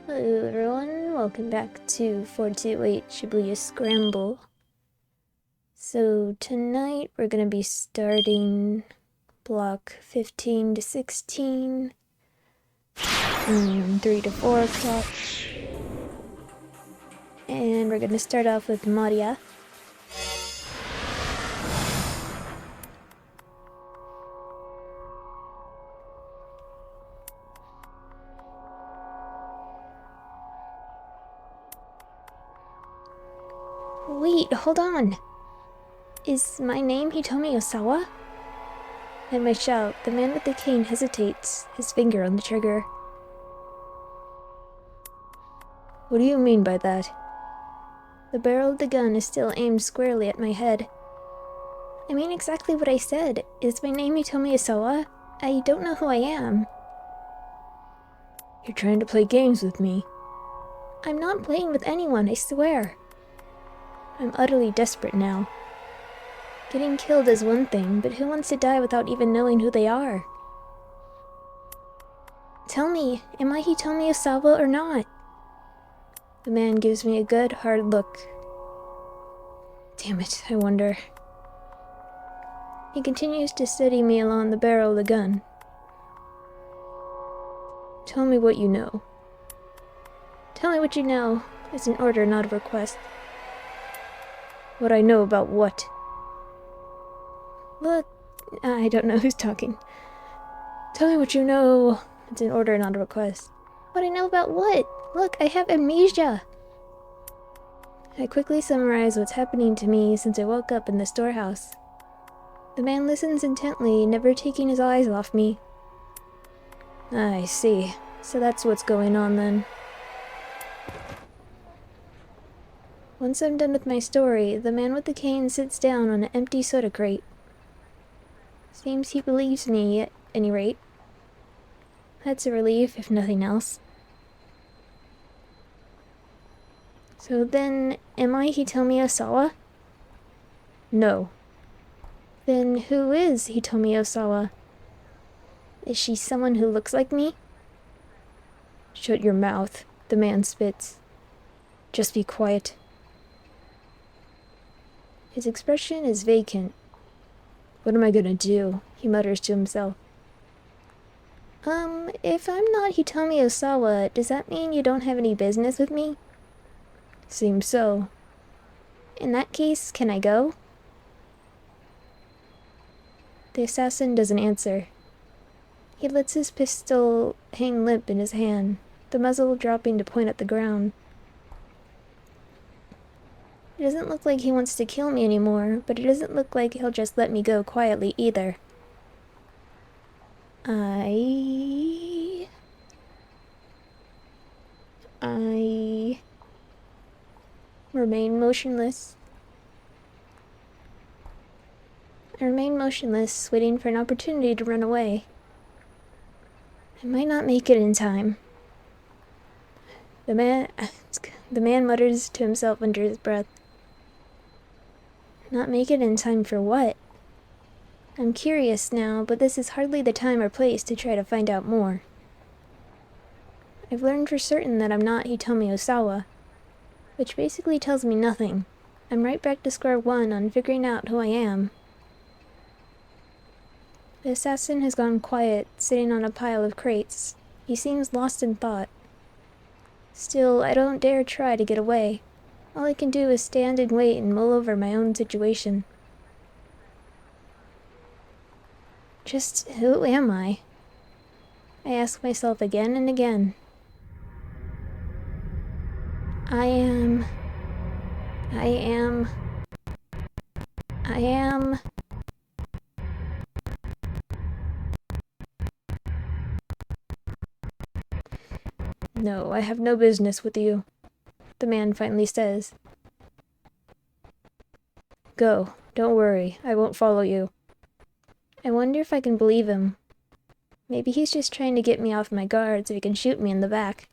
Hello everyone, welcome back to 428 Shibuya Scramble. So tonight we're gonna be starting block 15 to 16, 3 to 4 o'clock, and we're gonna start off with Maria. Wait, hold on! Is my name Hitomi Osawa? At my shout, the man with the cane hesitates, his finger on the trigger. What do you mean by that? The barrel of the gun is still aimed squarely at my head. I mean exactly what I said. Is my name Hitomi Osawa? I don't know who I am. You're trying to play games with me. I'm not playing with anyone, I swear. I'm utterly desperate now. Getting killed is one thing, but who wants to die without even knowing who they are? Tell me, am I Hitomi Osawa or not? The man gives me a good, hard look. Damn it, I wonder. He continues to steady me along the barrel of the gun. Tell me what you know. Tell me what you know is an order, not a request. What I know about what? Look, I don't know who's talking. Tell me what you know. It's an order, not a request. What I know about what? Look, I have amnesia. I quickly summarize what's happening to me since I woke up in the storehouse. The man listens intently, never taking his eyes off me. I see. So that's what's going on then. Once I'm done with my story, the man with the cane sits down on an empty soda crate. Seems he believes me, at any rate. That's a relief, if nothing else. So then, am I Hitomi Osawa? No. Then who is Hitomi Osawa? Is she someone who looks like me? Shut your mouth, the man spits. Just be quiet. His expression is vacant. What am I gonna do? He mutters to himself. If I'm not Hitomi Osawa, does that mean you don't have any business with me? Seems so. In that case, can I go? The assassin doesn't answer. He lets his pistol hang limp in his hand, the muzzle dropping to point at the ground. It doesn't look like he wants to kill me anymore, but it doesn't look like he'll just let me go quietly either. I remain motionless. I remain motionless, waiting for an opportunity to run away. I might not make it in time. The man mutters to himself under his breath. Not make it in time for what? I'm curious now, but this is hardly the time or place to try to find out more. I've learned for certain that I'm not Hitomi Osawa, which basically tells me nothing. I'm right back to square one on figuring out who I am. The assassin has gone quiet, sitting on a pile of crates. He seems lost in thought. Still, I don't dare try to get away. All I can do is stand and wait and mull over my own situation. Just who am I? I ask myself again and again. I am... No, I have no business with you, the man finally says. Go, don't worry, I won't follow you. I wonder if I can believe him. Maybe he's just trying to get me off my guard so he can shoot me in the back.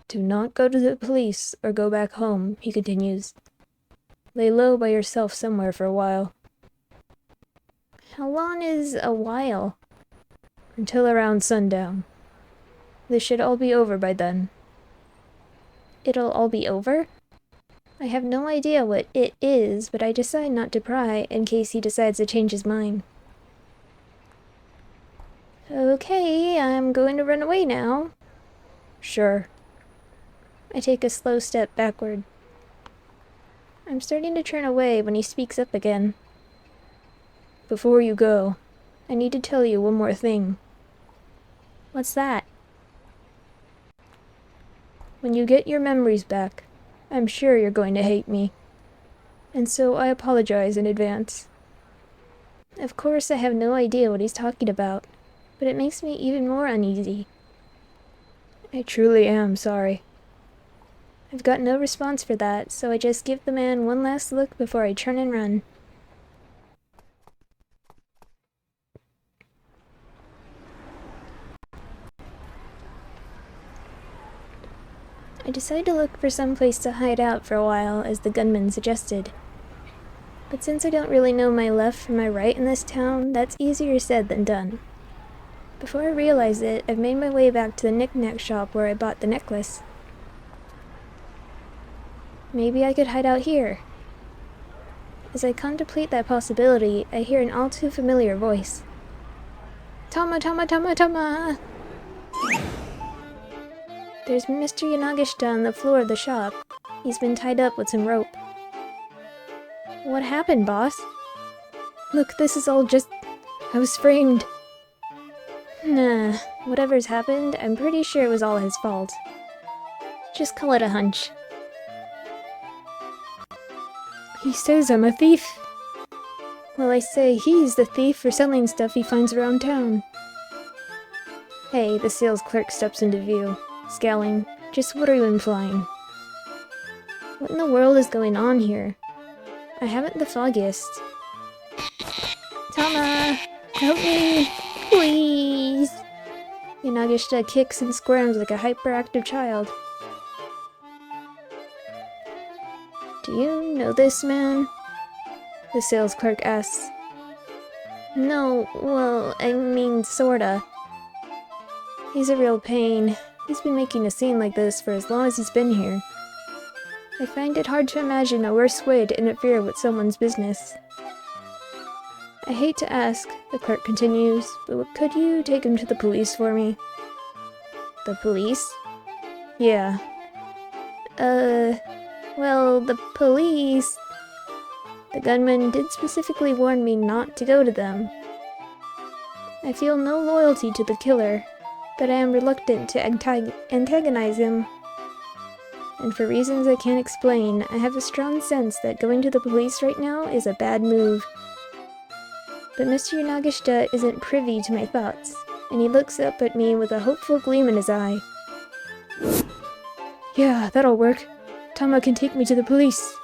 Do not go to the police or go back home, he continues. Lay low by yourself somewhere for a while. How long is a while? Until around sundown. This should all be over by then. It'll all be over? I have no idea what it is, but I decide not to pry in case he decides to change his mind. Okay, I'm going to run away now. Sure. I take a slow step backward. I'm starting to turn away when he speaks up again. Before you go, I need to tell you one more thing. What's that? When you get your memories back, I'm sure you're going to hate me. And so I apologize in advance. Of course I have no idea what he's talking about, but it makes me even more uneasy. I truly am sorry. I've got no response for that, so I just give the man one last look before I turn and run. I decide to look for some place to hide out for a while, as the gunman suggested. But since I don't really know my left from my right in this town, that's easier said than done. Before I realize it, I've made my way back to the knick-knack shop where I bought the necklace. Maybe I could hide out here. As I contemplate that possibility, I hear an all too familiar voice. Tama, Tama, Tama, Tama! There's Mr. Yanagishita on the floor of the shop. He's been tied up with some rope. What happened, boss? Look, this is all just... I was framed. Nah, whatever's happened, I'm pretty sure it was all his fault. Just call it a hunch. He says I'm a thief. Well, I say he's the thief for selling stuff he finds around town. Hey, the sales clerk steps into view, scowling. Just what are you implying? What in the world is going on here? I haven't the foggiest. Tama! Help me! Please! Yanagishita kicks and squirms like a hyperactive child. Do you know this man? The sales clerk asks. No, well, I mean, sorta. He's a real pain. He's been making a scene like this for as long as he's been here. I find it hard to imagine a worse way to interfere with someone's business. I hate to ask, the clerk continues, but could you take him to the police for me? The police? Yeah. Well, the police... The gunman did specifically warn me not to go to them. I feel no loyalty to the killer, but I am reluctant to antagonize him. And for reasons I can't explain, I have a strong sense that going to the police right now is a bad move. But Mr. Yanagishita isn't privy to my thoughts, and he looks up at me with a hopeful gleam in his eye. Yeah, that'll work. Tama can take me to the police.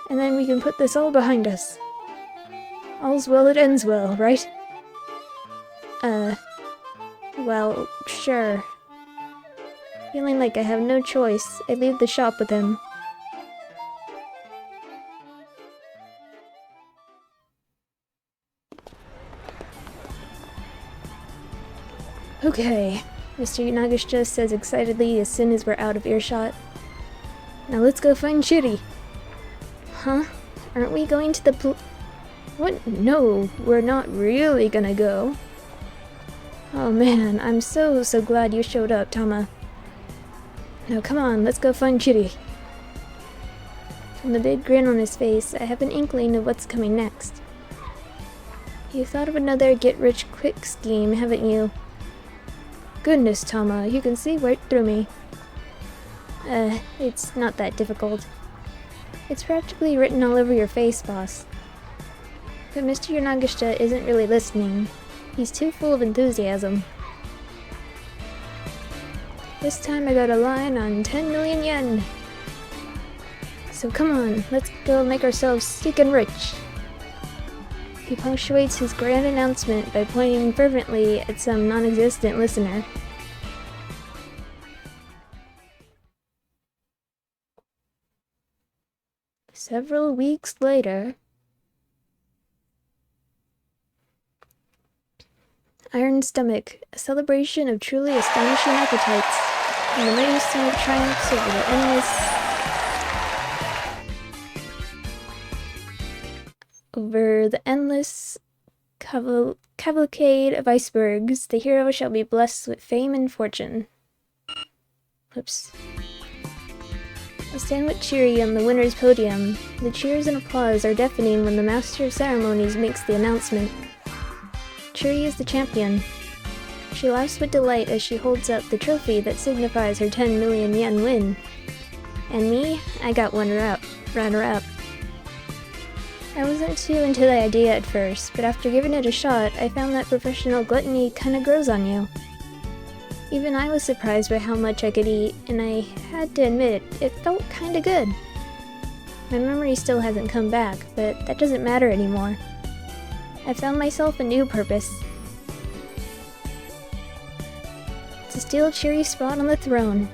And then we can put this all behind us. All's well that ends well, right? Well, sure. Feeling like I have no choice, I leave the shop with him. Okay, Mr. Yanagishita says excitedly as soon as we're out of earshot. Now let's go find Shiri. Huh? Aren't we going to the What? No, we're not really gonna go. Oh man, I'm so glad you showed up, Tama. Now come on, let's go find Shiri. From the big grin on his face, I have an inkling of what's coming next. You thought of another get-rich-quick scheme, haven't you? Goodness, Tama, you can see right through me. It's not that difficult. It's practically written all over your face, boss. But Mr. Yanagishita isn't really listening. He's too full of enthusiasm. This time I got a line on 10 million yen. So come on, let's go make ourselves stinkin' rich. He punctuates his grand announcement by pointing fervently at some non-existent listener. Several weeks later... Iron Stomach, a celebration of truly astonishing appetites, and the mighty stomach triumphs over the endless cavalcade of icebergs. The hero shall be blessed with fame and fortune. Whoops. I stand with Cheery on the winner's podium. The cheers and applause are deafening when the Master of Ceremonies makes the announcement. Cheery is the champion. She laughs with delight as she holds up the trophy that signifies her 10 million yen win. And me, I got runner-up. I wasn't too into the idea at first, but after giving it a shot, I found that professional gluttony kinda grows on you. Even I was surprised by how much I could eat, and I had to admit, it felt kinda good. My memory still hasn't come back, but that doesn't matter anymore. I found myself a new purpose. To steal Cheery's spot on the throne.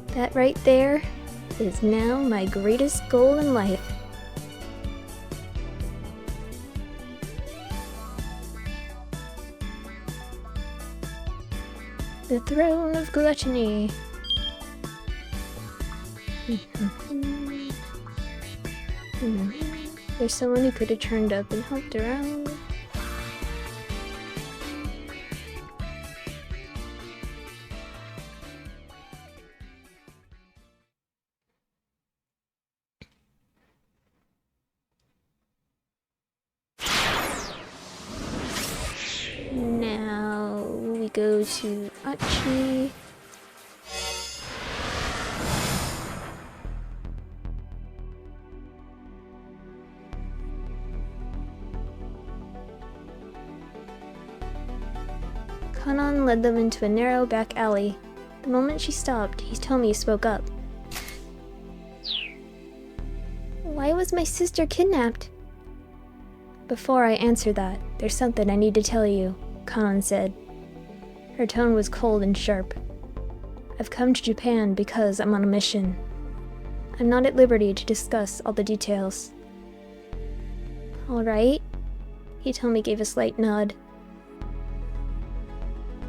That right there is now my greatest goal in life. The throne of gluttony. There's someone who could have turned up and helped her out. Now we go to Achi. Kanan led them into a narrow back alley. The moment she stopped, Hitomi spoke up. Why was my sister kidnapped? Before I answer that, there's something I need to tell you, Kanan said. Her tone was cold and sharp. I've come to Japan because I'm on a mission. I'm not at liberty to discuss all the details. Alright, Hitomi gave a slight nod.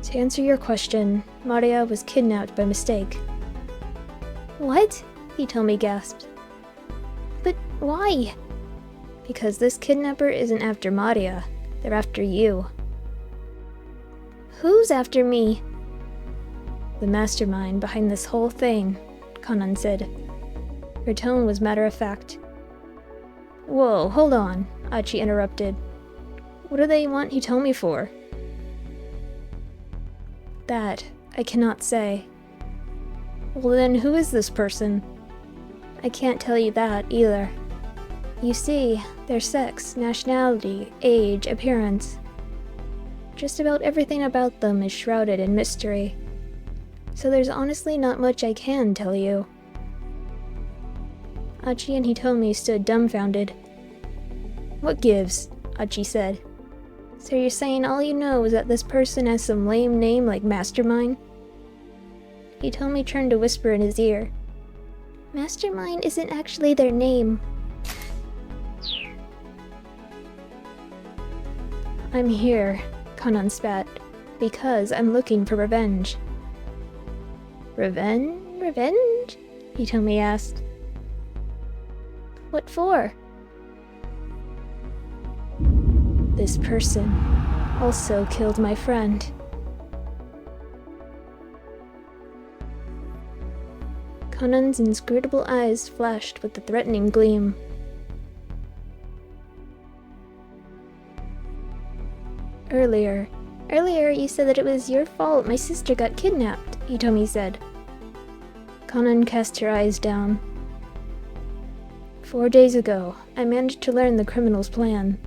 To answer your question, Maria was kidnapped by mistake. What? Hitomi gasped. But why? Because this kidnapper isn't after Maria, they're after you. Who's after me? The mastermind behind this whole thing, Kanan said. Her tone was matter-of-fact. Whoa, hold on, Achi interrupted. What do they want Hitomi for? That, I cannot say. Well then, who is this person? I can't tell you that, either. You see, their sex, nationality, age, appearance. Just about everything about them is shrouded in mystery. So there's honestly not much I can tell you. Achi and Hitomi stood dumbfounded. What gives? Achi said. So you're saying all you know is that this person has some lame name like Mastermind? Hitomi turned to whisper in his ear. Mastermind isn't actually their name. I'm here, Kanan spat, because I'm looking for revenge. Revenge? Hitomi asked. What for? This person also killed my friend. Kanan's inscrutable eyes flashed with a threatening gleam. Earlier you said that it was your fault my sister got kidnapped, Hitomi said. Kanan cast her eyes down. 4 days ago, I managed to learn the criminal's plan.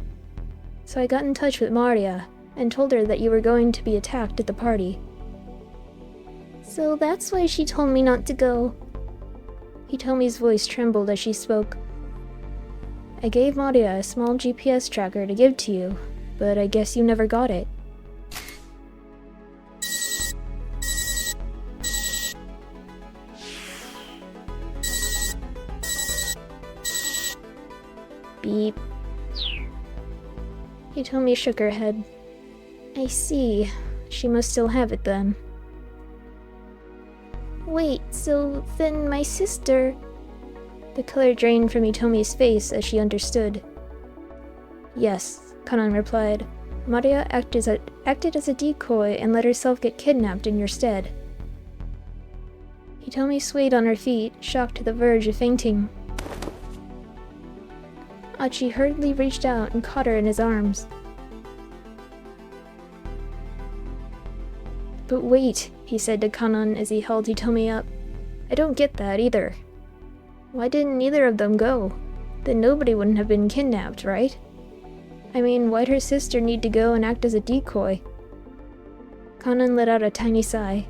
So I got in touch with Maria, and told her that you were going to be attacked at the party. So that's why she told me not to go. Hitomi's voice trembled as she spoke. I gave Maria a small GPS tracker to give to you, but I guess you never got it. Beep. Hitomi shook her head. I see. She must still have it then. Wait, so then my sister... The color drained from Hitomi's face as she understood. Yes, Kanan replied. Maria acted as a decoy and let herself get kidnapped in your stead. Hitomi swayed on her feet, shocked to the verge of fainting. Achi hurriedly reached out and caught her in his arms. But wait, he said to Kanan as he held Hitomi up. I don't get that either. Why didn't neither of them go? Then nobody wouldn't have been kidnapped, right? I mean, why'd her sister need to go and act as a decoy? Kanan let out a tiny sigh.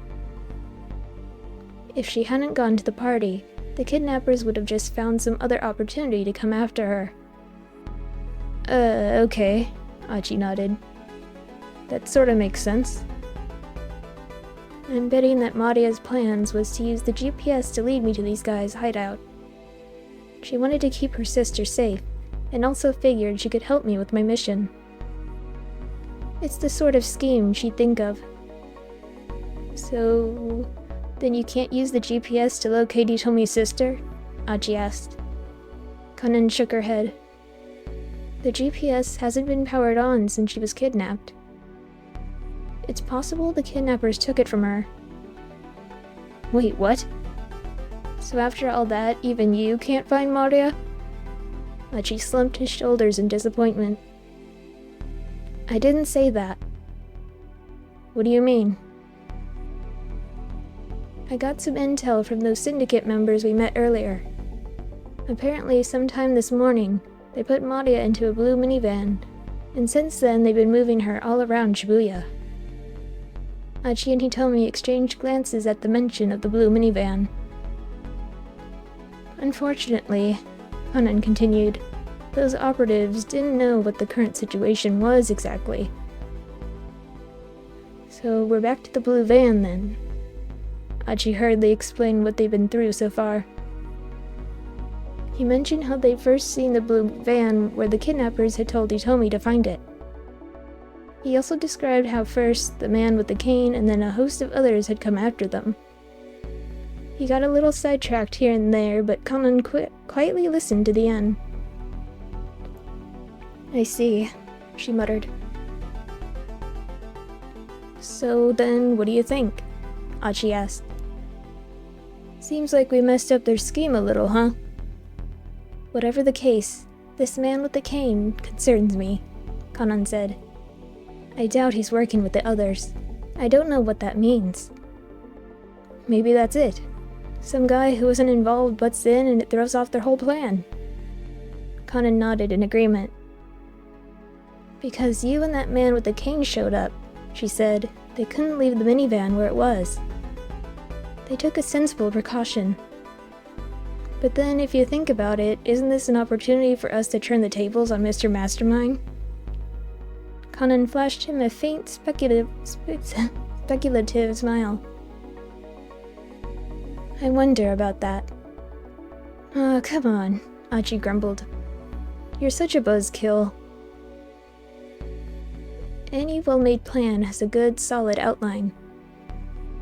If she hadn't gone to the party, the kidnappers would have just found some other opportunity to come after her. Okay, Achi nodded. That sorta makes sense. I'm betting that Maria's plans was to use the GPS to lead me to these guys' hideout. She wanted to keep her sister safe, and also figured she could help me with my mission. It's the sort of scheme she'd think of. So... then you can't use the GPS to locate Hitomi's sister? Achi asked. Kanan shook her head. The GPS hasn't been powered on since she was kidnapped. It's possible the kidnappers took it from her. Wait, what? So after all that, even you can't find Maria? Achi slumped his shoulders in disappointment. I didn't say that. What do you mean? I got some intel from those syndicate members we met earlier. Apparently, sometime this morning, they put Maria into a blue minivan, and since then they've been moving her all around Shibuya. Achi and Hitomi exchanged glances at the mention of the blue minivan. Unfortunately, Kanan continued, those operatives didn't know what the current situation was exactly. So we're back to the blue van then. Achi hurriedly explained what they've been through so far. He mentioned how they'd first seen the blue van where the kidnappers had told Hitomi to find it. He also described how first the man with the cane and then a host of others had come after them. He got a little sidetracked here and there, but Kanan quietly listened to the end. I see, she muttered. So then, what do you think? Achi asked. Seems like we messed up their scheme a little, huh? Whatever the case, this man with the cane concerns me, Kanan said. I doubt he's working with the others. I don't know what that means. Maybe that's it. Some guy who isn't involved butts in and it throws off their whole plan. Kanan nodded in agreement. Because you and that man with the cane showed up, she said, they couldn't leave the minivan where it was. They took a sensible precaution. But then, if you think about it, isn't this an opportunity for us to turn the tables on Mr. Mastermind? Kanan flashed him a faint, speculative smile. I wonder about that. Oh, come on, Achi grumbled. You're such a buzzkill. Any well-made plan has a good, solid outline.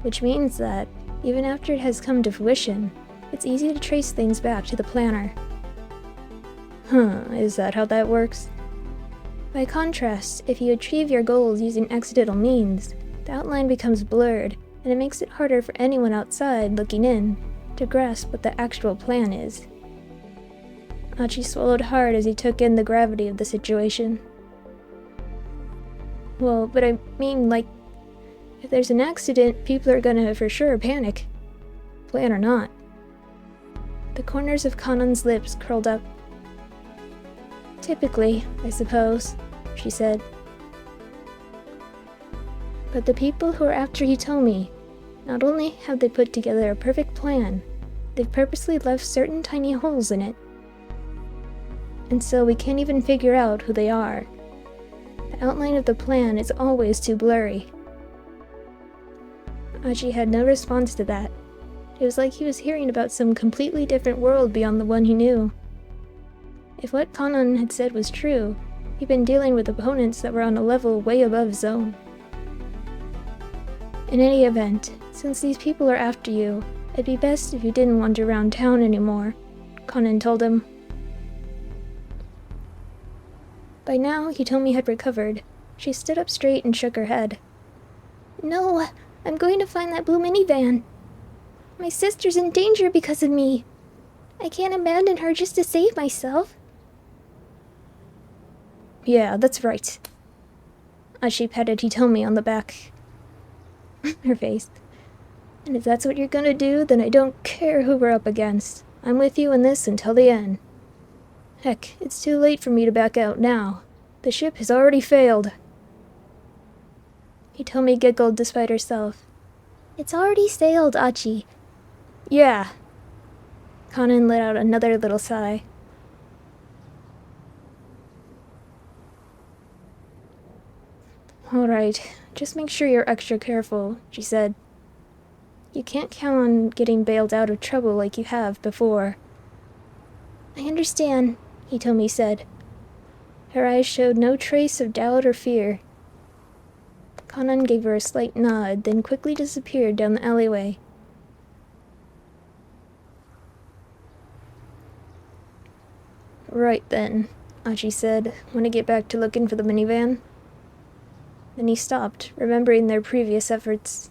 Which means that, even after it has come to fruition, it's easy to trace things back to the planner. Is that how that works? By contrast, if you achieve your goals using accidental means, the outline becomes blurred, and it makes it harder for anyone outside looking in to grasp what the actual plan is. Achi swallowed hard as he took in the gravity of the situation. Well, but I mean, like, if there's an accident, people are gonna for sure panic. Plan or not. The corners of Kanan's lips curled up. Typically, I suppose, she said. But the people who are after Hitomi, not only have they put together a perfect plan, they've purposely left certain tiny holes in it. And so we can't even figure out who they are. The outline of the plan is always too blurry. Achi had no response to that. It was like he was hearing about some completely different world beyond the one he knew. If what Kanan had said was true, he'd been dealing with opponents that were on a level way above his own. In any event, since these people are after you, it'd be best if you didn't wander around town anymore, Conan told him. By now, Hitomi had recovered. She stood up straight and shook her head. No, I'm going to find that blue minivan. My sister's in danger because of me. I can't abandon her just to save myself. Yeah, that's right. Ashi patted Hitomi on the back. Her face. And if that's what you're gonna do, then I don't care who we're up against. I'm with you in this until the end. Heck, it's too late for me to back out now. The ship has already failed. Hitomi giggled despite herself. It's already sailed, Achi. Yeah. Conan let out another little sigh. Alright, just make sure you're extra careful, she said. You can't count on getting bailed out of trouble like you have before. I understand, Hitomi said. Her eyes showed no trace of doubt or fear. Conan gave her a slight nod, then quickly disappeared down the alleyway. Right then, Achi said, when I get back to looking for the minivan. Then he stopped, remembering their previous efforts.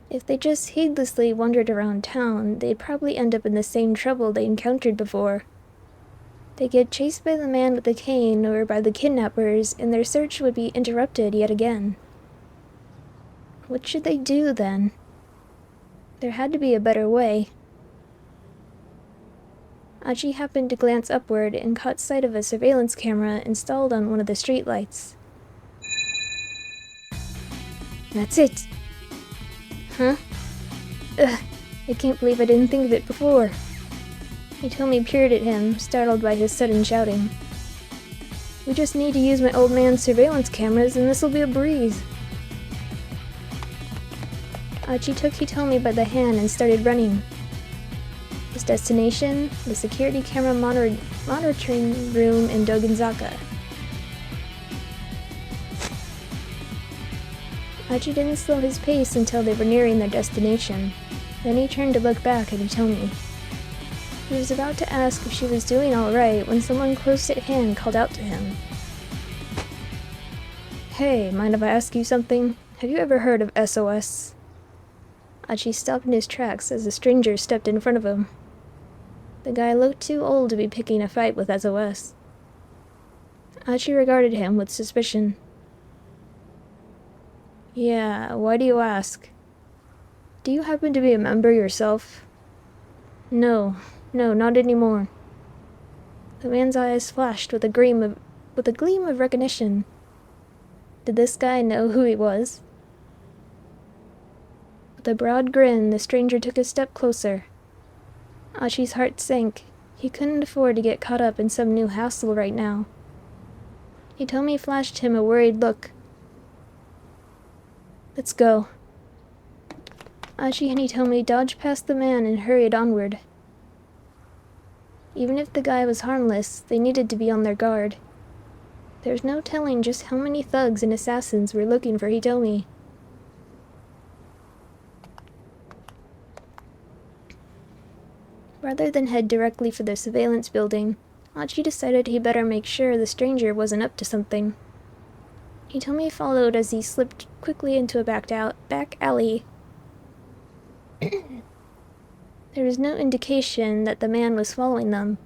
If they just heedlessly wandered around town, they'd probably end up in the same trouble they encountered before. They'd get chased by the man with the cane or by the kidnappers, and their search would be interrupted yet again. What should they do, then? There had to be a better way. Achi happened to glance upward and caught sight of a surveillance camera installed on one of the streetlights. That's it! Huh? Ugh, I can't believe I didn't think of it before. Hitomi peered at him, startled by his sudden shouting. We just need to use my old man's surveillance cameras and this'll be a breeze. Achi took Hitomi by the hand and started running. His destination, the security camera monitoring room in Dogenzaka. Achi didn't slow his pace until they were nearing their destination. Then he turned to look back at Hitomi. He was about to ask if she was doing all right when someone close at hand called out to him. Hey, mind if I ask you something? Have you ever heard of SOS? Achi stopped in his tracks as a stranger stepped in front of him. The guy looked too old to be picking a fight with SOS. Achi regarded him with suspicion. Yeah, why do you ask? Do you happen to be a member yourself? No, not anymore. The man's eyes flashed with a gleam of recognition. Did this guy know who he was? With a broad grin, the stranger took a step closer. Achi's heart sank. He couldn't afford to get caught up in some new hassle right now. Hitomi flashed him a worried look. Let's go. Achi and Hitomi dodged past the man and hurried onward. Even if the guy was harmless, they needed to be on their guard. There was no telling just how many thugs and assassins were looking for Hitomi. Rather than head directly for the surveillance building, Achi decided he better make sure the stranger wasn't up to something. Hitomi followed as he slipped quickly into a back alley. There was no indication that the man was following them.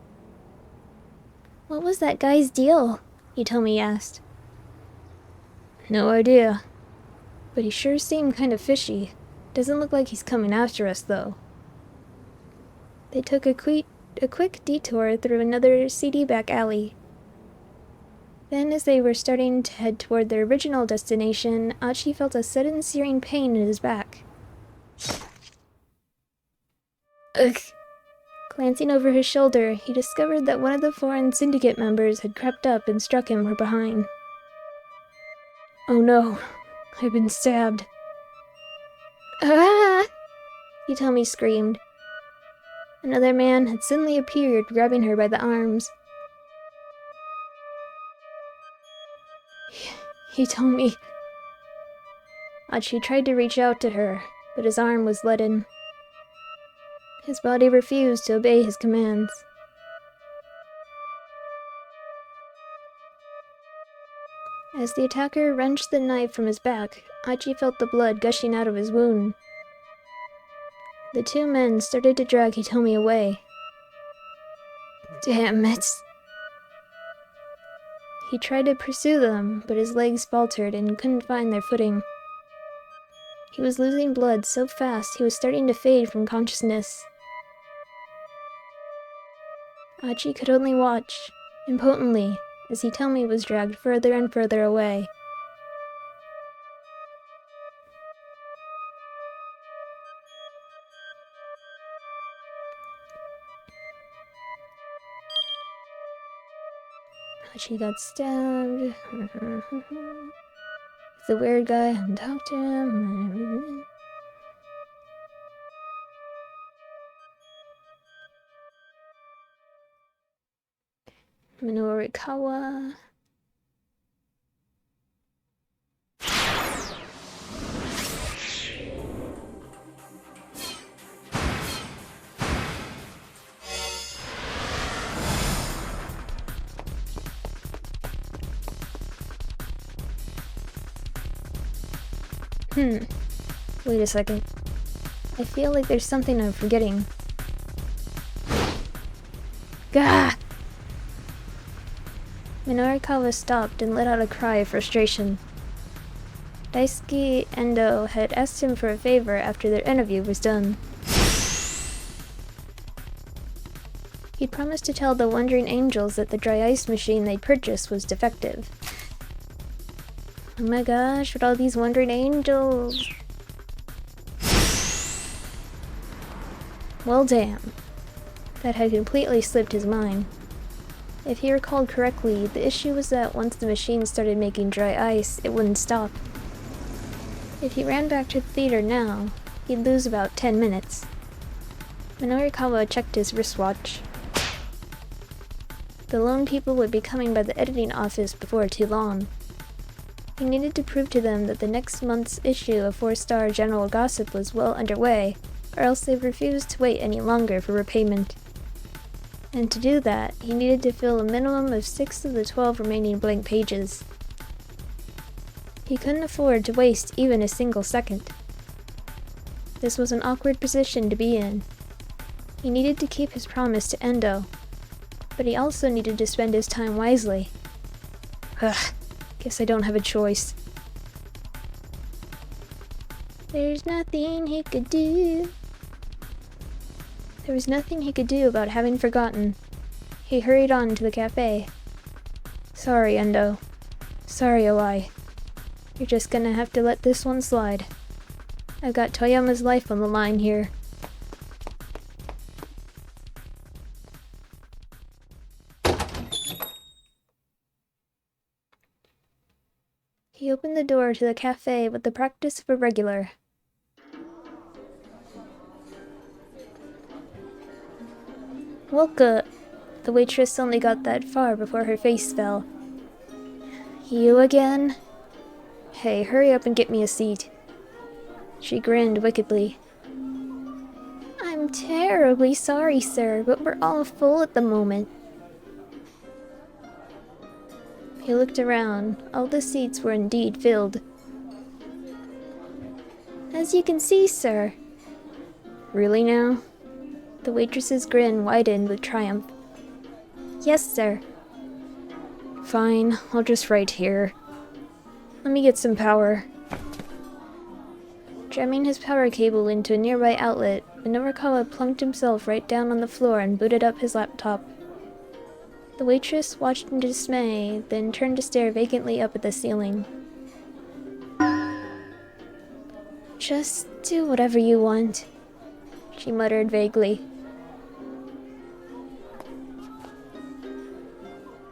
What was that guy's deal? Hitomi asked. No idea. But he sure seemed kind of fishy. Doesn't look like he's coming after us, though. They took a quick detour through another seedy back alley. Then, as they were starting to head toward their original destination, Achi felt a sudden searing pain in his back. Ugh. Glancing over his shoulder, he discovered that one of the foreign syndicate members had crept up and struck him from behind. Oh no, I've been stabbed. Ah! Hitomi screamed. Another man had suddenly appeared, grabbing her by the arms. Hitomi. Achi tried to reach out to her, but his arm was leaden. His body refused to obey his commands. As the attacker wrenched the knife from his back, Achi felt the blood gushing out of his wound. The two men started to drag Hitomi away. Damn it! He tried to pursue them, but his legs faltered and couldn't find their footing. He was losing blood so fast he was starting to fade from consciousness. Achi could only watch, impotently, as Hitomi was dragged further and further away. Achi got stabbed. The weird guy talked to him. Minorikawa. Wait a second. I feel like there's something I'm forgetting. Gah! Minorikawa stopped and let out a cry of frustration. Daisuke Endo had asked him for a favor after their interview was done. He'd promised to tell the Wandering Angels that the dry ice machine they'd purchased was defective. Oh my gosh, with all these Wandering Angels! Well, damn. That had completely slipped his mind. If he recalled correctly, the issue was that once the machine started making dry ice, it wouldn't stop. If he ran back to the theater now, he'd lose about 10 minutes. Minorikawa checked his wristwatch. The lone people would be coming by the editing office before too long. He needed to prove to them that the next month's issue of 4-Star General Gossip was well underway, or else they refused to wait any longer for repayment. And to do that, he needed to fill a minimum of 6 of the 12 remaining blank pages. He couldn't afford to waste even a single second. This was an awkward position to be in. He needed to keep his promise to Endo, but he also needed to spend his time wisely. Ugh, guess I don't have a choice. There's nothing he could do. There was nothing he could do about having forgotten. He hurried on to the cafe. Sorry, Endo. Sorry, OI. You're just gonna have to let this one slide. I've got Toyama's life on the line here. He opened the door to the cafe with the practice of a regular. Welcome. The waitress only got that far before her face fell. You again? Hey, hurry up and get me a seat. She grinned wickedly. I'm terribly sorry, sir, but we're all full at the moment. He looked around. All the seats were indeed filled. As you can see, sir. Really now? The waitress's grin widened with triumph. Yes, sir. Fine, I'll just write here. Let me get some power. Jamming his power cable into a nearby outlet, Minorikawa plunked himself right down on the floor and booted up his laptop. The waitress watched in dismay, then turned to stare vacantly up at the ceiling. Just do whatever you want, she muttered vaguely.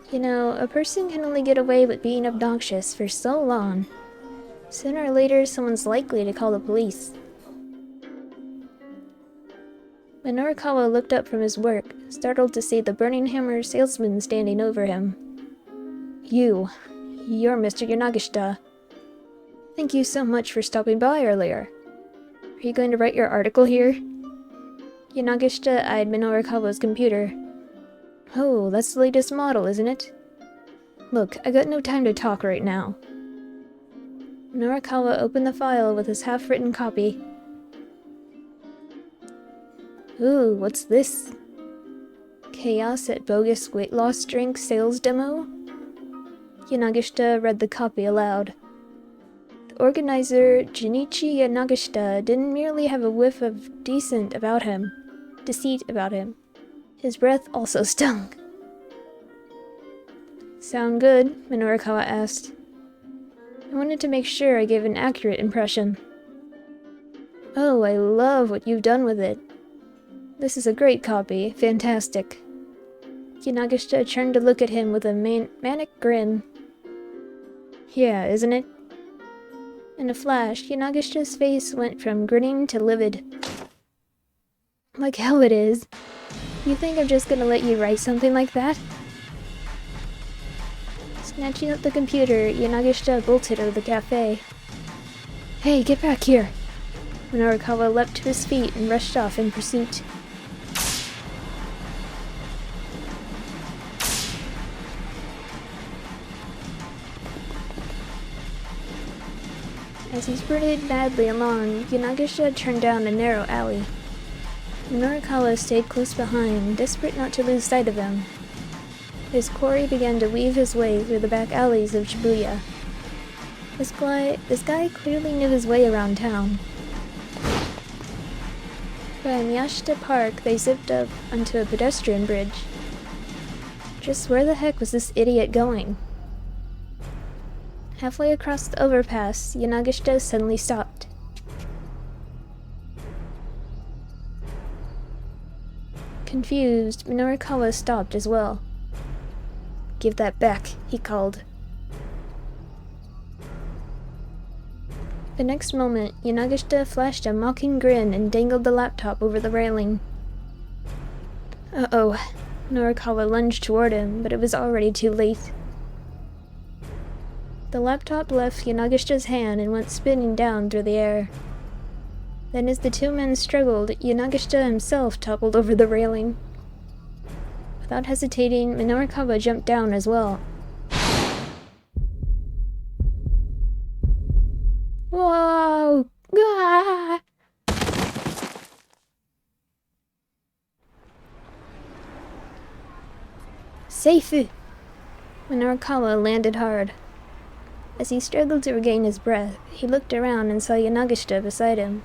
You know, a person can only get away with being obnoxious for so long. Sooner or later, someone's likely to call the police. Minorikawa looked up from his work, startled to see the Burning Hammer salesman standing over him. You're Mr. Yanagishita. Thank you so much for stopping by earlier. Are you going to write your article here? Yanagishita eyed Minorikawa's computer. Oh, that's the latest model, isn't it? Look, I got no time to talk right now. Minorikawa opened the file with his half-written copy. Ooh, what's this? Chaos at bogus weight loss drink sales demo? Yanagishita read the copy aloud. The organizer, Junichi Yanagishita, didn't merely have a whiff of deceit about him. His breath also stunk. Sound good? Minorikawa asked. I wanted to make sure I gave an accurate impression. Oh, I love what you've done with it. This is a great copy. Fantastic. Yanagishita turned to look at him with a manic grin. Yeah, isn't it? In a flash, Yanagishita's face went from grinning to livid. Like hell it is. You think I'm just gonna let you write something like that? Snatching up the computer, Yanagishita bolted out of the cafe. Hey, get back here! Minorikawa leapt to his feet and rushed off in pursuit. As he sprinted madly along, Yanagishita turned down a narrow alley. Minorikawa stayed close behind, desperate not to lose sight of him. His quarry began to weave his way through the back alleys of Shibuya. This guy clearly knew his way around town. By Miyashita Park, they zipped up onto a pedestrian bridge. Just where the heck was this idiot going? Halfway across the overpass, Yanagishita suddenly stopped. Confused, Minorikawa stopped as well. Give that back, he called. The next moment, Yanagishita flashed a mocking grin and dangled the laptop over the railing. Uh-oh. Minorikawa lunged toward him, but it was already too late. The laptop left Yanagishita's hand and went spinning down through the air. Then as the two men struggled, Yanagishita himself toppled over the railing. Without hesitating, Minorikawa jumped down as well. Whoa! Ah! Safe! Minorikawa landed hard. As he struggled to regain his breath, he looked around and saw Yanagishita beside him.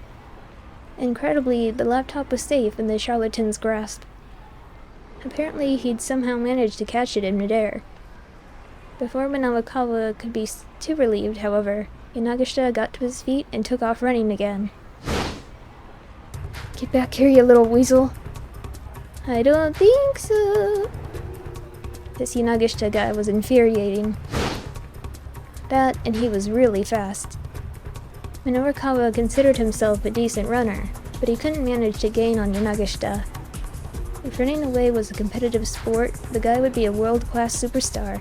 Incredibly, the laptop was safe in the charlatan's grasp. Apparently, he'd somehow managed to catch it in midair. Before Minorikawa could be too relieved, however, Yanagishita got to his feet and took off running again. Get back here, you little weasel! I don't think so! This Yanagishita guy was infuriating. That, and he was really fast. Minorikawa considered himself a decent runner, but he couldn't manage to gain on Yanagishita. If running away was a competitive sport, the guy would be a world-class superstar.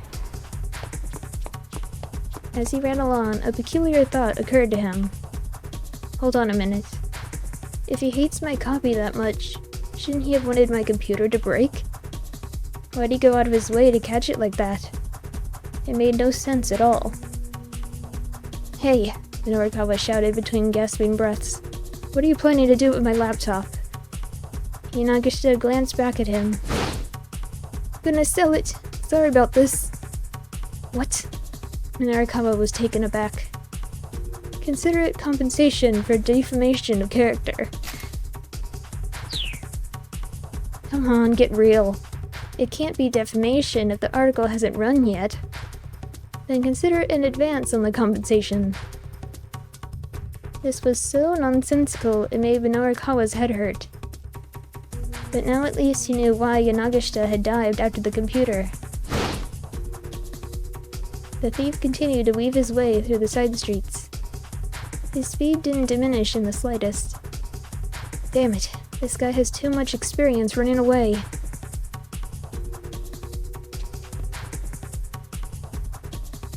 As he ran along, a peculiar thought occurred to him. Hold on a minute. If he hates my copy that much, shouldn't he have wanted my computer to break? Why'd he go out of his way to catch it like that? It made no sense at all. Hey, Minorikawa shouted between gasping breaths. What are you planning to do with my laptop? Yanagishita glanced back at him. Gonna sell it. Sorry about this. What? Minorikawa was taken aback. Consider it compensation for defamation of character. Come on, get real. It can't be defamation if the article hasn't run yet. Then consider it an advance on the compensation. This was so nonsensical it made Minorikawa's head hurt. But now at least he knew why Yanagishita had dived after the computer. The thief continued to weave his way through the side streets. His speed didn't diminish in the slightest. Damn it, this guy has too much experience running away.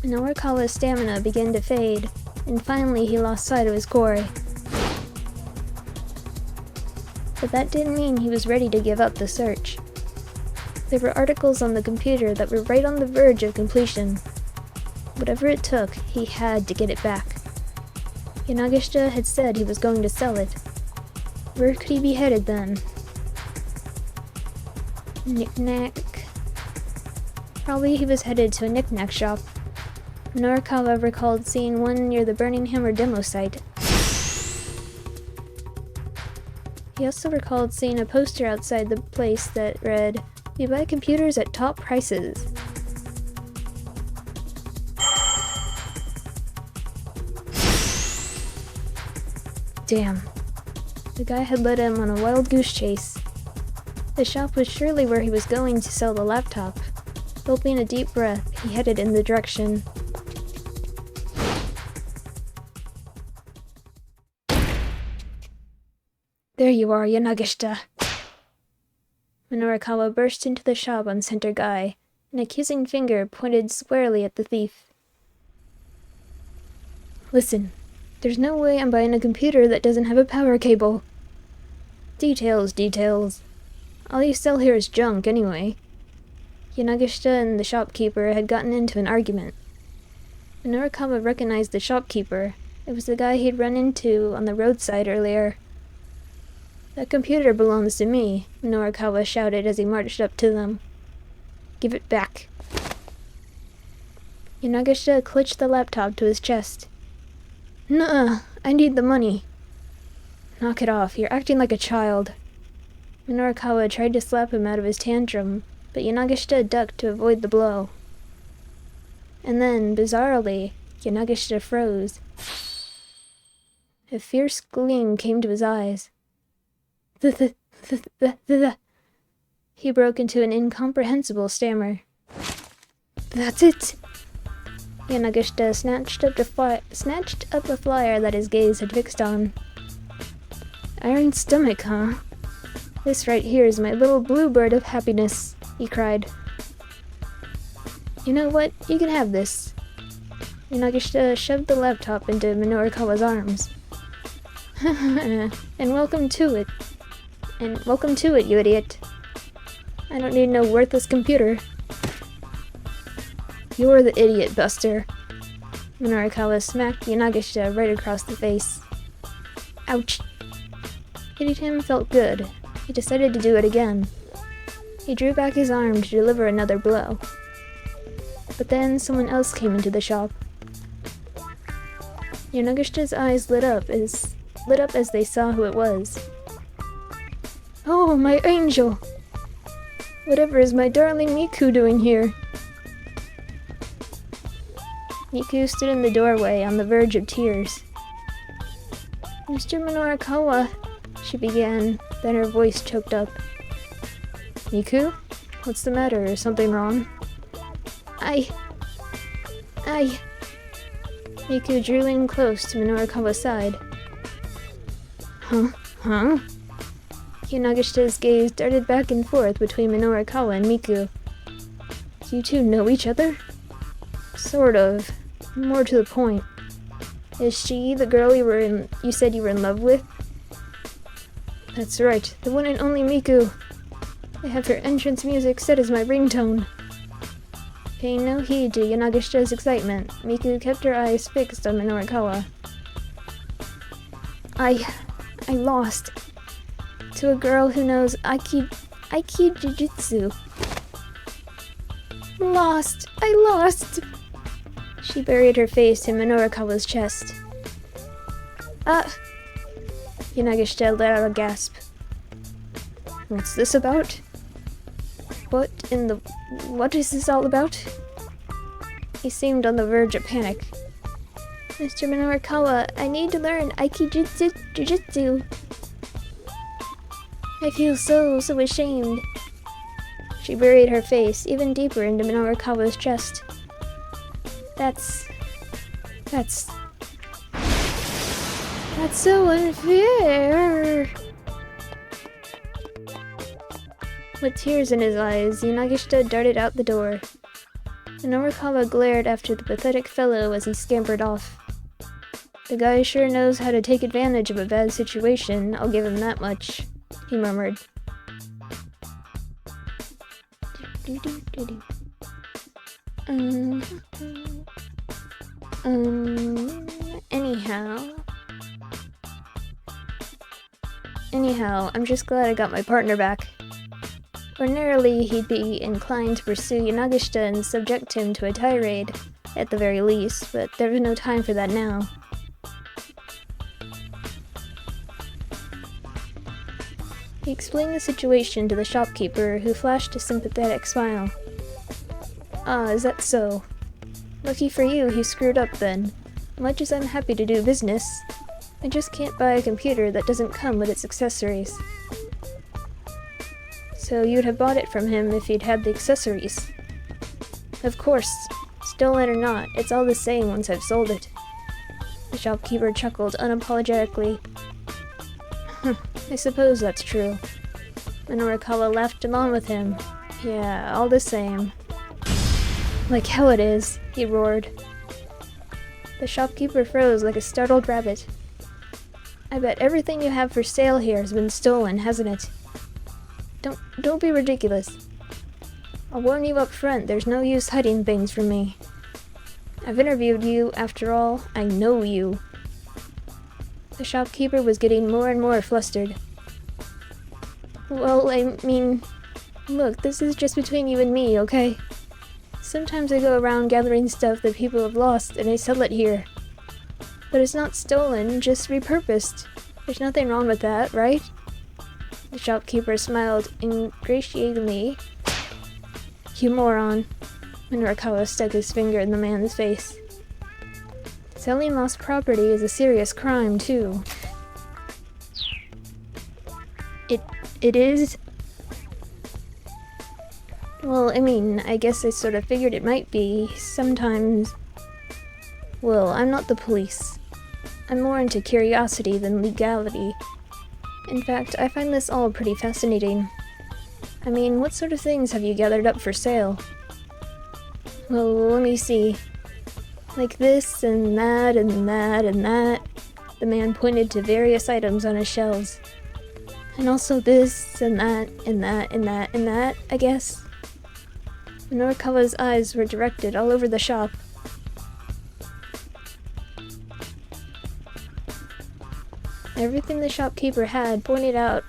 Minorikawa's stamina began to fade. and finally he lost sight of his quarry. But that didn't mean he was ready to give up the search. There were articles on the computer that were right on the verge of completion. Whatever it took, he had to get it back. Yanagishita had said he was going to sell it. Where could he be headed then? Knick-knack. Probably he was headed to a knick-knack shop. Norikawa recalled seeing one near the Burning Hammer demo site. He also recalled seeing a poster outside the place that read, "We buy computers at top prices." Damn. The guy had led him on a wild goose chase. The shop was surely where he was going to sell the laptop. Gulping a deep breath, he headed in the direction. There you are, Yanagishita. Minorikawa burst into the shop on Center Guy, an accusing finger pointed squarely at the thief. Listen, there's no way I'm buying a computer that doesn't have a power cable. Details. All you sell here is junk, anyway. Yanagishita and the shopkeeper had gotten into an argument. Minorikawa recognized the shopkeeper. It was the guy he'd run into on the roadside earlier. That computer belongs to me, Minorikawa shouted as he marched up to them. Give it back. Yanagishita clutched the laptop to his chest. Nuh-uh, I need the money. Knock it off, you're acting like a child. Minorikawa tried to slap him out of his tantrum, but Yanagishita ducked to avoid the blow. And then, bizarrely, Yanagishita froze. A fierce gleam came to his eyes. He broke into an incomprehensible stammer. That's it! Yanagishita snatched up the flyer that his gaze had fixed on. Iron stomach, huh? This right here is my little bluebird of happiness, he cried. You know what? You can have this. Yanagishita shoved the laptop into Minorikawa's arms. And welcome to it. And welcome to it, you idiot. I don't need no worthless computer. You're the idiot, Buster. Minorikawa smacked Yanagishita right across the face. Ouch. Hitting him felt good. He decided to do it again. He drew back his arm to deliver another blow. But then someone else came into the shop. Yanagishita's eyes lit up as they saw who it was. Oh, my angel! Whatever is my darling Miku doing here? Miku stood in the doorway on the verge of tears. Mr. Minorikawa, she began, then her voice choked up. Miku? What's the matter? Is something wrong? Miku drew in close to Minorikawa's side. Huh? Yanagishita's gaze darted back and forth between Minorikawa and Miku. You two know each other? Sort of. More to the point. Is she the girl you said you were in love with? That's right, the one and only Miku. I have her entrance music set as my ringtone. Paying no heed to Yanagishita's excitement, Miku kept her eyes fixed on Minorikawa. I lost. To a girl who knows Aiki Jujutsu. I lost! She buried her face in Minorikawa's chest. Yanagishita let out a gasp. What's this about? What is this all about? He seemed on the verge of panic. Mr. Minorikawa, I need to learn Aiki Jujutsu. I feel so ashamed. She buried her face even deeper into Minorikawa's chest. That's so unfair. With tears in his eyes, Yanagishita darted out the door. Minorikawa glared after the pathetic fellow as he scampered off. The guy sure knows how to take advantage of a bad situation, I'll give him that much, he murmured. Anyhow, I'm just glad I got my partner back. Ordinarily, he'd be inclined to pursue Yanagishita and subject him to a tirade, at the very least, but there was no time for that now. He explained the situation to the shopkeeper, who flashed a sympathetic smile. Ah, is that so? Lucky for you, he screwed up then. Much as I'm happy to do business, I just can't buy a computer that doesn't come with its accessories. So you'd have bought it from him if he'd had the accessories. Of course. Stolen or not, it's all the same once I've sold it. The shopkeeper chuckled unapologetically. I suppose that's true. Minorikawa laughed along with him. Yeah, all the same. Like hell it is, he roared. The shopkeeper froze like a startled rabbit. I bet everything you have for sale here has been stolen, hasn't it? Don't be ridiculous. I'll warn you up front, there's no use hiding things from me. I've interviewed you, after all, I know you. The shopkeeper was getting more and more flustered. Well, I mean, look, this is just between you and me, okay? Sometimes I go around gathering stuff that people have lost and I sell it here. But it's not stolen, just repurposed. There's nothing wrong with that, right? The shopkeeper smiled ingratiatingly. You moron. Minorikawa stuck his finger in the man's face. Selling lost property is a serious crime, too. It is? Well, I mean, I guess I sort of figured it might be. Sometimes... Well, I'm not the police. I'm more into curiosity than legality. In fact, I find this all pretty fascinating. I mean, what sort of things have you gathered up for sale? Well, let me see. Like this, and that, and that, and that. The man pointed to various items on his shelves. And also this, and that, and that, and that, and that, I guess. Minorikawa's eyes were directed all over the shop. Everything the shopkeeper had pointed out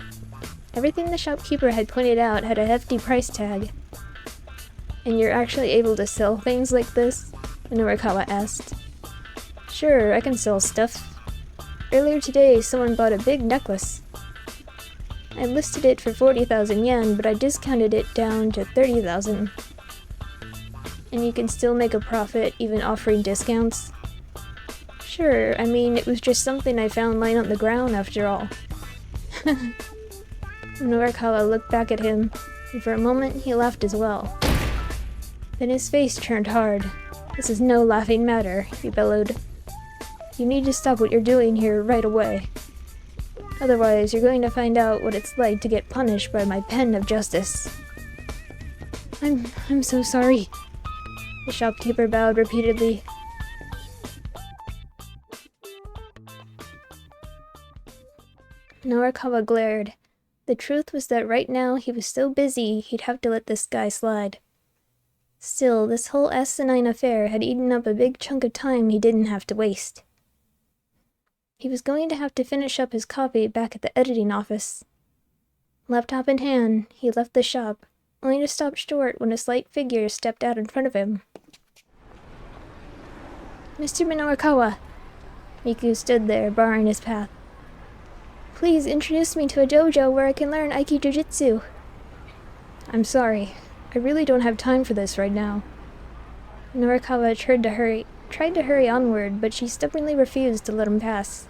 had a hefty price tag. And you're actually able to sell things like this? Minorikawa asked. Sure, I can sell stuff. Earlier today, someone bought a big necklace. I listed it for 40,000 yen, but I discounted it down to 30,000. And you can still make a profit, even offering discounts? Sure, I mean, it was just something I found lying on the ground after all. Minorikawa looked back at him, and for a moment he laughed as well. Then his face turned hard. This is no laughing matter, he bellowed. You need to stop what you're doing here right away. Otherwise, you're going to find out what it's like to get punished by my pen of justice. I'm so sorry. The shopkeeper bowed repeatedly. Norikawa glared. The truth was that right now he was so busy he'd have to let this guy slide. Still, this whole asinine affair had eaten up a big chunk of time he didn't have to waste. He was going to have to finish up his copy back at the editing office. Laptop in hand, he left the shop, only to stop short when a slight figure stepped out in front of him. Mr. Minorikawa! Miku stood there, barring his path. Please introduce me to a dojo where I can learn Aiki Jiu-Jitsu. I'm sorry. I really don't have time for this right now. Norikawa tried to hurry onward, but she stubbornly refused to let him pass.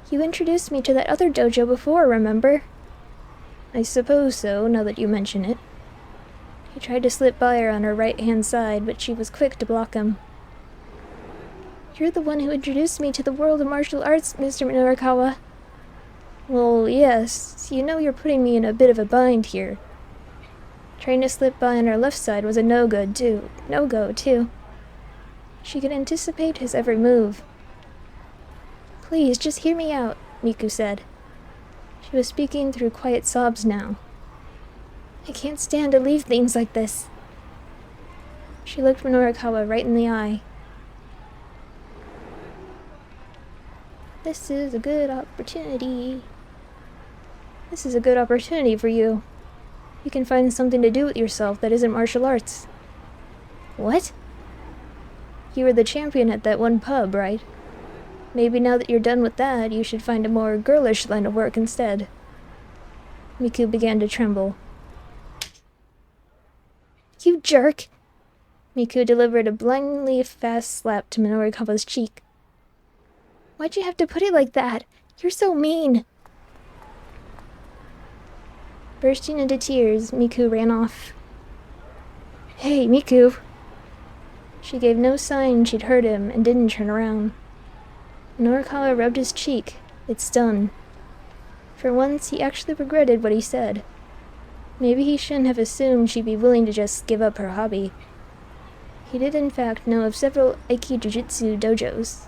You introduced me to that other dojo before, remember? I suppose so, now that you mention it. He tried to slip by her on her right-hand side, but she was quick to block him. You're the one who introduced me to the world of martial arts, Mr. Minorikawa. Well, yes, you know you're putting me in a bit of a bind here. Trying to slip by on her left side was a no-go, too. She could anticipate his every move. Please, just hear me out, Miku said. She was speaking through quiet sobs now. I can't stand to leave things like this. She looked Norikawa right in the eye. This is a good opportunity. This is a good opportunity for you. You can find something to do with yourself that isn't martial arts. What? You were the champion at that one pub, right? Maybe now that you're done with that, you should find a more girlish line of work instead. Miku began to tremble. You jerk! Miku delivered a blindly fast slap to Norikawa's cheek. Why'd you have to put it like that? You're so mean! Bursting into tears, Miku ran off. Hey, Miku! She gave no sign she'd heard him and didn't turn around. Norikawa rubbed his cheek. It stung. For once, he actually regretted what he said. Maybe he shouldn't have assumed she'd be willing to just give up her hobby. He did in fact know of several Aiki-jujutsu dojos.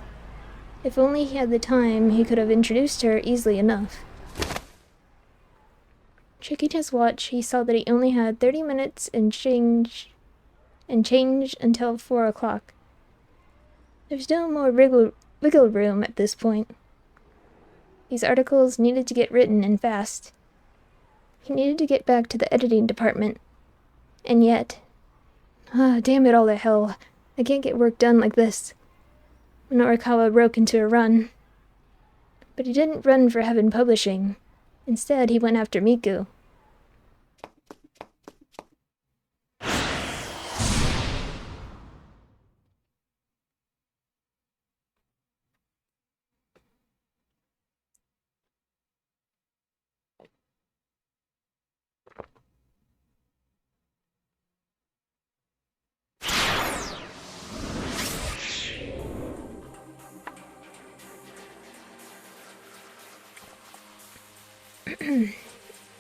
If only he had the time, he could have introduced her easily enough. Checking his watch, he saw that he only had 30 minutes and change until 4 o'clock. There's no more wiggle room at this point. These articles needed to get written and fast. He needed to get back to the editing department. And yet... damn it all to hell. I can't get work done like this. Norikawa broke into a run. But he didn't run for Heaven Publishing. Instead, he went after Miku.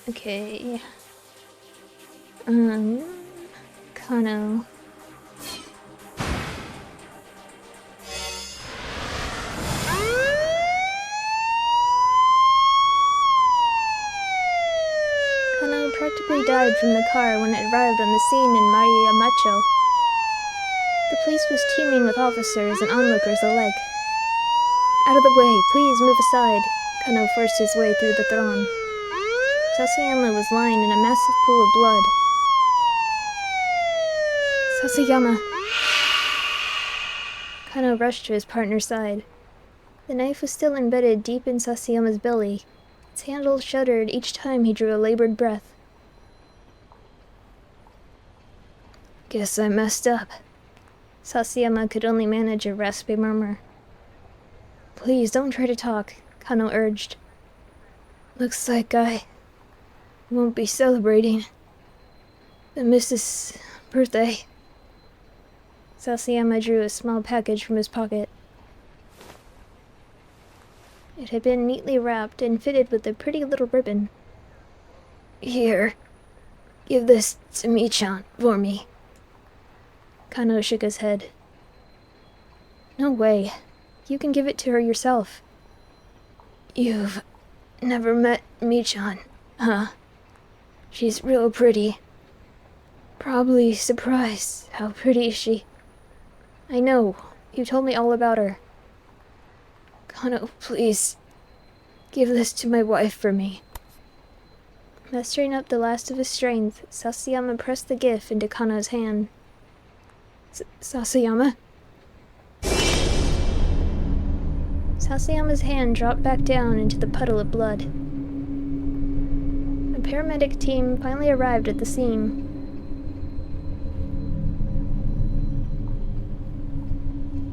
Okay. Kano. Kano practically died from the car when it arrived on the scene in Mariamacho. The place was teeming with officers and onlookers alike. Out of the way, please move aside. Kano forced his way through the throng. Sasayama was lying in a massive pool of blood. Sasayama! Kano rushed to his partner's side. The knife was still embedded deep in Sasayama's belly. Its handle shuddered each time he drew a labored breath. Guess I messed up. Sasayama could only manage a raspy murmur. Please don't try to talk, Kano urged. Looks like I won't be celebrating the Mrs. birthday. Sasayama drew a small package from his pocket. It had been neatly wrapped and fitted with a pretty little ribbon. Here, give this to Mi-chan for me. Kano shook his head. No way. You can give it to her yourself. You've never met Mi-chan, huh? She's real pretty. Probably surprised how pretty she... I know. You told me all about her. Kano, please. Give this to my wife for me. Mustering up the last of his strength, Sasayama pressed the gift into Kano's hand. Sasayama? Sasayama's hand dropped back down into the puddle of blood. A paramedic team finally arrived at the scene.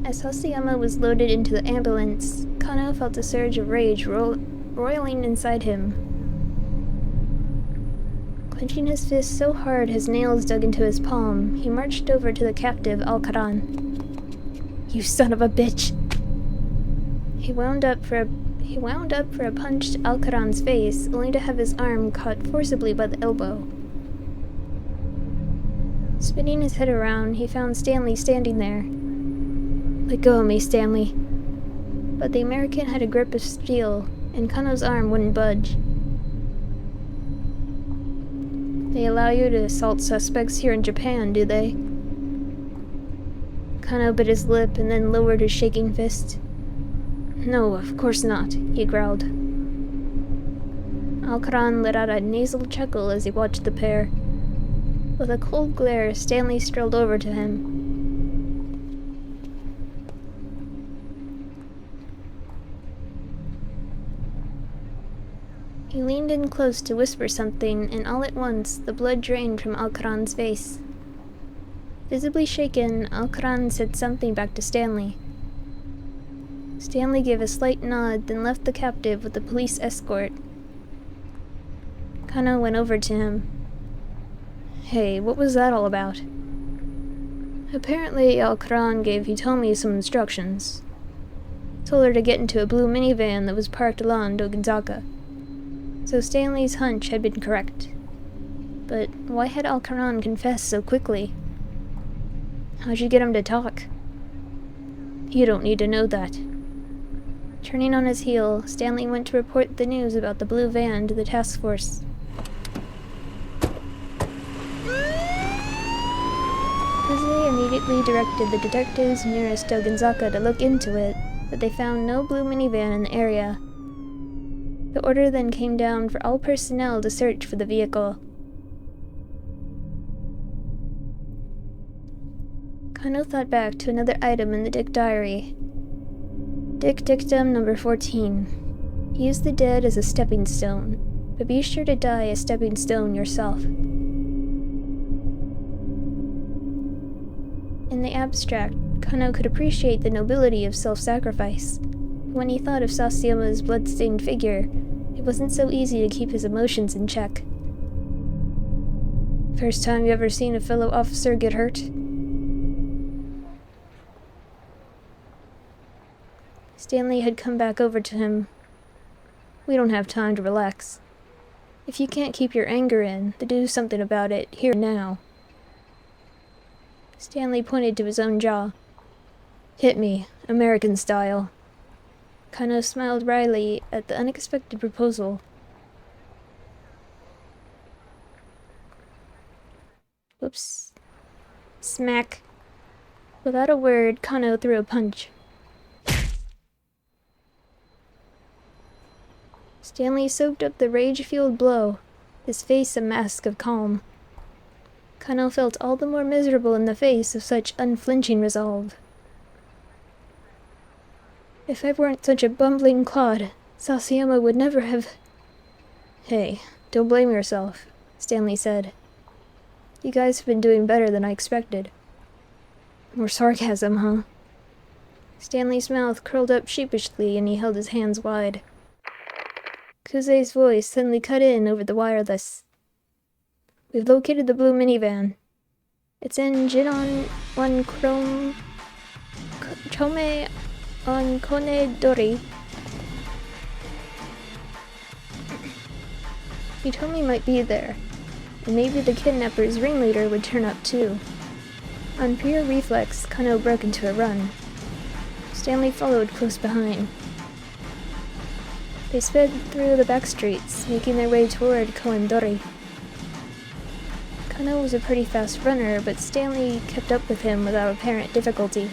As Sasayama was loaded into the ambulance, Kano felt a surge of rage roiling inside him. Clenching his fist so hard his nails dug into his palm, he marched over to the captive Alcaran. You son of a bitch! He wound up for a punch to Alcaran's face, only to have his arm caught forcibly by the elbow. Spinning his head around, he found Stanley standing there. Let go of me, Stanley. but the American had a grip of steel, and Kano's arm wouldn't budge. They allow you to assault suspects here in Japan, do they? Kano bit his lip and then lowered his shaking fist. No, of course not, he growled. Alcaran let out a nasal chuckle as he watched the pair. With a cold glare, Stanley strolled over to him. He leaned in close to whisper something, and all at once the blood drained from Alcaran's face. Visibly shaken, Alcaran said something back to Stanley. Stanley gave a slight nod, then left the captive with the police escort. Kano went over to him. Hey, what was that all about? Apparently, Alcaran gave Hitomi some instructions. Told her to get into a blue minivan that was parked along Dogenzaka. So Stanley's hunch had been correct. But why had Alcaran confessed so quickly? How'd you get him to talk? You don't need to know that. Turning on his heel, Stanley went to report the news about the blue van to the task force. Kuze immediately directed the detectives nearest Dogenzaka to look into it, but they found no blue minivan in the area. The order then came down for all personnel to search for the vehicle. Kano thought back to another item in the Dick diary. Dick dictum number 14. Use the dead as a stepping stone, but be sure to die a stepping stone yourself. In the abstract, Kano could appreciate the nobility of self-sacrifice. When he thought of Sasayama's blood-stained figure, it wasn't so easy to keep his emotions in check. First time you ever seen a fellow officer get hurt? Stanley had come back over to him. We don't have time to relax. If you can't keep your anger in, then do something about it, here and now. Stanley pointed to his own jaw. Hit me, American style. Kano smiled wryly at the unexpected proposal. Whoops. Smack. Without a word, Kano threw a punch. Stanley soaked up the rage-fueled blow, his face a mask of calm. Kano felt all the more miserable in the face of such unflinching resolve. If I weren't such a bumbling clod, Sasayama would never have... Hey, don't blame yourself, Stanley said. You guys have been doing better than I expected. More sarcasm, huh? Stanley's mouth curled up sheepishly and he held his hands wide. Kuze's voice suddenly cut in over the wireless. We've located the blue minivan. It's in Jinon on Chome on Kone-dori. Hitomi might be there, and maybe the kidnapper's ringleader would turn up too. On pure reflex, Kano broke into a run. Stanley followed close behind. They sped through the back streets, making their way toward Koen-dori. Kano was a pretty fast runner, but Stanley kept up with him without apparent difficulty.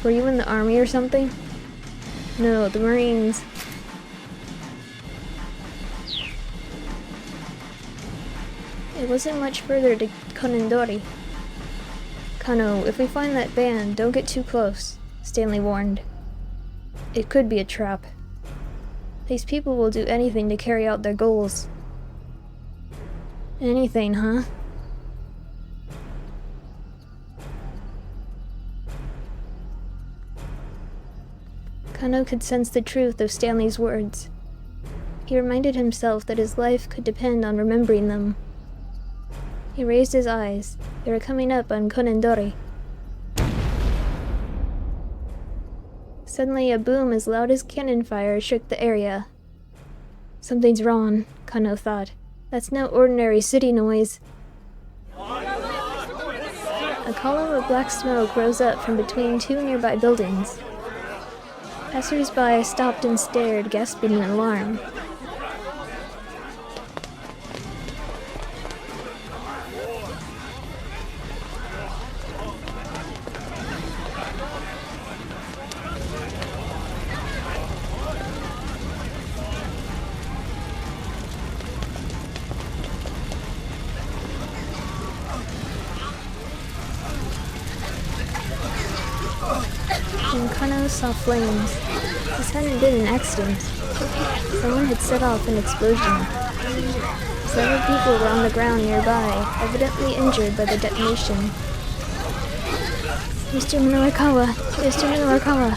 Were you in the army or something? No, the Marines. It wasn't much further to Koen-dori. Kano, if we find that van, don't get too close, Stanley warned. It could be a trap. These people will do anything to carry out their goals. Anything, huh? Kano could sense the truth of Stanley's words. He reminded himself that his life could depend on remembering them. He raised his eyes. They were coming up on Koen-dori. Suddenly, a boom as loud as cannon fire shook the area. Something's wrong, Kano thought. That's no ordinary city noise. A column of black smoke rose up from between two nearby buildings. Passers-by stopped and stared, gasping in alarm. And Kano saw flames. This hadn't been an accident. Someone had set off an explosion. Several people were on the ground nearby, evidently injured by the detonation. Mr. Minorukawa! Mr. Minorukawa!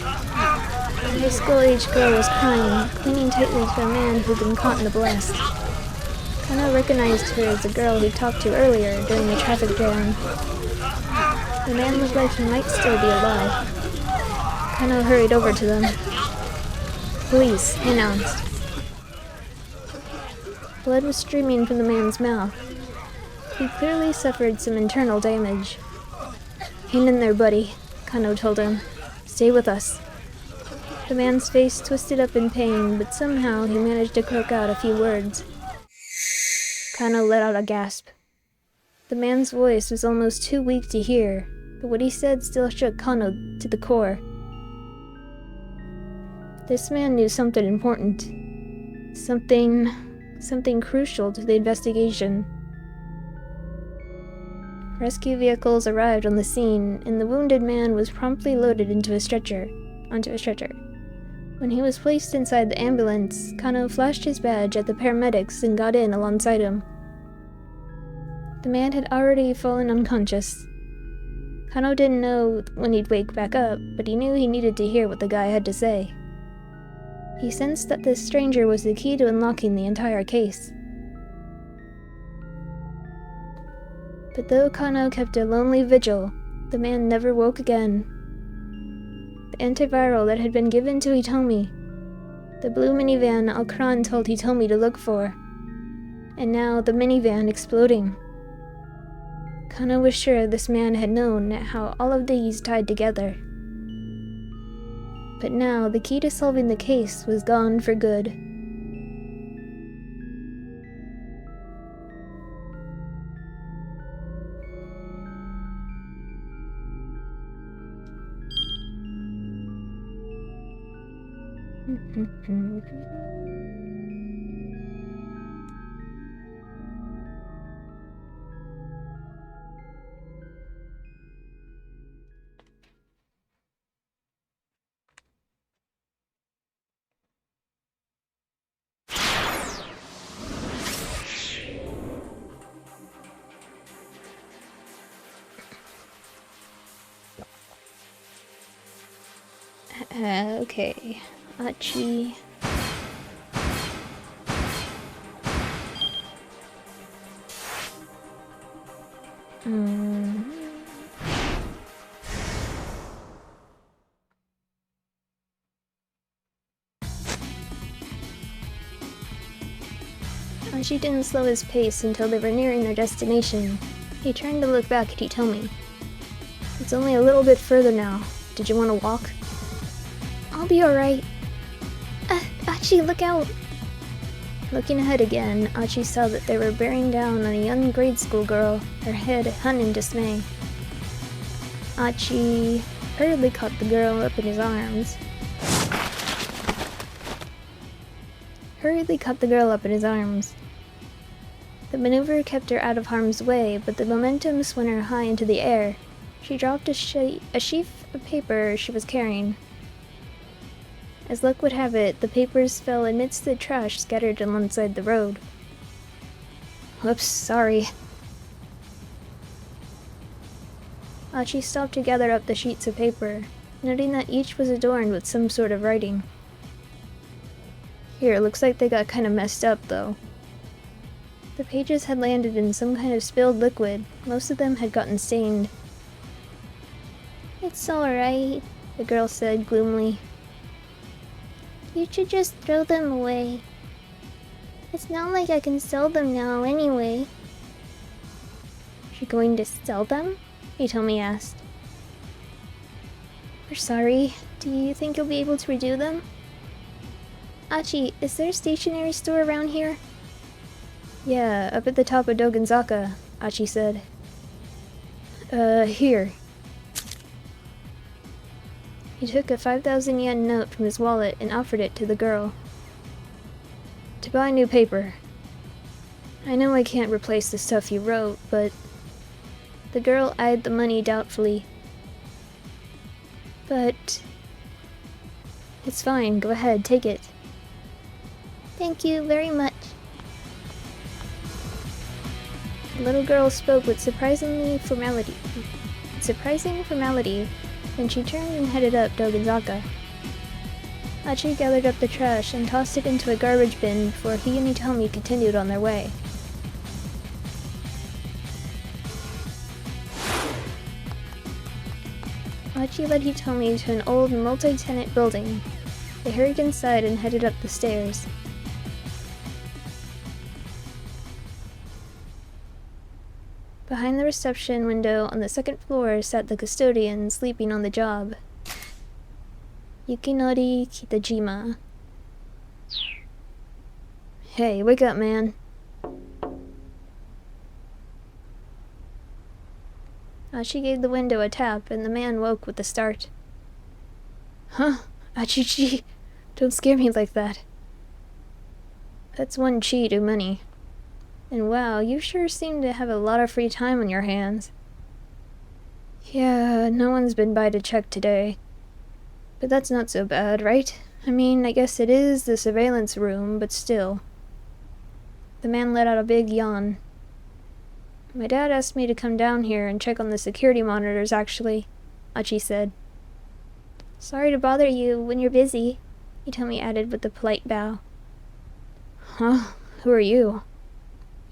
A high school-aged girl was crying, clinging tightly to a man who'd been caught in the blast. Kano recognized her as the girl he'd talked to earlier during the traffic jam. The man looked like he might still be alive. Kano hurried over to them. "Police," he announced. Blood was streaming from the man's mouth. He clearly suffered some internal damage. "Hang in there, buddy," Kano told him. "Stay with us." The man's face twisted up in pain, but somehow he managed to croak out a few words. Kano let out a gasp. The man's voice was almost too weak to hear, but what he said still shook Kano to the core. This man knew something important. Something crucial to the investigation. Rescue vehicles arrived on the scene, and the wounded man was promptly loaded onto a stretcher. When he was placed inside the ambulance, Kano flashed his badge at the paramedics and got in alongside him. The man had already fallen unconscious. Kano didn't know when he'd wake back up, but he knew he needed to hear what the guy had to say. He sensed that this stranger was the key to unlocking the entire case. But though Kano kept a lonely vigil, the man never woke again. The antiviral that had been given to Hitomi, the blue minivan Alcran told Hitomi to look for, and now the minivan exploding. Kano was sure this man had known how all of these tied together. But now the key to solving the case was gone for good. Okay. Achi. Achi didn't slow his pace until they were nearing their destination. He turned to look back at Hitomi. "It's only a little bit further now. Did you want to walk?" "I'll be alright." Achi, look out!" Looking ahead again, Achi saw that they were bearing down on a young grade school girl, her head hung in dismay. Achi hurriedly caught the girl up in his arms. The maneuver kept her out of harm's way, but the momentum sent her high into the air. She dropped a sheaf of paper she was carrying. As luck would have it, the papers fell amidst the trash scattered alongside the road. "Whoops, sorry." Achi stopped to gather up the sheets of paper, noting that each was adorned with some sort of writing. "Here, looks like they got kinda messed up, though." The pages had landed in some kind of spilled liquid. Most of them had gotten stained. "It's alright," the girl said gloomily. "You should just throw them away. It's not like I can sell them now anyway." "You're going to sell them?" Hitomi asked. We're sorry. Do you think you'll be able to redo them? Achi, is there a stationery store around here? Yeah, up at the top of Dogenzaka, Achi said. Here. He took a 5,000 yen note from his wallet and offered it to the girl. To buy new paper. I know I can't replace the stuff you wrote, but... The girl eyed the money doubtfully. But... It's fine, go ahead, take it. Thank you very much. The little girl spoke with surprising formality, then she turned and headed up Dogenzaka. Achi gathered up the trash and tossed it into a garbage bin before he and Hitomi continued on their way. Achi led Hitomi to an old multi-tenant building. They hurried inside and headed up the stairs. Behind the reception window on the second floor sat the custodian sleeping on the job. Yukinori Kitajima. Hey, wake up, man. Achi gave the window a tap, and the man woke with a start. Huh? Achichi, don't scare me like that. That's one chi too many. And wow, you sure seem to have a lot of free time on your hands. Yeah, no one's been by to check today. But that's not so bad, right? I mean, I guess it is the surveillance room, but still. The man let out a big yawn. My dad asked me to come down here and check on the security monitors, actually, Achi said. Sorry to bother you when you're busy, Hitomi added with a polite bow. Huh? Who are you?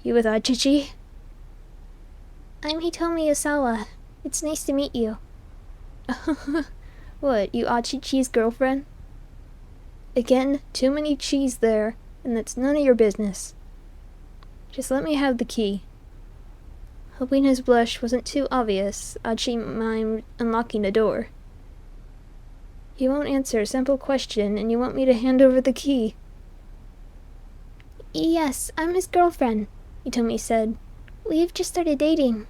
You with Achichi? I'm Hitomi Osawa. It's nice to meet you. What, you Achichi's girlfriend? Again, too many cheese there, and that's none of your business. Just let me have the key. Hoping his blush wasn't too obvious, Achi mimed unlocking the door. You won't answer a simple question, and you want me to hand over the key. Yes, I'm his girlfriend, Hitomi said. We've just started dating.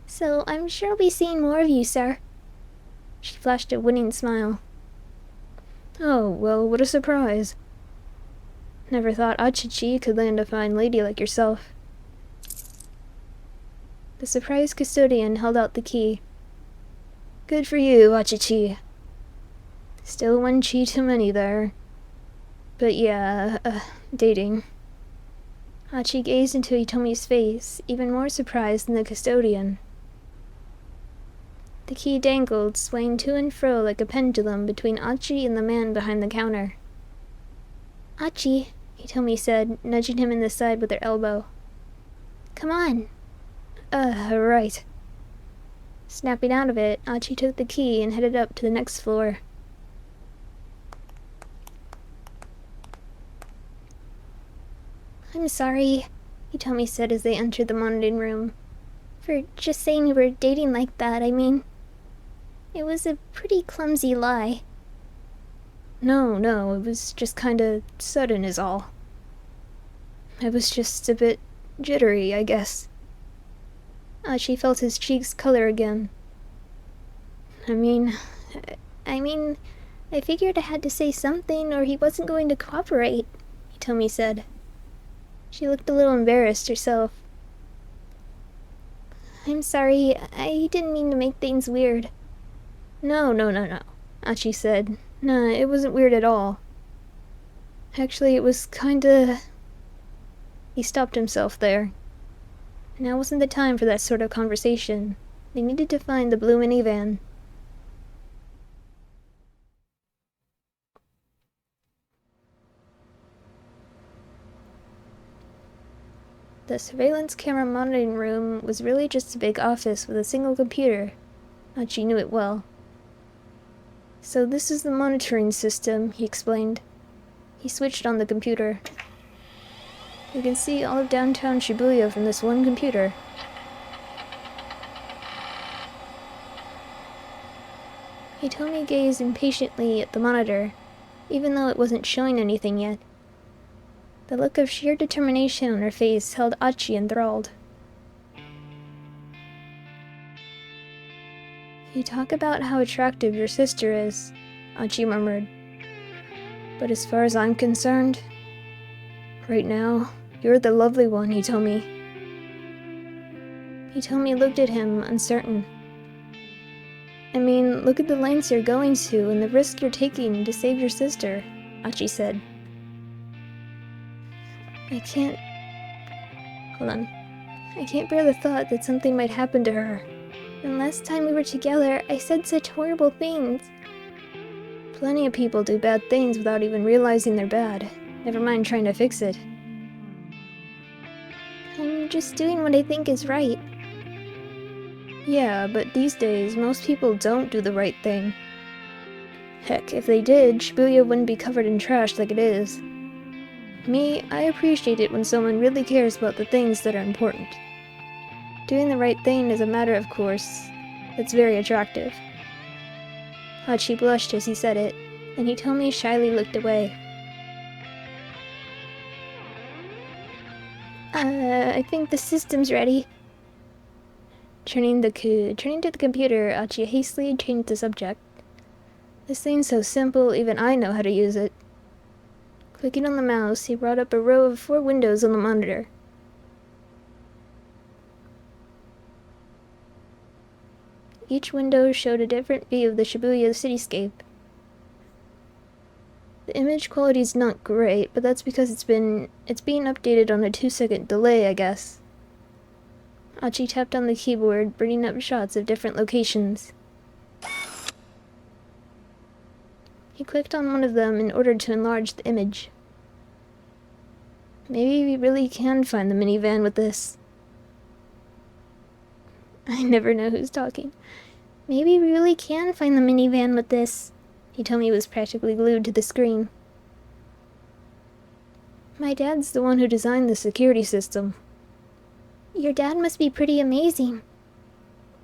So I'm sure I'll be seeing more of you, sir. She flashed a winning smile. Oh, well, what a surprise. Never thought Achichi could land a fine lady like yourself. The surprised custodian held out the key. Good for you, Achichi. Still one chi too many there. But yeah, dating. Achi gazed into Hitomi's face, even more surprised than the custodian. The key dangled, swaying to and fro like a pendulum between Achi and the man behind the counter. Achi, Hitomi said, nudging him in the side with her elbow. Come on. Right. Snapping out of it, Achi took the key and headed up to the next floor. I'm sorry, Hitomi said as they entered the monitoring room. For just saying we were dating like that, I mean... It was a pretty clumsy lie. No, it was just kinda sudden is all. I was just a bit jittery, I guess. She felt his cheeks color again. I mean, I figured I had to say something or he wasn't going to cooperate, Hitomi said. She looked a little embarrassed herself. I'm sorry, I didn't mean to make things weird. No, Achi said. Nah, it wasn't weird at all. Actually, it was kinda... He stopped himself there. Now wasn't the time for that sort of conversation. They needed to find the blue minivan. The surveillance camera monitoring room was really just a big office with a single computer. Achi knew it well. So this is the monitoring system, he explained. He switched on the computer. You can see all of downtown Shibuya from this one computer. Hitomi gazed impatiently at the monitor, even though it wasn't showing anything yet. The look of sheer determination on her face held Achi enthralled. You talk about how attractive your sister is, Achi murmured. But as far as I'm concerned, right now, you're the lovely one, Hitomi. Hitomi looked at him, uncertain. I mean, look at the lengths you're going to and the risk you're taking to save your sister, Achi said. I can't bear the thought that something might happen to her. And last time we were together, I said such horrible things. Plenty of people do bad things without even realizing they're bad. Never mind trying to fix it. I'm just doing what I think is right. Yeah, but these days, most people don't do the right thing. Heck, if they did, Shibuya wouldn't be covered in trash like it is. Me, I appreciate it when someone really cares about the things that are important. Doing the right thing is a matter of course. That's very attractive. Hachi blushed as he said it, and Hitomi shyly looked away. I think the system's ready. Turning to the computer, Achi hastily changed the subject. This thing's so simple, even I know how to use it. Clicking on the mouse, he brought up a row of 4 windows on the monitor. Each window showed a different view of the Shibuya cityscape. The image quality's not great, but that's because it's being updated on a 2-second delay, I guess. Achi tapped on the keyboard, bringing up shots of different locations. He clicked on one of them in order to enlarge the image. Maybe we really can find the minivan with this. I never know who's talking. Maybe we really can find the minivan with this. Hitomi was practically glued to the screen. My dad's the one who designed the security system. Your dad must be pretty amazing.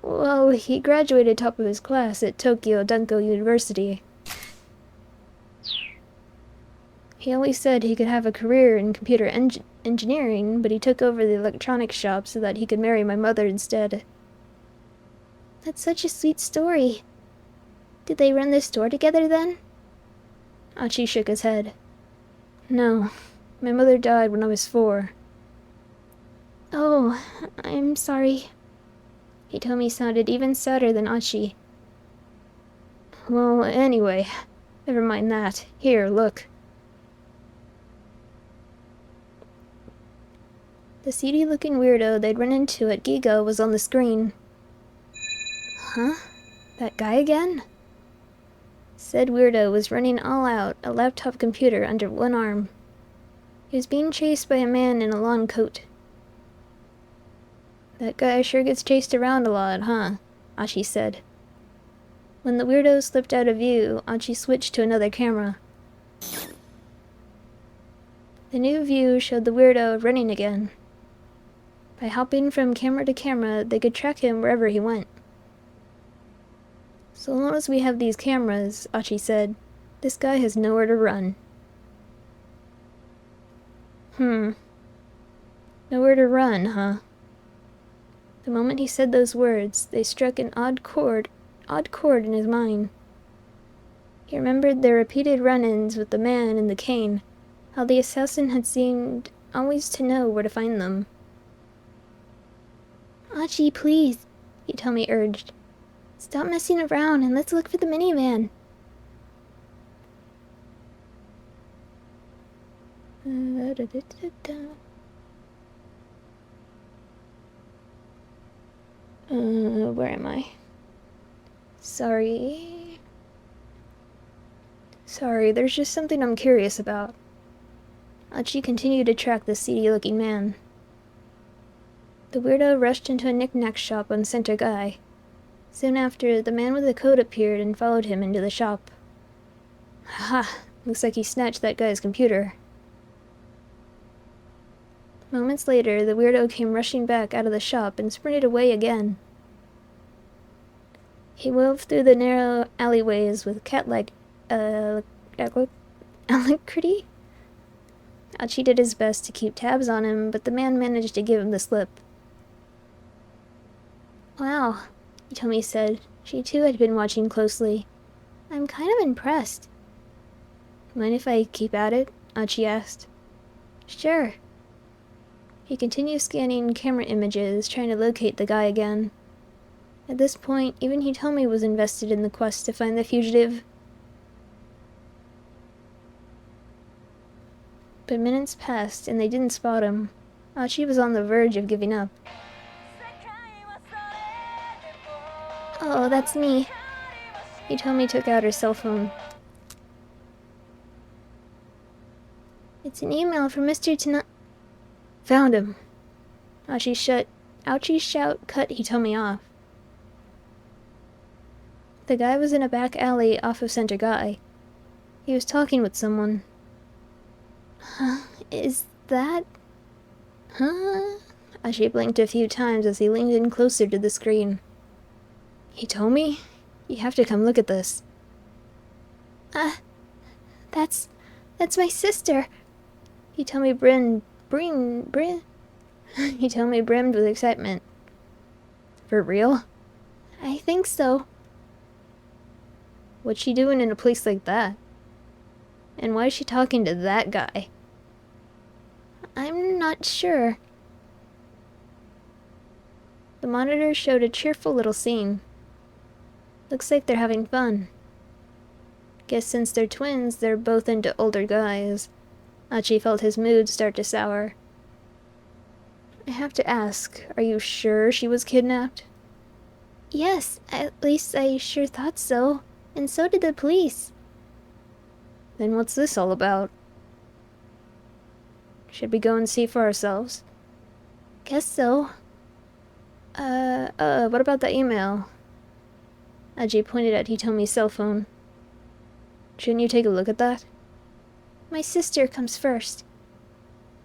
Well, he graduated top of his class at Tokyo Danko University. He always said he could have a career in computer engineering, but he took over the electronics shop so that he could marry my mother instead. That's such a sweet story. Did they run this store together then? Achi shook his head. No, my mother died when I was 4. Oh, I'm sorry. Hitomi sounded even sadder than Achi. Well, anyway, never mind that. Here, look. The seedy-looking weirdo they'd run into at Giga was on the screen. Huh? That guy again? Said weirdo was running all out, a laptop computer under one arm. He was being chased by a man in a lawn coat. That guy sure gets chased around a lot, huh? Achi said. When the weirdo slipped out of view, Achi switched to another camera. The new view showed the weirdo running again. By hopping from camera to camera, they could track him wherever he went. So long as we have these cameras, Achi said, this guy has nowhere to run. Nowhere to run, huh? The moment he said those words, they struck an odd chord in his mind. He remembered their repeated run-ins with the man in the cane, how the assassin had seemed always to know where to find them. Achi, please, Hitomi urged. Stop messing around and let's look for the minivan. Where am I? Sorry, there's just something I'm curious about. Achi continued to track the seedy-looking man. The weirdo rushed into a knick-knack shop on Center Guy. Soon after, the man with the coat appeared and followed him into the shop. Ha! Looks like he snatched that guy's computer. Moments later, the weirdo came rushing back out of the shop and sprinted away again. He wove through the narrow alleyways with cat-like, alacrity. Achi did his best to keep tabs on him, but the man managed to give him the slip. Wow, Hitomi said. She too had been watching closely. I'm kind of impressed. Mind if I keep at it? Achi asked. Sure. He continued scanning camera images, trying to locate the guy again. At this point, even Hitomi was invested in the quest to find the fugitive. But minutes passed, and they didn't spot him. Achi was on the verge of giving up. Oh, that's me. Hitomi took out her cell phone. It's an email from Mr. Tana... Found him. Achi's shout cut Hitomi off. The guy was in a back alley off of Center Guy. He was talking with someone. Huh? Is that... Huh? Achi blinked a few times as he leaned in closer to the screen. Hitomi? You have to come look at this. That's my sister. Hitomi brimmed with excitement. For real? I think so. What's she doing in a place like that? And why is she talking to that guy? I'm not sure. The monitor showed a cheerful little scene. Looks like they're having fun. Guess since they're twins, they're both into older guys. Achi felt his mood start to sour. I have to ask, are you sure she was kidnapped? Yes, at least I sure thought so. And so did the police. Then what's this all about? Should we go and see for ourselves? Guess so. What about the email? Achi pointed at Hitomi's cell phone. Shouldn't you take a look at that? My sister comes first.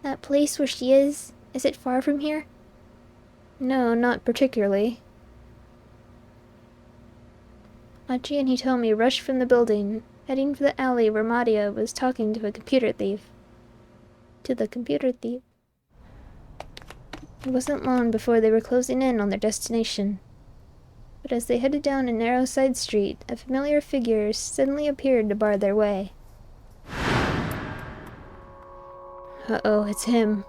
That place where she is it far from here? No, not particularly. Achi and Hitomi rushed from the building, heading for the alley where Maria was talking to a computer thief. It wasn't long before they were closing in on their destination. But as they headed down a narrow side street, a familiar figure suddenly appeared to bar their way. Uh-oh, it's him.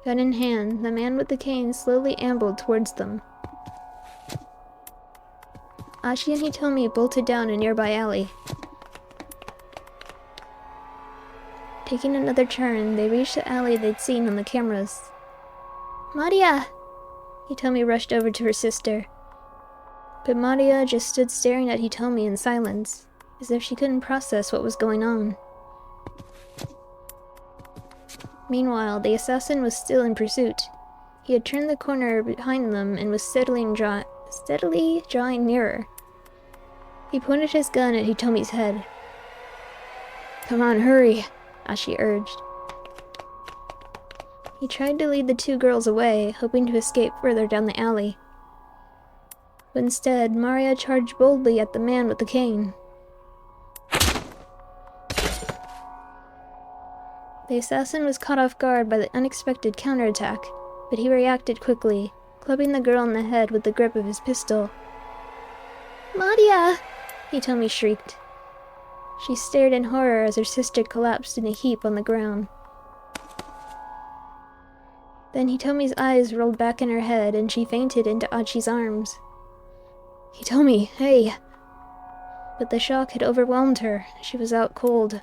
Gun in hand, the man with the cane slowly ambled towards them. Achi and Hitomi bolted down a nearby alley. Taking another turn, they reached the alley they'd seen on the cameras. Maria! Hitomi rushed over to her sister. But Maria just stood staring at Hitomi in silence, as if she couldn't process what was going on. Meanwhile, the assassin was still in pursuit. He had turned the corner behind them and was steadily drawing nearer. He pointed his gun at Hitomi's head. Come on, hurry, Achi urged. He tried to lead the two girls away, hoping to escape further down the alley. But instead, Maria charged boldly at the man with the cane. The assassin was caught off guard by the unexpected counterattack, but he reacted quickly, clubbing the girl in the head with the grip of his pistol. Maria! Hitomi shrieked. She stared in horror as her sister collapsed in a heap on the ground. Then Hitomi's eyes rolled back in her head and she fainted into Achi's arms. Hitomi, hey! But the shock had overwhelmed her. She was out cold.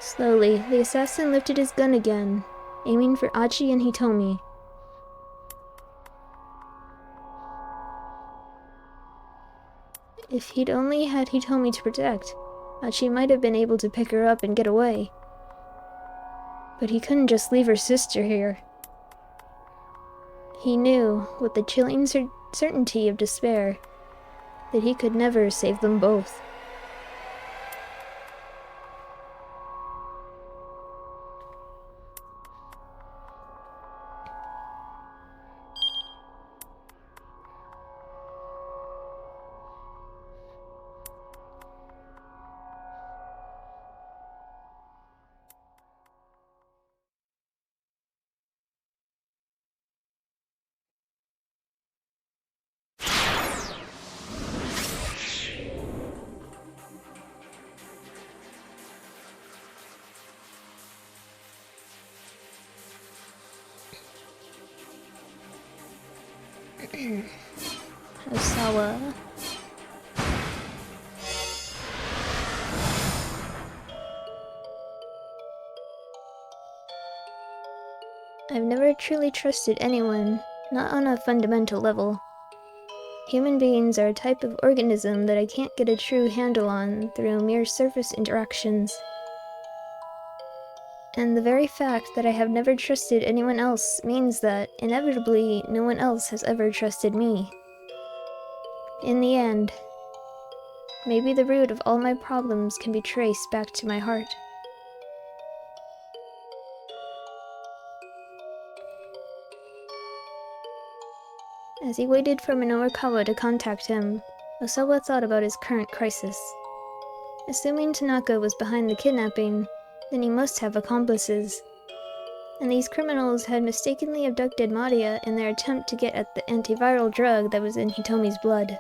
Slowly, the assassin lifted his gun again, aiming for Achi and Hitomi. If he'd only had Hitomi to protect, Achi might have been able to pick her up and get away. But he couldn't just leave her sister here. He knew, with the chilling certainty of despair, that he could never save them both. Osawa. I've never truly trusted anyone, not on a fundamental level. Human beings are a type of organism that I can't get a true handle on through mere surface interactions. And the very fact that I have never trusted anyone else means that, inevitably, no one else has ever trusted me. In the end, maybe the root of all my problems can be traced back to my heart. As he waited for Minorukawa to contact him, Osawa thought about his current crisis. Assuming Tanaka was behind the kidnapping, then he must have accomplices. And these criminals had mistakenly abducted Maria in their attempt to get at the antiviral drug that was in Hitomi's blood.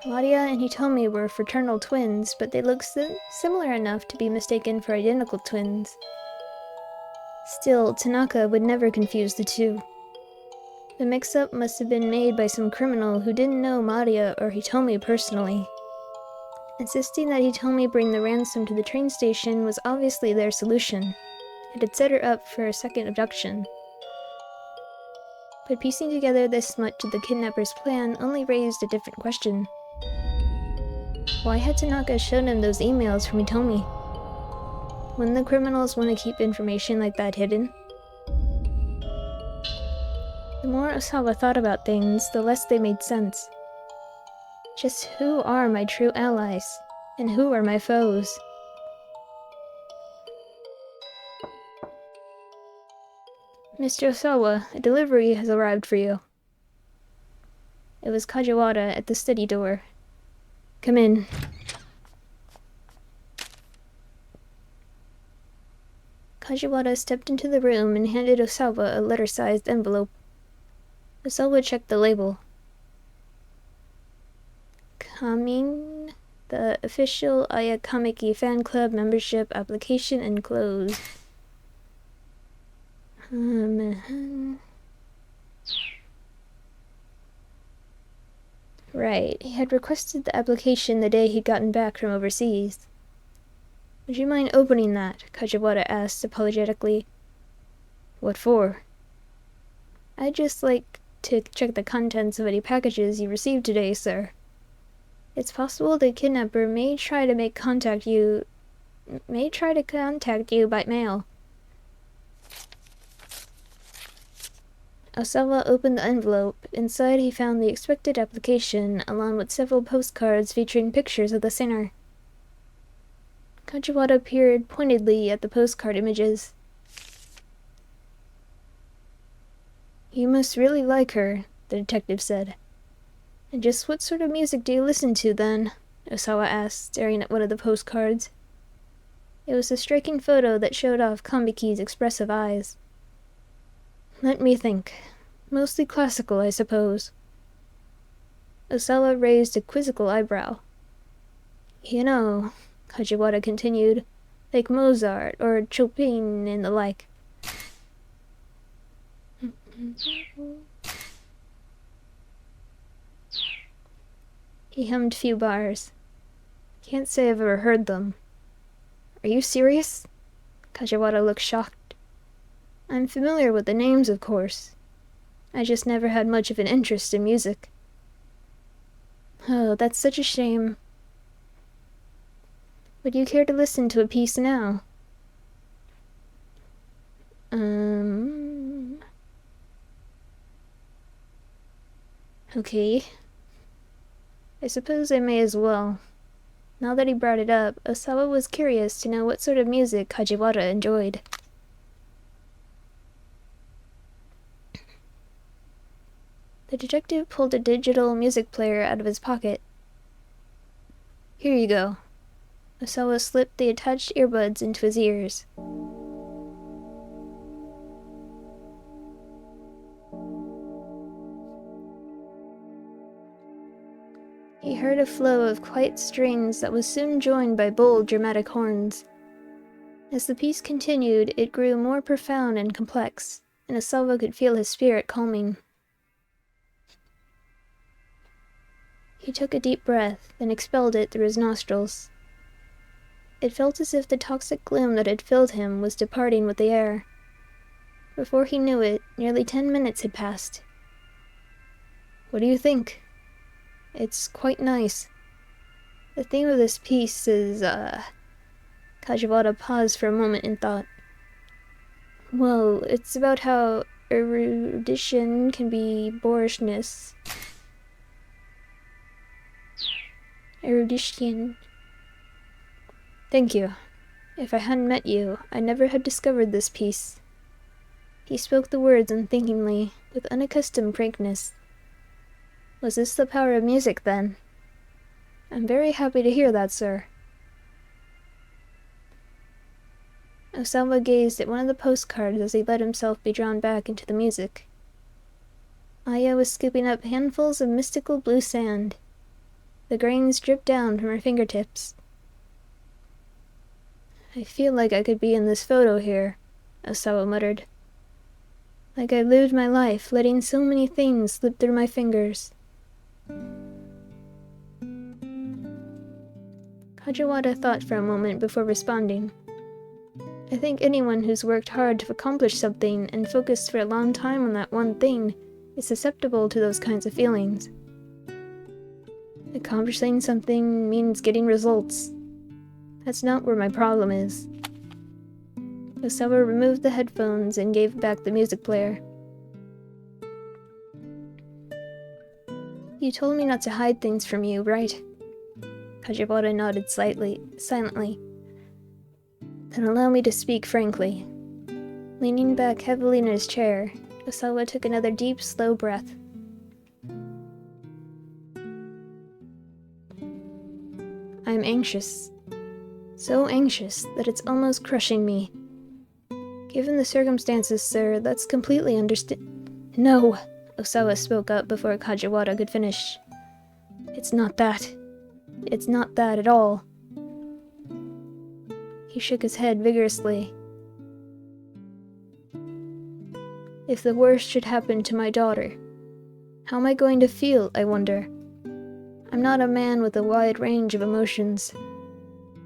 Maria and Hitomi were fraternal twins, but they looked similar enough to be mistaken for identical twins. Still, Tanaka would never confuse the two. The mix-up must have been made by some criminal who didn't know Maria or Hitomi personally. Insisting that Hitomi bring the ransom to the train station was obviously their solution. It had set her up for a second abduction. But piecing together this much of the kidnapper's plan only raised a different question. Why had Tanaka shown him those emails from Hitomi? Wouldn't the criminals want to keep information like that hidden? The more Osawa thought about things, the less they made sense. Just who are my true allies, and who are my foes? Mr. Osawa, a delivery has arrived for you. It was Kajiwara at the study door. Come in. Kajiwara stepped into the room and handed Osawa a letter-sized envelope. Osawa checked the label. Coming, the official Ayakameki fan club membership application enclosed. Right, he had requested the application the day he'd gotten back from overseas. Would you mind opening that? Kajiwara asked apologetically. What for? I'd just like to check the contents of any packages you received today, sir. It's possible the kidnapper may try to contact you by mail. Osawa opened the envelope. Inside he found the expected application, along with several postcards featuring pictures of the singer. Kajiwara peered pointedly at the postcard images. You must really like her, the detective said. And just what sort of music do you listen to, then? Osawa asked, staring at one of the postcards. It was a striking photo that showed off Kambiki's expressive eyes. Let me think. Mostly classical, I suppose. Osawa raised a quizzical eyebrow. You know, Kajiwara continued, like Mozart or Chopin and the like. He hummed a few bars. Can't say I've ever heard them. Are you serious? Kajiwara looked shocked. I'm familiar with the names, of course. I just never had much of an interest in music. Oh, that's such a shame. Would you care to listen to a piece now? Okay. I suppose I may as well. Now that he brought it up, Osawa was curious to know what sort of music Kajiwara enjoyed. The detective pulled a digital music player out of his pocket. Here you go. Osawa slipped the attached earbuds into his ears. He heard a flow of quiet strings that was soon joined by bold, dramatic horns. As the piece continued, it grew more profound and complex, and Osawa could feel his spirit calming. He took a deep breath, then expelled it through his nostrils. It felt as if the toxic gloom that had filled him was departing with the air. Before he knew it, nearly 10 minutes had passed. What do you think? It's quite nice. The theme of this piece is, Kajiwara paused for a moment in thought. Well, it's about how erudition can be boorishness. Erudition. Thank you. If I hadn't met you, I never had discovered this piece. He spoke the words unthinkingly, with unaccustomed frankness. Was this the power of music, then? I'm very happy to hear that, sir. Osawa gazed at one of the postcards as he let himself be drawn back into the music. Aya was scooping up handfuls of mystical blue sand. The grains dripped down from her fingertips. I feel like I could be in this photo here, Osawa muttered. Like I lived my life, letting so many things slip through my fingers. Kajiwara thought for a moment before responding. I think anyone who's worked hard to accomplish something and focused for a long time on that one thing is susceptible to those kinds of feelings. Accomplishing something means getting results. That's not where my problem is. Osawa removed the headphones and gave back the music player. You told me not to hide things from you, right? Kajiwara nodded silently. Then allow me to speak frankly. Leaning back heavily in his chair, Osawa took another deep, slow breath. I'm anxious. So anxious that it's almost crushing me. Given the circumstances, sir, that's completely No! Osawa spoke up before Kajiwara could finish. It's not that. It's not that at all. He shook his head vigorously. If the worst should happen to my daughter, how am I going to feel, I wonder? I'm not a man with a wide range of emotions.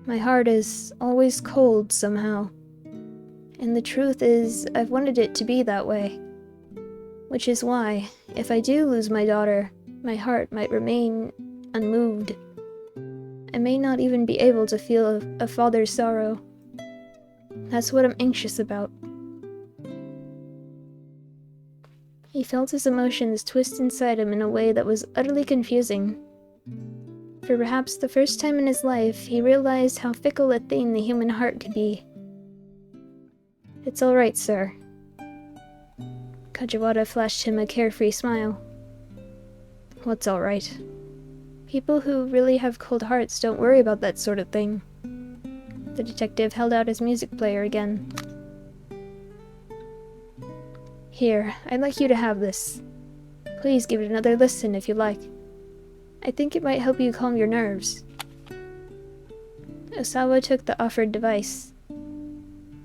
My heart is always cold somehow. And the truth is, I've wanted it to be that way. Which is why, if I do lose my daughter, my heart might remain unmoved. I may not even be able to feel a father's sorrow. That's what I'm anxious about. He felt his emotions twist inside him in a way that was utterly confusing. For perhaps the first time in his life, he realized how fickle a thing the human heart could be. It's all right, sir. Kajiwara flashed him a carefree smile. What's all right? People who really have cold hearts don't worry about that sort of thing. The detective held out his music player again. Here, I'd like you to have this. Please give it another listen if you like. I think it might help you calm your nerves. Osawa took the offered device.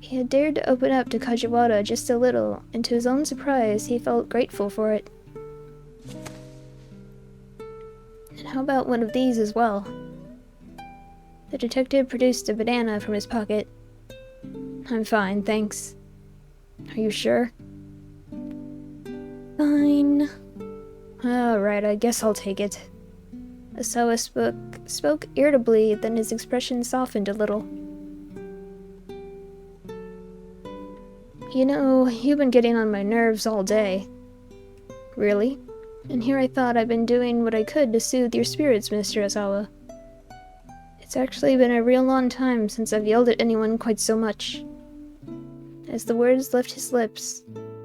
He had dared to open up to Kajiwara just a little, and to his own surprise, he felt grateful for it. And how about one of these as well? The detective produced a banana from his pocket. I'm fine, thanks. Are you sure? Fine. Alright, I guess I'll take it. Osawa spoke irritably, then his expression softened a little. You know, you've been getting on my nerves all day. Really? And here I thought I'd been doing what I could to soothe your spirits, Mr. Osawa. It's actually been a real long time since I've yelled at anyone quite so much. As the words left his lips,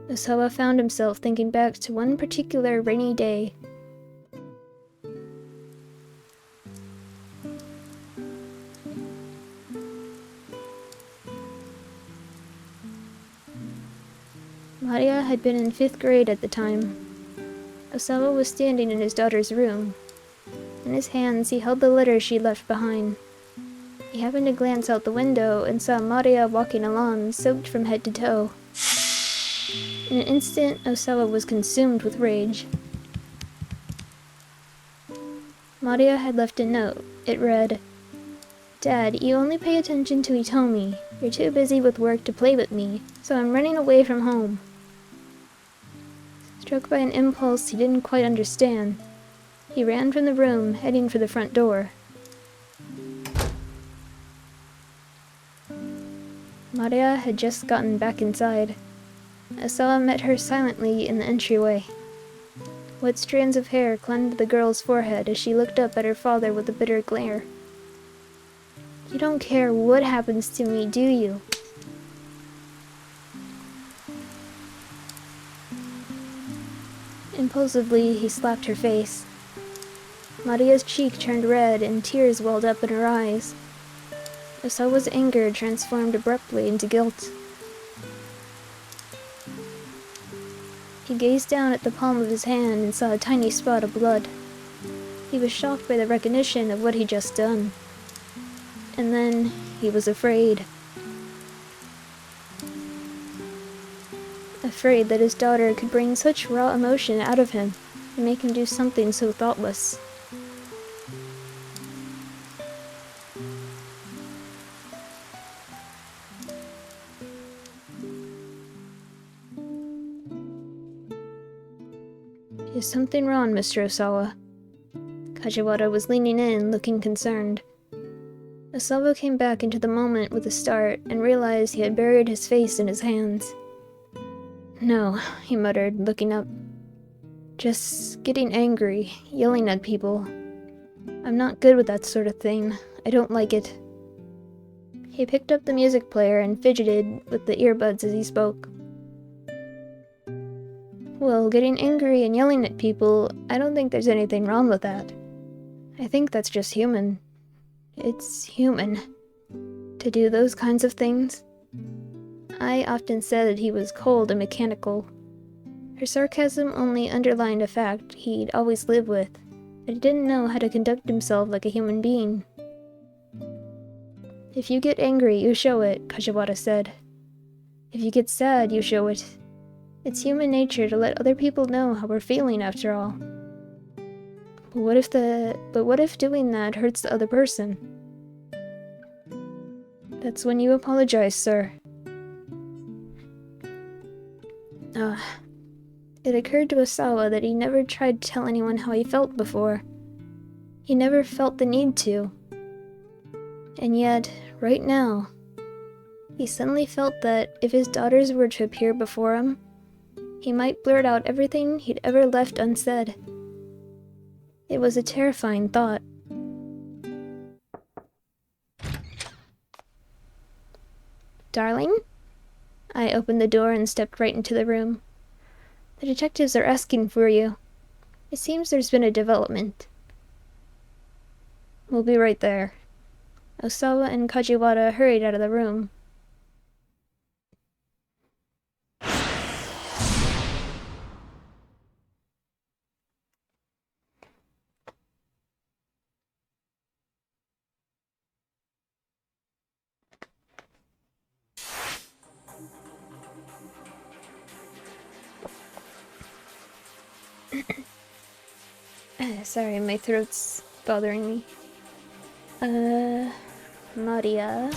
Osawa found himself thinking back to one particular rainy day. Maria had been in 5th grade at the time. Osawa was standing in his daughter's room. In his hands he held the letter she left behind. He happened to glance out the window and saw Maria walking along, soaked from head to toe. In an instant, Osawa was consumed with rage. Maria had left a note. It read, "Dad, you only pay attention to Hitomi. You're too busy with work to play with me, so I'm running away from home." Struck by an impulse he didn't quite understand, he ran from the room, heading for the front door. Maria had just gotten back inside. Osawa met her silently in the entryway. Wet strands of hair clung to the girl's forehead as she looked up at her father with a bitter glare. "You don't care what happens to me, do you?" Impulsively, he slapped her face. Maria's cheek turned red and tears welled up in her eyes. Osawa's anger transformed abruptly into guilt. He gazed down at the palm of his hand and saw a tiny spot of blood. He was shocked by the recognition of what he'd just done. And then, he was afraid. Afraid that his daughter could bring such raw emotion out of him and make him do something so thoughtless. "Is something wrong, Mr. Osawa?" Kajiwara was leaning in, looking concerned. Osawa came back into the moment with a start and realized he had buried his face in his hands. "No," he muttered, looking up. "Just getting angry, yelling at people. I'm not good with that sort of thing. I don't like it." He picked up the music player and fidgeted with the earbuds as he spoke. "Well, getting angry and yelling at people, I don't think there's anything wrong with that. I think that's just human. It's human to do those kinds of things." I often said that he was cold and mechanical. Her sarcasm only underlined a fact he'd always lived with, that he didn't know how to conduct himself like a human being. "If you get angry, you show it," Kajiwara said. "If you get sad, you show it. It's human nature to let other people know how we're feeling, after all. But what if doing that hurts the other person?" "That's when you apologize, sir." It occurred to Osawa that he never tried to tell anyone how he felt before. He never felt the need to. And yet, right now, he suddenly felt that if his daughters were to appear before him, he might blurt out everything he'd ever left unsaid. It was a terrifying thought. "Darling?" I opened the door and stepped right into the room. "The detectives are asking for you. It seems there's been a development." "We'll be right there." Osawa and Kajiwara hurried out of the room. Sorry, my throat's bothering me. Maria.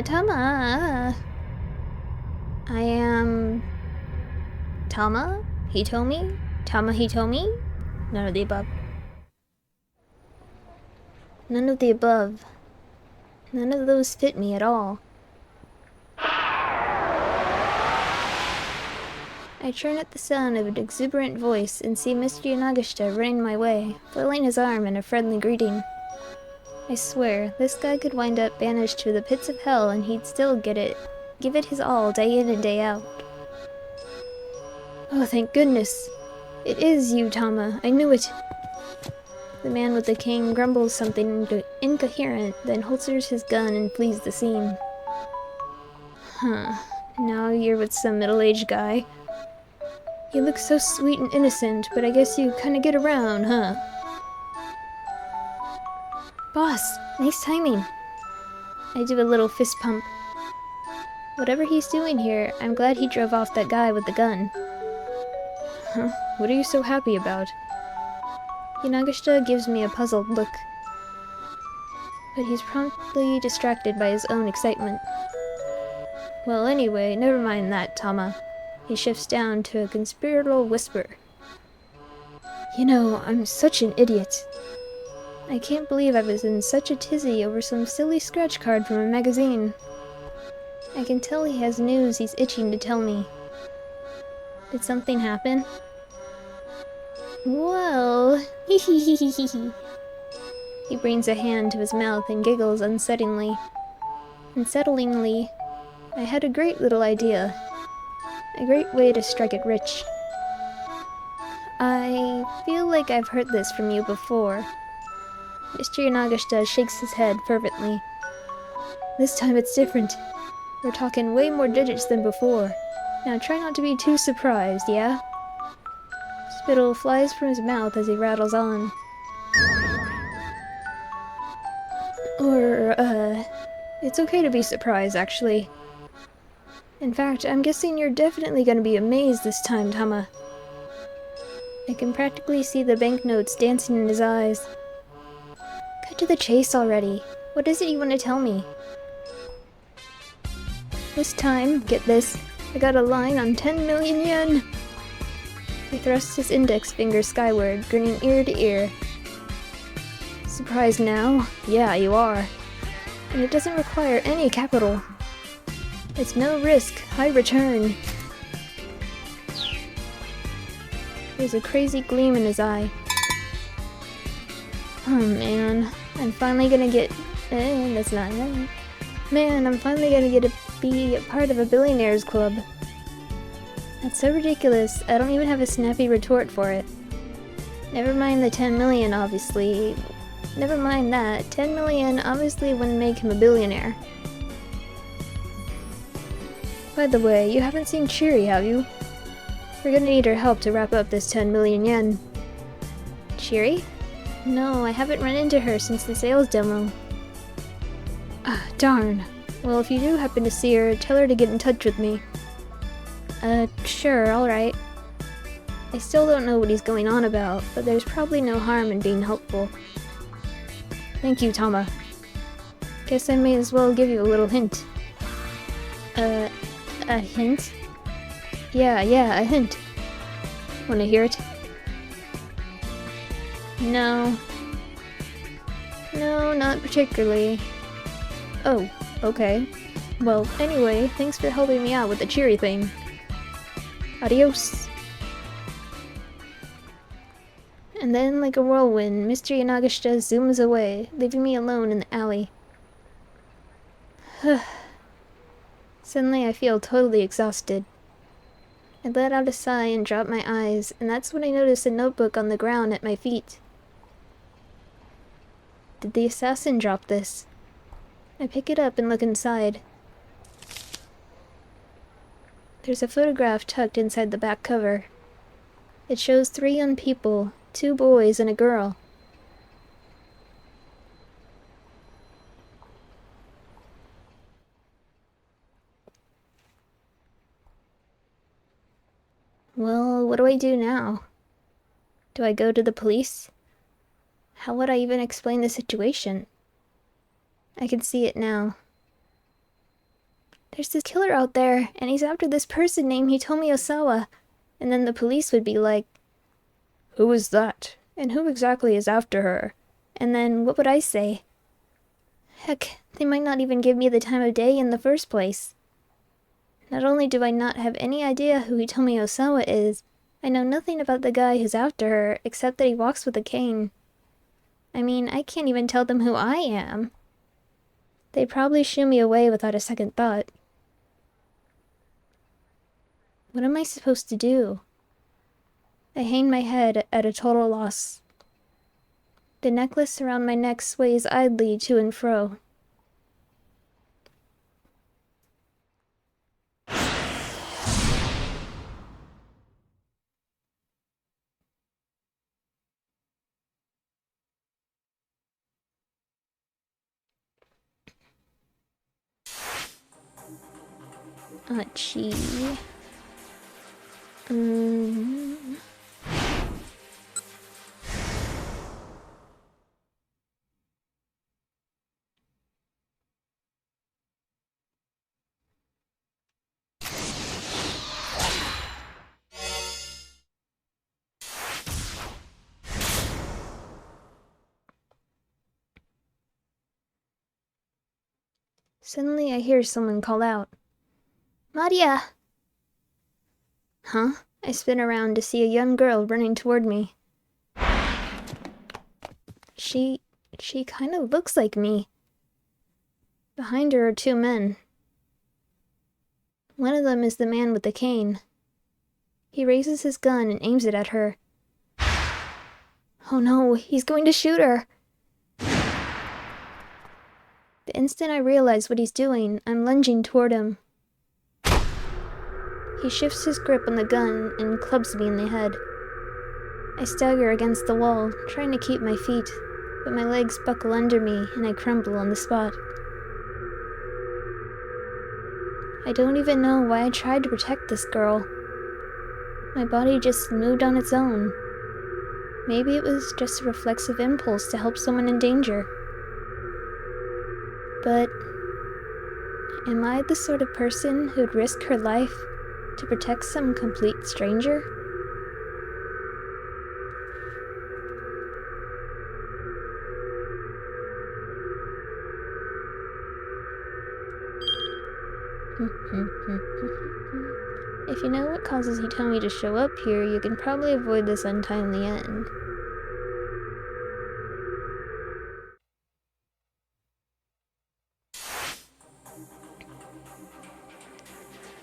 Tama. I am... Tama? Hitomi? Tama Hitomi? None of the above. None of the above. None of those fit me at all. I turn at the sound of an exuberant voice and see Mr. Yanagishita running my way, flailing his arm in a friendly greeting. I swear, this guy could wind up banished to the pits of hell and he'd still give it his all day in and day out. Oh, thank goodness. It is you, Tama. I knew it. The man with the cane grumbles something incoherent, then holsters his gun and flees the scene. Huh. Now you're with some middle-aged guy. You look so sweet and innocent, but I guess you kinda get around, huh? Boss, nice timing. I do a little fist pump. Whatever he's doing here, I'm glad he drove off that guy with the gun. Huh? What are you so happy about? Yanagishita gives me a puzzled look. But he's promptly distracted by his own excitement. Well, anyway, never mind that, Tama. He shifts down to a conspiratorial whisper. You know, I'm such an idiot. I can't believe I was in such a tizzy over some silly scratch card from a magazine. I can tell he has news he's itching to tell me. Did something happen? Well, he brings a hand to his mouth and giggles unsettlingly. I had a great little idea. A great way to strike it rich. I feel like I've heard this from you before. Mr. Yanagishita shakes his head fervently. This time it's different. We're talking way more digits than before. Now try not to be too surprised, yeah? Spittle flies from his mouth as he rattles on. It's okay to be surprised, actually. In fact, I'm guessing you're definitely gonna be amazed this time, Tama. I can practically see the banknotes dancing in his eyes. Cut to the chase already. What is it you want to tell me? This time, get this, I got a line on 10 million yen! He thrusts his index finger skyward, grinning ear to ear. Surprised now? Yeah, you are. And it doesn't require any capital. It's no risk, high return. There's a crazy gleam in his eye. Oh man, I'm finally gonna get... that's not right. Man, I'm finally gonna get to be a part of a billionaires club. That's so ridiculous, I don't even have a snappy retort for it. Never mind the 10 million, obviously. Never mind that. 10 million obviously wouldn't make him a billionaire. By the way, you haven't seen Chiri, have you? We're gonna need her help to wrap up this 10 million yen. Chiri? No, I haven't run into her since the sales demo. Ah, darn. Well, if you do happen to see her, tell her to get in touch with me. Sure, alright. I still don't know what he's going on about, but there's probably no harm in being helpful. Thank you, Tama. Guess I may as well give you a little hint. A hint? Yeah, a hint. Wanna hear it? No. No, not particularly. Oh, okay. Well, anyway, thanks for helping me out with the cheery thing. Adios. And then, like a whirlwind, Mr. Yanagishita zooms away, leaving me alone in the alley. Suddenly I feel totally exhausted. I let out a sigh and drop my eyes, and that's when I notice a notebook on the ground at my feet. Did the assassin drop this? I pick it up and look inside. There's a photograph tucked inside the back cover. It shows 3 young people, 2 boys and a girl. Well, what do I do now? Do I go to the police? How would I even explain the situation? I can see it now. There's this killer out there, and he's after this person named Hitomi Osawa. And then the police would be like, who is that? And who exactly is after her? And then what would I say? Heck, they might not even give me the time of day in the first place. Not only do I not have any idea who Hitomi Osawa is, I know nothing about the guy who's after her, except that he walks with a cane. I mean, I can't even tell them who I am. They'd probably shoo me away without a second thought. What am I supposed to do? I hang my head at a total loss. The necklace around my neck sways idly to and fro. Gee. Suddenly I hear someone call out. Maria! Huh? I spin around to see a young girl running toward me. She kind of looks like me. Behind her are two men. One of them is the man with the cane. He raises his gun and aims it at her. Oh no, he's going to shoot her! The instant I realize what he's doing, I'm lunging toward him. He shifts his grip on the gun and clubs me in the head. I stagger against the wall, trying to keep my feet, but my legs buckle under me and I crumble on the spot. I don't even know why I tried to protect this girl. My body just moved on its own. Maybe it was just a reflexive impulse to help someone in danger. But am I the sort of person who'd risk her life to protect some complete stranger? If you know what causes Hitomi to show up here, you can probably avoid this untimely end.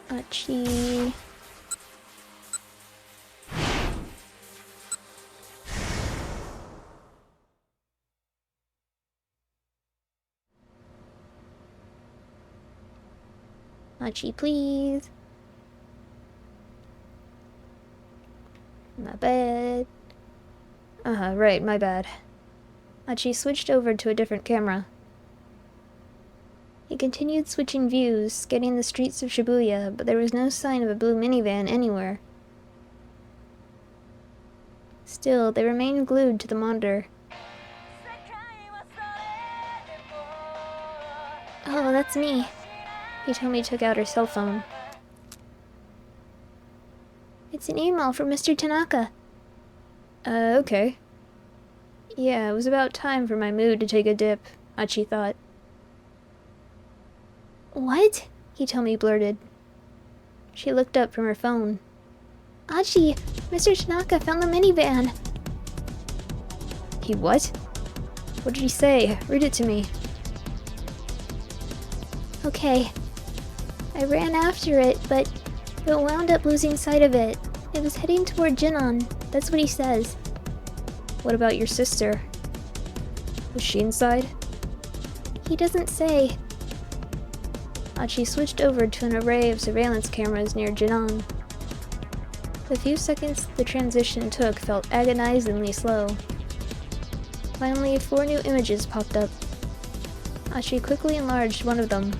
Achi. Achi, please. My bad. Right, my bad. Achi switched over to a different camera. He continued switching views, scanning the streets of Shibuya, but there was no sign of a blue minivan anywhere. Still, they remained glued to the monitor. Oh, that's me. Hitomi took out her cell phone. It's an email from Mr. Tanaka. Okay. Yeah, it was about time for my mood to take a dip, Achi thought. What? Hitomi blurted. She looked up from her phone. Achi, Mr. Tanaka found the minivan. He what? What did he say? Read it to me. Okay. I ran after it, but wound up losing sight of it. It was heading toward Jinon. That's what he says. What about your sister? Was she inside? He doesn't say. Achi switched over to an array of surveillance cameras near Jinon. The few seconds the transition took felt agonizingly slow. Finally, 4 new images popped up. Achi quickly enlarged one of them.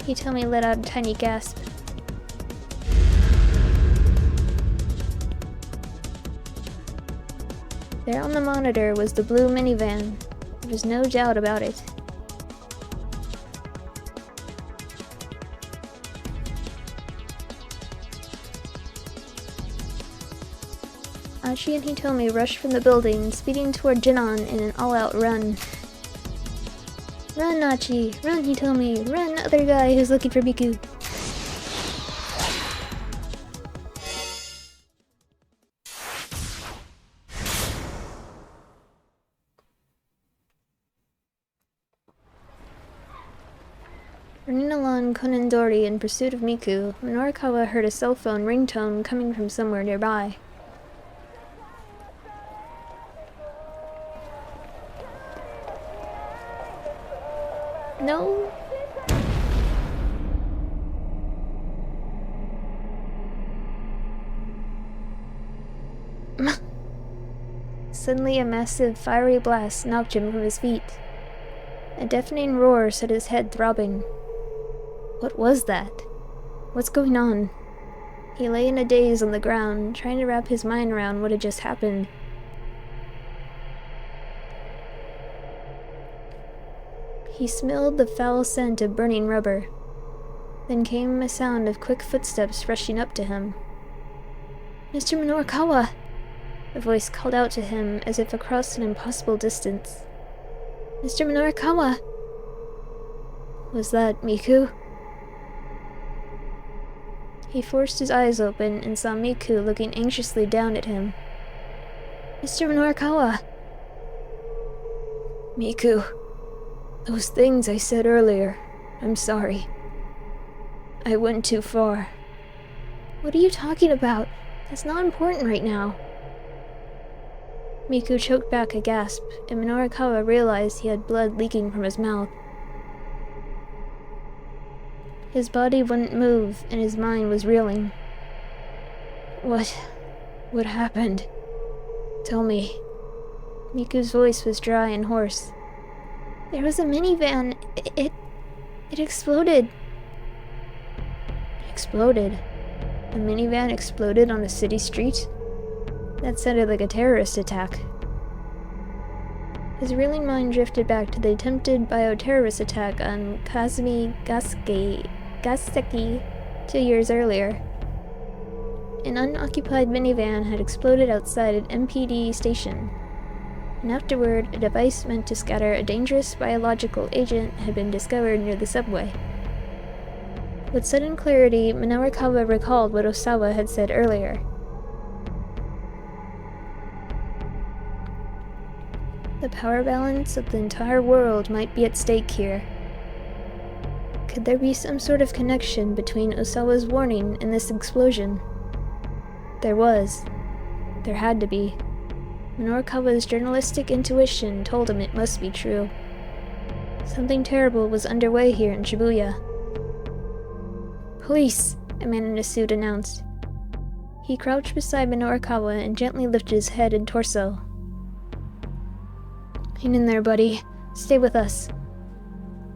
Hitomi let out a tiny gasp. There on the monitor was the blue minivan. There was no doubt about it. Achi and Hitomi rushed from the building, speeding toward Jinon in an all-out run. Run, Achi! Run, Hitomi! Run, other guy who's looking for Miku! Running along Konendori in pursuit of Miku, Minorikawa heard a cell phone ringtone coming from somewhere nearby. No! Suddenly a massive, fiery blast knocked him from his feet. A deafening roar set his head throbbing. What was that? What's going on? He lay in a daze on the ground, trying to wrap his mind around what had just happened. He smelled the foul scent of burning rubber. Then came a sound of quick footsteps rushing up to him. "Mr. Minorikawa!" A voice called out to him as if across an impossible distance. "Mr. Minorikawa!" Was that Miku? He forced his eyes open and saw Miku looking anxiously down at him. "Mr. Minorikawa!" "Miku, those things I said earlier, I'm sorry. I went too far." "What are you talking about? That's not important right now." Miku choked back a gasp, and Minorikawa realized he had blood leaking from his mouth. His body wouldn't move, and his mind was reeling. What happened? Tell me." Miku's voice was dry and hoarse. "There was a minivan. It exploded." Exploded? A minivan exploded on a city street? That sounded like a terrorist attack. His reeling mind drifted back to the attempted bioterrorist attack on Kazumi Gaseki 2 years earlier. An unoccupied minivan had exploded outside an MPD station, and afterward, a device meant to scatter a dangerous biological agent had been discovered near the subway. With sudden clarity, Minorikawa recalled what Osawa had said earlier. The power balance of the entire world might be at stake here. Could there be some sort of connection between Osawa's warning and this explosion? There was. There had to be. Minorikawa's journalistic intuition told him it must be true. Something terrible was underway here in Shibuya. "Police!" a man in a suit announced. He crouched beside Minorikawa and gently lifted his head and torso. "Hang in there, buddy. Stay with us."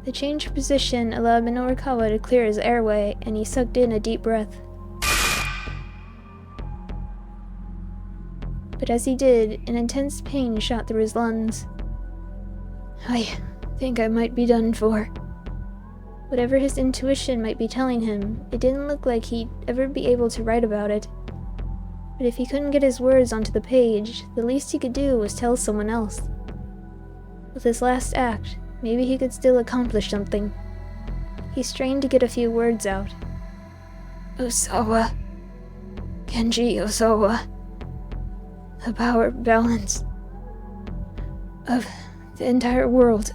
The change of position allowed Minorikawa to clear his airway, and he sucked in a deep breath. But as he did, an intense pain shot through his lungs. "I think I might be done for." Whatever his intuition might be telling him, it didn't look like he'd ever be able to write about it. But if he couldn't get his words onto the page, the least he could do was tell someone else. With his last act, maybe he could still accomplish something. He strained to get a few words out. "Osawa. Kenji Osawa. The power balance of the entire world."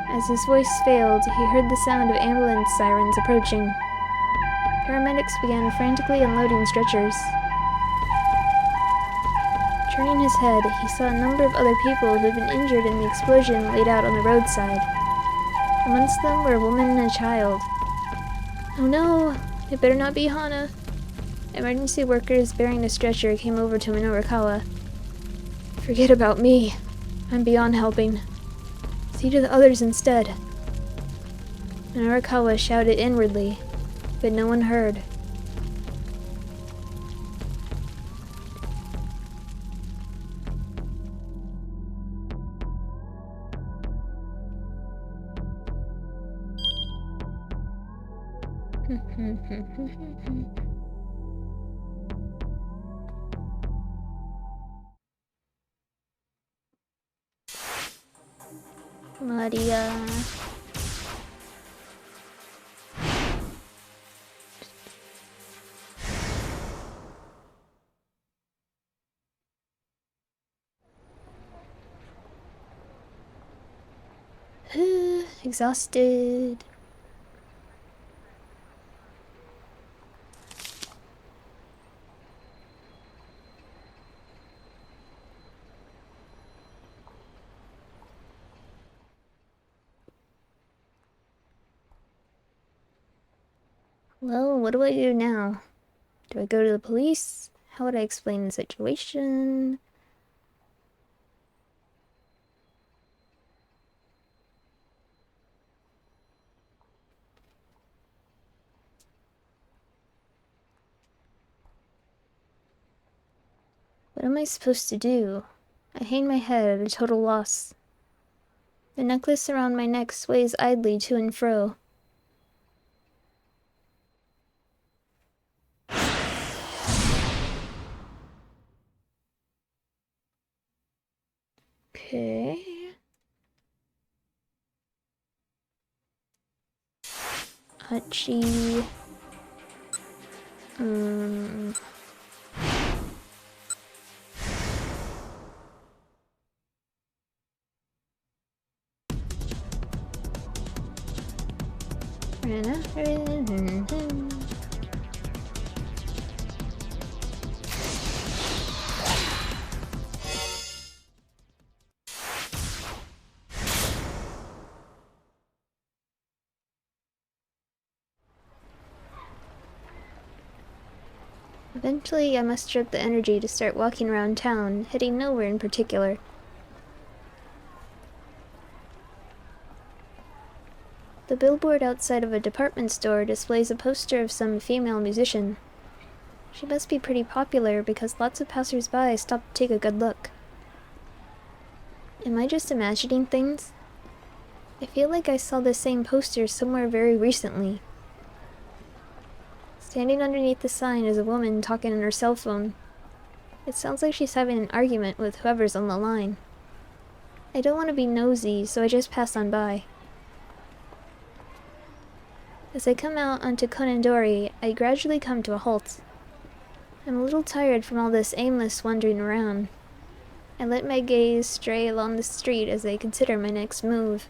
As his voice failed, he heard the sound of ambulance sirens approaching. Paramedics began frantically unloading stretchers. Turning his head, he saw a number of other people who had been injured in the explosion laid out on the roadside. Amongst them were a woman and a child. "Oh no! It better not be Hana." Emergency workers bearing a stretcher came over to Minorikawa. "Forget about me. I'm beyond helping. See to the others instead." Minorikawa shouted inwardly, but no one heard. Maria. Exhausted. Well, what do I do now? Do I go to the police? How would I explain the situation? What am I supposed to do? I hang my head at a total loss. The necklace around my neck sways idly to and fro. Okay. Hachi. Eventually, I muster up the energy to start walking around town, heading nowhere in particular. The billboard outside of a department store displays a poster of some female musician. She must be pretty popular because lots of passers-by stop to take a good look. Am I just imagining things? I feel like I saw the same poster somewhere very recently. Standing underneath the sign is a woman talking on her cell phone. It sounds like she's having an argument with whoever's on the line. I don't want to be nosy, so I just pass on by. As I come out onto Konendori, I gradually come to a halt. I'm a little tired from all this aimless wandering around. I let my gaze stray along the street as I consider my next move.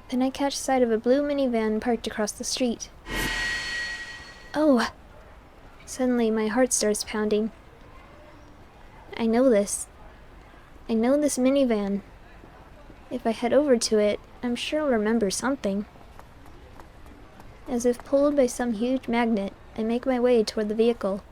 Then I catch sight of a blue minivan parked across the street. Oh! Suddenly my heart starts pounding. I know this. I know this minivan. If I head over to it, I'm sure I'll remember something. As if pulled by some huge magnet, I make my way toward the vehicle.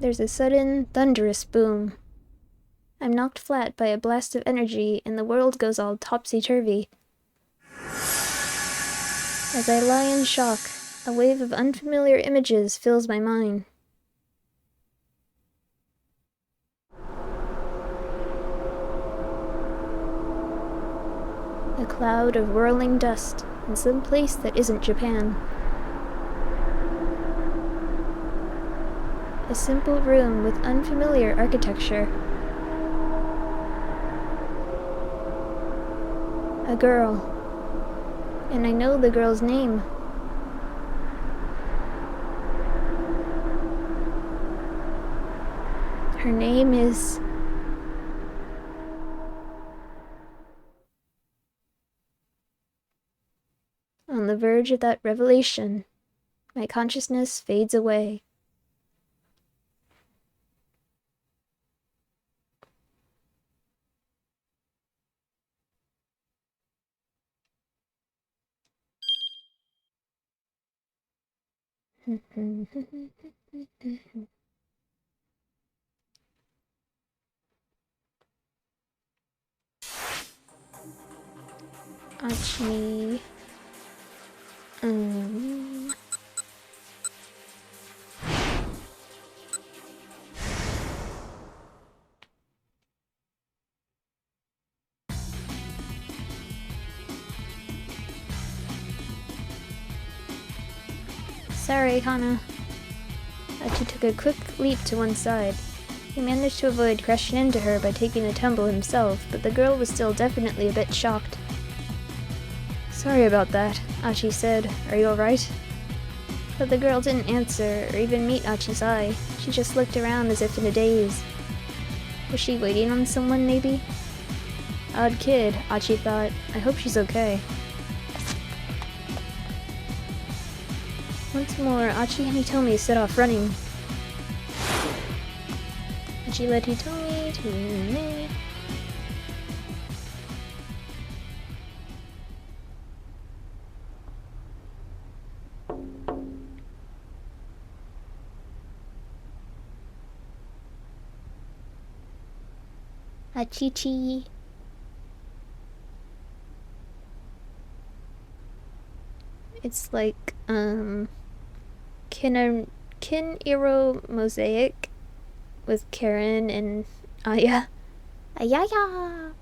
There's a sudden, thunderous boom. I'm knocked flat by a blast of energy and the world goes all topsy-turvy. As I lie in shock, a wave of unfamiliar images fills my mind. A cloud of whirling dust in some place that isn't Japan. A simple room with unfamiliar architecture. A girl. And I know the girl's name. Her name is... On the verge of that revelation, my consciousness fades away. Achi. Sorry, Hana. Achi took a quick leap to one side. He managed to avoid crashing into her by taking a tumble himself, but the girl was still definitely a bit shocked. Sorry about that, Achi said. Are you alright? But the girl didn't answer or even meet Achi's eye. She just looked around as if in a daze. Was she waiting on someone, maybe? Odd kid, Achi thought. I hope she's okay. Once more, Achi and Hitomi set off running. Achi led Hitomi to me. Achichi. It's like, Kin-Iro Mosaic with Karen and Aya. Ayaya!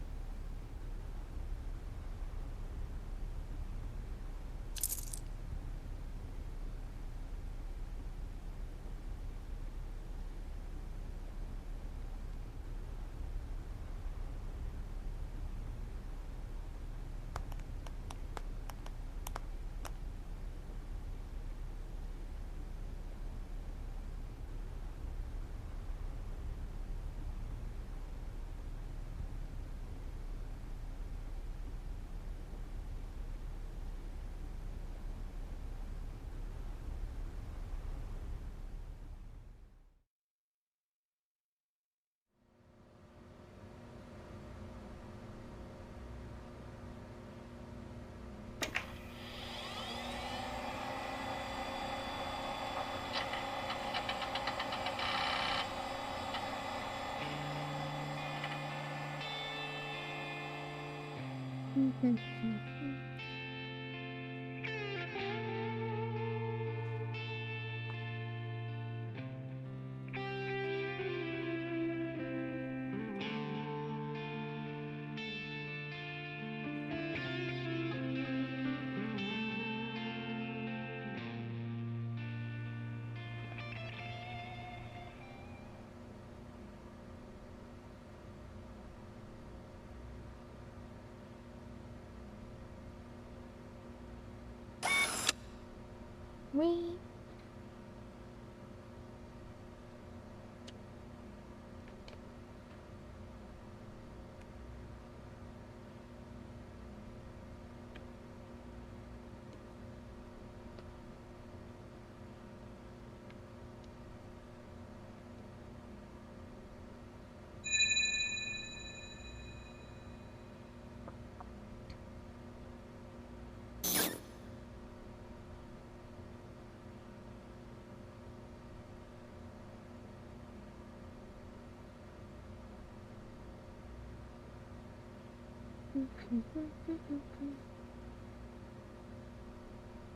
Wee.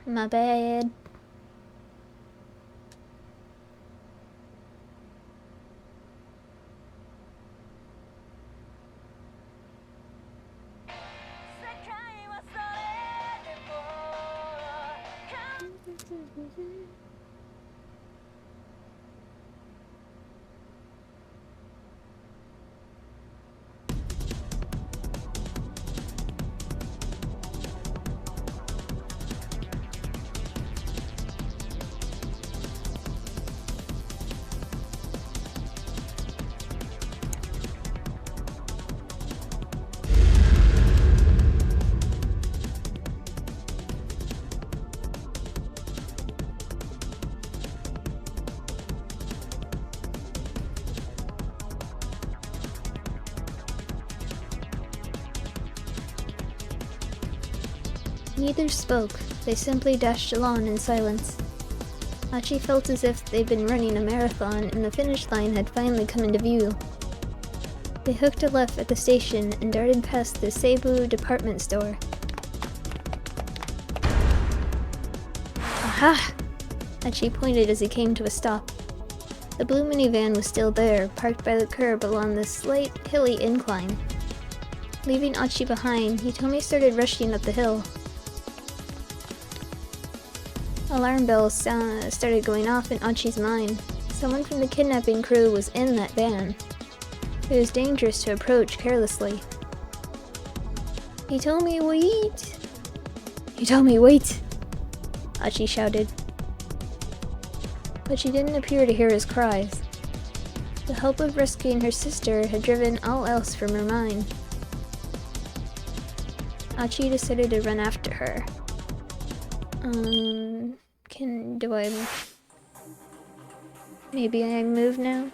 My bad. Neither spoke, they simply dashed along in silence. Achi felt as if they'd been running a marathon and the finish line had finally come into view. They hooked a left at the station and darted past the Seibu department store. Aha! Achi pointed as he came to a stop. The blue minivan was still there, parked by the curb along the slight, hilly incline. Leaving Achi behind, Hitomi started rushing up the hill. Alarm bells started going off in Achi's mind. Someone from the kidnapping crew was in that van. It was dangerous to approach carelessly. Hitomi, wait! Hitomi, wait! Achi shouted. but she didn't appear to hear his cries. The hope of rescuing her sister had driven all else from her mind. Achi decided to run after her. Maybe I move now?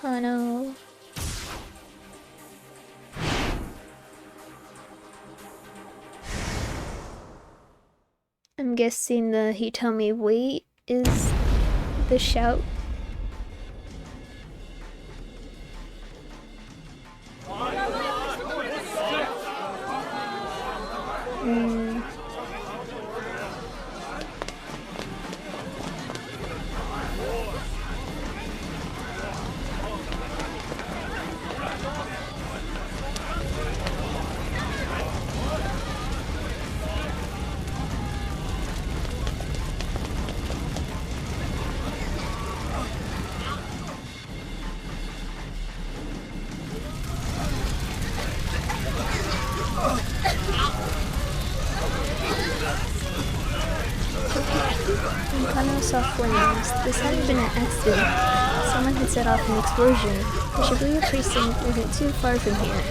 Kano... I'm guessing the "he told me wait" is the shout. Kano saw flames. This hadn't been an accident. Someone had set off an explosion. The Shibuya precinct wasn't too far from here.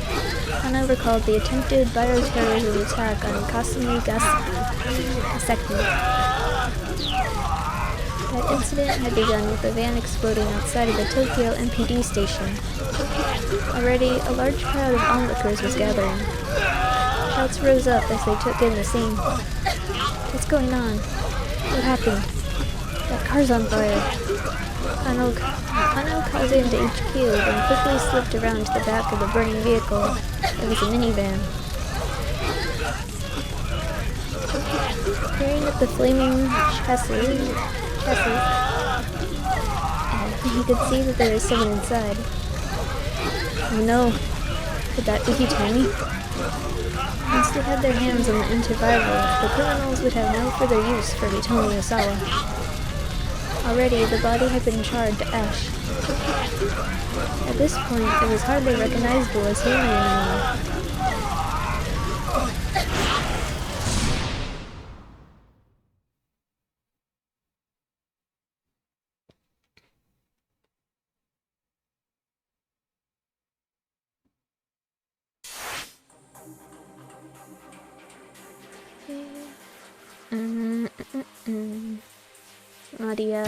Kano recalled the attempted bioterrorism attack on Kasumi Gaseki. That incident had begun with a van exploding outside of the Tokyo MPD station. Already, a large crowd of onlookers was gathering. Shouts rose up as they took in the scene. What's going on? What happened? That car's on fire. Kano called into HQ, then quickly slipped around to the back of the burning vehicle. It was a minivan. Peering at the flaming chassis, he could see that there was someone inside. Oh no, could that be Hitomi? Once they had their hands on the antiviral, the criminals would have no further use for Hitomi Osawa. Already, the body had been charred to ash. At this point, it was hardly recognizable as human anymore. Maria.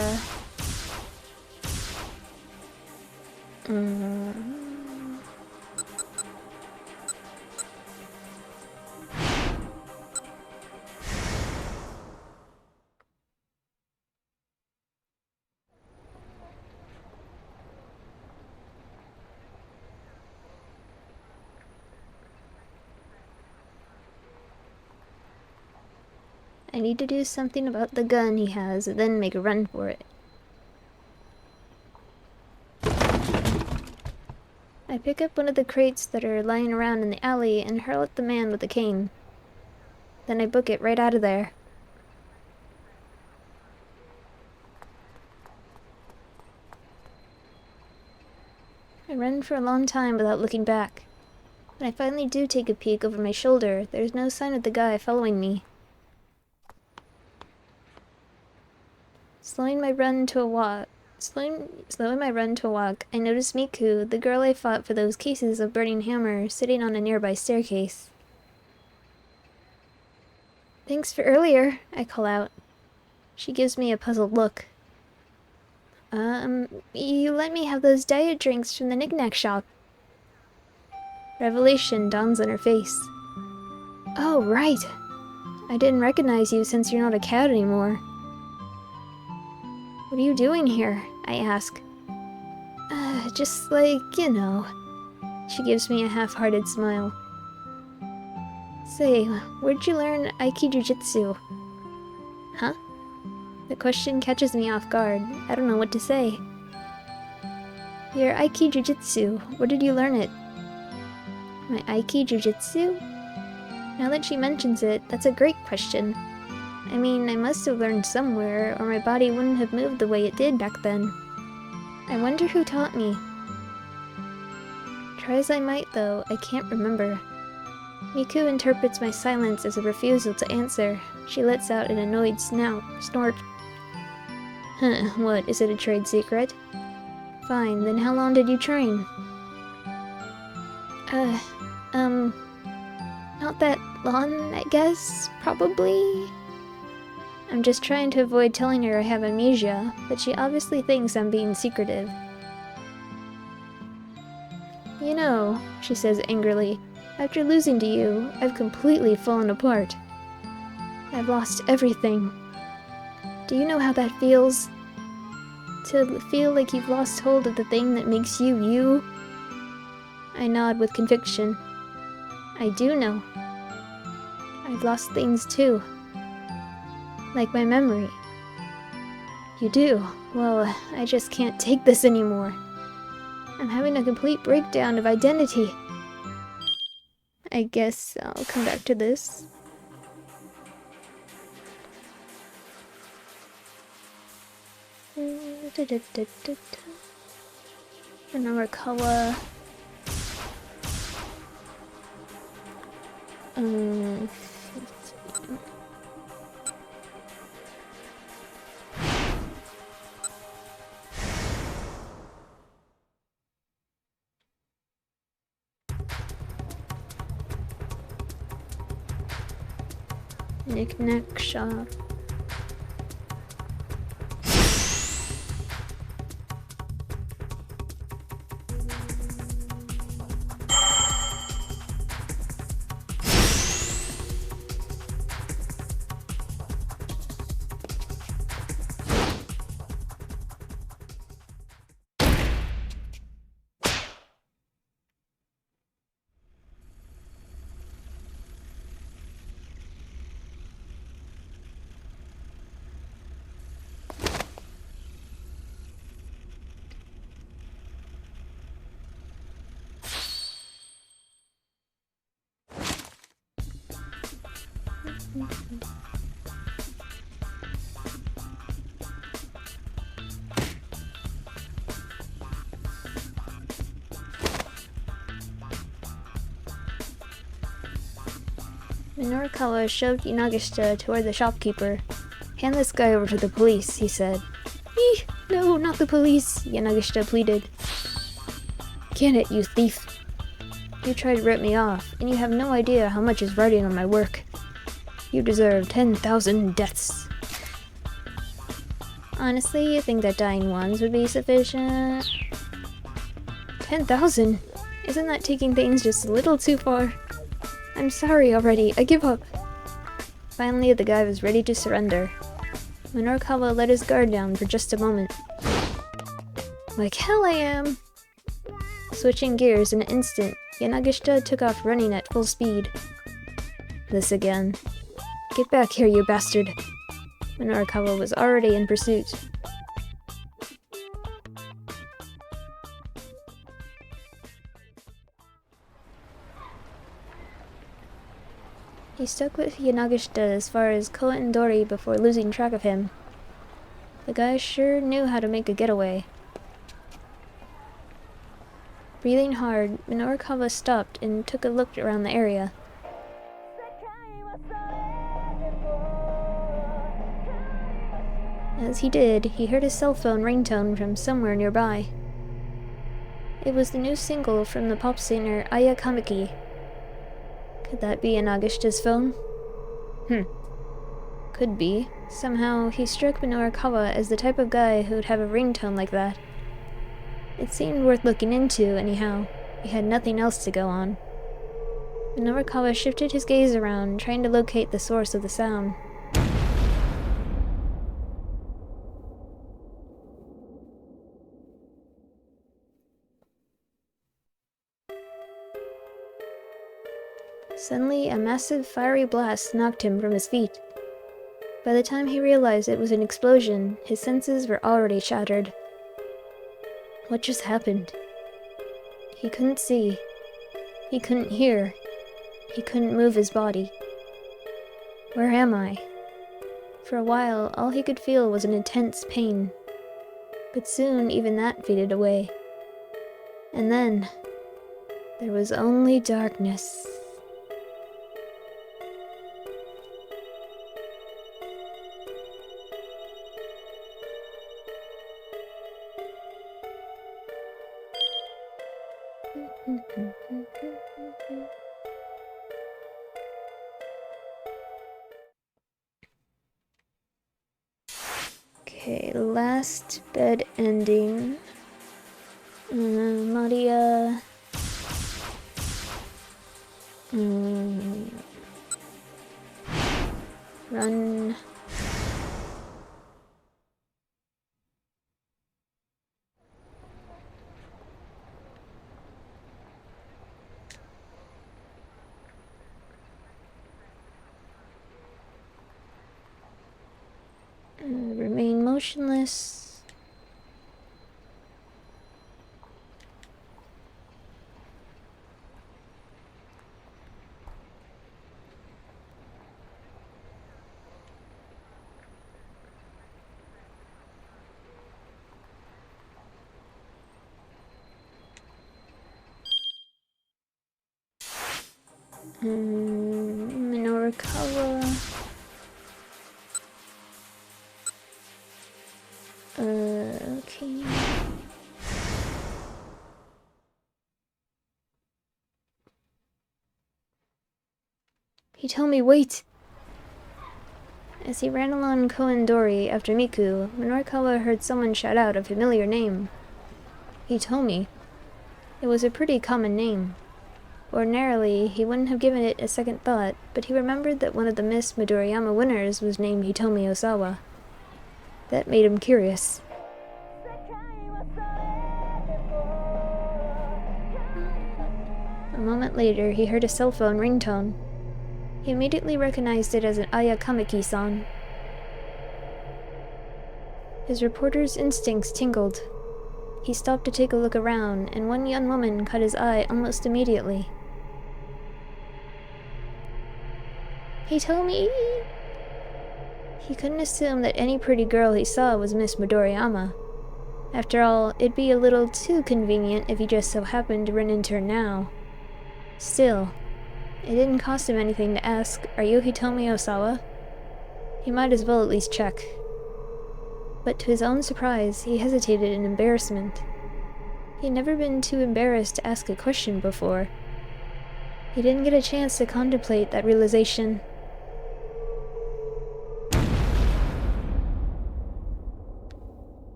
I need to do something about the gun he has, and then make a run for it. I pick up one of the crates that are lying around in the alley and hurl at the man with the cane. Then I book it right out of there. I run for a long time without looking back. When I finally do take a peek over my shoulder, there's no sign of the guy following me. Slowing my run to a walk, I notice Miku, the girl I fought for those cases of burning hammer, sitting on a nearby staircase. Thanks for earlier, I call out. She gives me a puzzled look. You let me have those diet drinks from the knick-knack shop. Revelation dawns on her face. Oh, right. I didn't recognize you since you're not a cat anymore. What are you doing here? I ask. Just like, you know. She gives me a half-hearted smile. Say, where'd you learn Aiki Jujitsu? Huh? The question catches me off guard. I don't know what to say. Your Aiki Jujitsu, where did you learn it? My Aiki Jujitsu? Now that she mentions it, that's a great question. I mean, I must have learned somewhere, or my body wouldn't have moved the way it did back then. I wonder who taught me. Try as I might, though, I can't remember. Miku interprets my silence as a refusal to answer, She lets out an annoyed snort. Huh, what, is it a trade secret? Fine, then how long did you train? Not that long, I guess, probably? I'm just trying to avoid telling her I have amnesia, but she obviously thinks I'm being secretive. You know, she says angrily, after losing to you, I've completely fallen apart. I've lost everything. Do you know how that feels? To feel like you've lost hold of the thing that makes you you? I nod with conviction. I do know. I've lost things too. Like my memory. You do? Well, I just can't take this anymore. I'm having a complete breakdown of identity. I guess I'll come back to this. Norikawa. Knick-knack shop. Norikawa shoved Yanagishita toward the shopkeeper. Hand this guy over to the police, he said. Eeh, no, not the police, Yanagishita pleaded. Get it, you thief. You tried to rip me off, and you have no idea how much is riding on my work. You deserve 10,000 deaths. Honestly, you think that dying ones would be sufficient? 10,000? Isn't that taking things just a little too far? I'm sorry already, I give up. Finally, the guy was ready to surrender. Norikawa let his guard down for just a moment. Like hell I am! Switching gears in an instant, Yanagishita took off running at full speed. This again. Get back here, you bastard! Norikawa was already in pursuit. He stuck with Yanagishita as far as Koendori before losing track of him. The guy sure knew how to make a getaway. Breathing hard, Norikawa stopped and took a look around the area. As he did, he heard a cell phone ringtone from somewhere nearby. It was the new single from the pop singer Aya Kamiki. Could that be Yanagishita's phone? Could be. Somehow, he struck Norikawa as the type of guy who would have a ringtone like that. It seemed worth looking into, anyhow. He had nothing else to go on. Norikawa shifted his gaze around, trying to locate the source of the sound. Suddenly, a massive fiery blast knocked him from his feet. By the time he realized it was an explosion, his senses were already shattered. What just happened? He couldn't see. He couldn't hear. He couldn't move his body. Where am I? For a while, all he could feel was an intense pain. But soon, even that faded away. And then, there was only darkness. Okay, last bed ending. Maria. Run. Remain motionless. Minorikawa. Okay. He told me wait! As he ran along Koendori after Miku, Minorikawa heard someone shout out a familiar name. He told me. It was a pretty common name. Ordinarily, he wouldn't have given it a second thought, but he remembered that one of the Miss Midoriyama winners was named Hitomi Osawa. That made him curious. A moment later, he heard a cell phone ringtone. He immediately recognized it as an Aya Kamiki song. His reporter's instincts tingled. He stopped to take a look around, and one young woman caught his eye almost immediately. He told me... He couldn't assume that any pretty girl he saw was Miss Midoriyama. After all, it'd be a little too convenient if he just so happened to run into her now. Still, it didn't cost him anything to ask, "Are you Hitomi Osawa?" He might as well at least check. But to his own surprise, he hesitated in embarrassment. He'd never been too embarrassed to ask a question before. He didn't get a chance to contemplate that realization.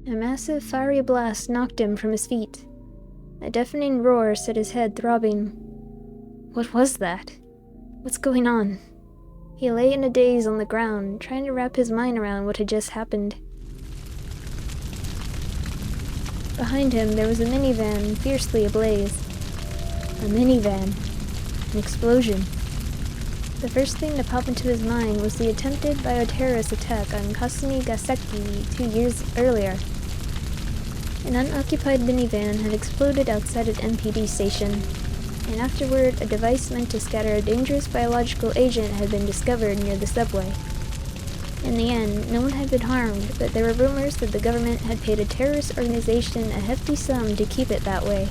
A massive fiery blast knocked him from his feet. A deafening roar set his head throbbing. What was that? What's going on? He lay in a daze on the ground, trying to wrap his mind around what had just happened. Behind him, there was a minivan fiercely ablaze. A minivan. An explosion. The first thing to pop into his mind was the attempted bioterrorist attack on Kasumi Gaseki 2 years earlier. An unoccupied minivan had exploded outside an MPD station, and afterward a device meant to scatter a dangerous biological agent had been discovered near the subway. In the end, no one had been harmed, but there were rumors that the government had paid a terrorist organization a hefty sum to keep it that way.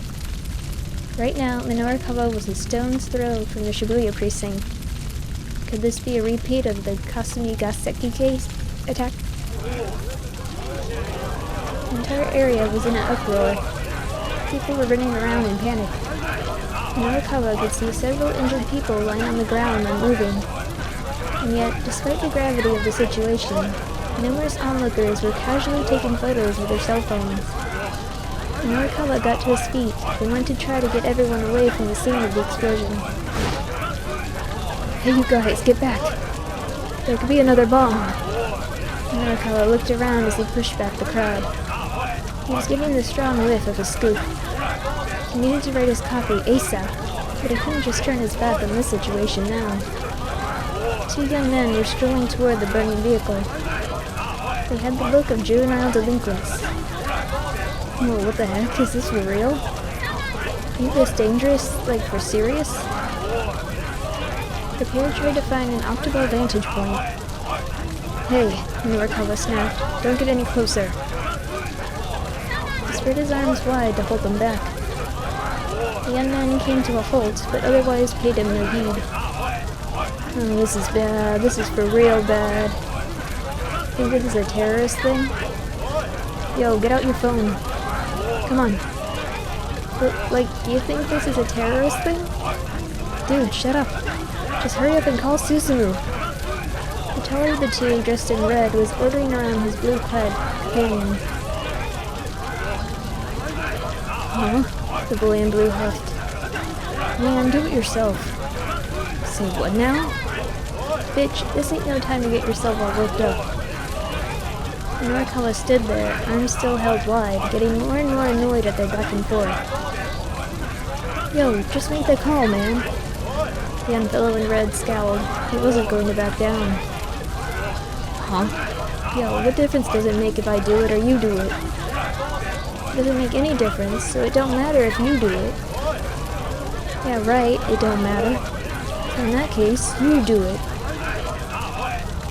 Right now, Minorikawa was a stone's throw from the Shibuya precinct. Could this be a repeat of the Kasumi Gaseki case attack? The entire area was in an uproar. People were running around in panic. Minorikawa could see several injured people lying on the ground unmoving. And yet, despite the gravity of the situation, numerous onlookers were casually taking photos with their cell phones. Minorikawa got to his feet and went to try to get everyone away from the scene of the explosion. Hey, you guys, get back! There could be another bomb! Minorikawa looked around as he pushed back the crowd. He was getting the strong whiff of a scoop. He needed to write his copy ASAP, but he couldn't just turn his back on this situation now. Two young men were strolling toward the burning vehicle. They had the look of juvenile delinquents. Whoa, what the heck? Is this for real? Ain't this dangerous? Like, for serious? The pair tried to find an optimal vantage point. Hey, Minorikawa snapped. Don't get any closer. He spread his arms wide to hold them back. The young man came to a halt, but otherwise paid him no heed. Oh, this is bad. This is for real bad. Think this is a terrorist thing? Yo, get out your phone. Come on. But, like, do you think this is a terrorist thing? Dude, shut up. Just hurry up and call Susumu. The taller of the two, dressed in red, was ordering around his blue-clad companion. Huh? The boy in blue huffed. Man, do it yourself. Say what now? Bitch, this ain't no time to get yourself all worked up. Norikawa stood there, arms still held wide, getting more and more annoyed at their back and forth. Yo, just make the call, man. The young fellow in red scowled. He wasn't going to back down. Huh? Yo, what difference does it make if I do it or you do it? It doesn't make any difference, so it don't matter if you do it. Yeah, right, it don't matter. So in that case, you do it.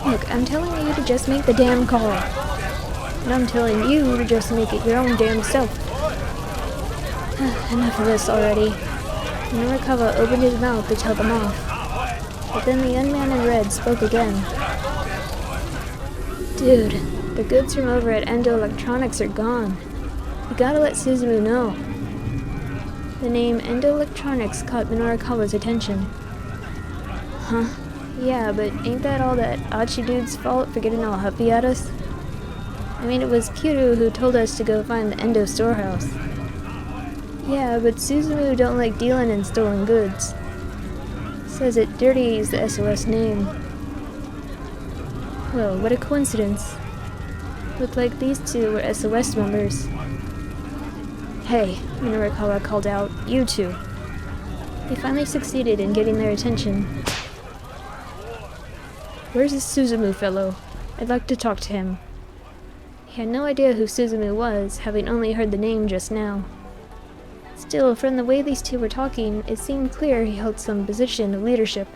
Look, I'm telling you to just make the damn call. And I'm telling you to just make it your own damn self. Enough of this already. Norikawa opened his mouth to tell them off. But then the young man in red spoke again. Dude, the goods from over at Endo Electronics are gone. You gotta let Susumu know. The name Endo Electronics caught Norikawa's attention. Huh? Yeah, but ain't that all that Achi dude's fault for getting all huffy at us? I mean, it was Kiryu who told us to go find the Endo storehouse. Yeah, but Susumu don't like dealing in stolen goods. Says it dirties the SOS name. Well, what a coincidence. Looked like these two were SOS members. Hey, Norikawa called out, you two. He finally succeeded in getting their attention. Where's this Susumu fellow? I'd like to talk to him. He had no idea who Susumu was, having only heard the name just now. Still, from the way these two were talking, it seemed clear he held some position of leadership.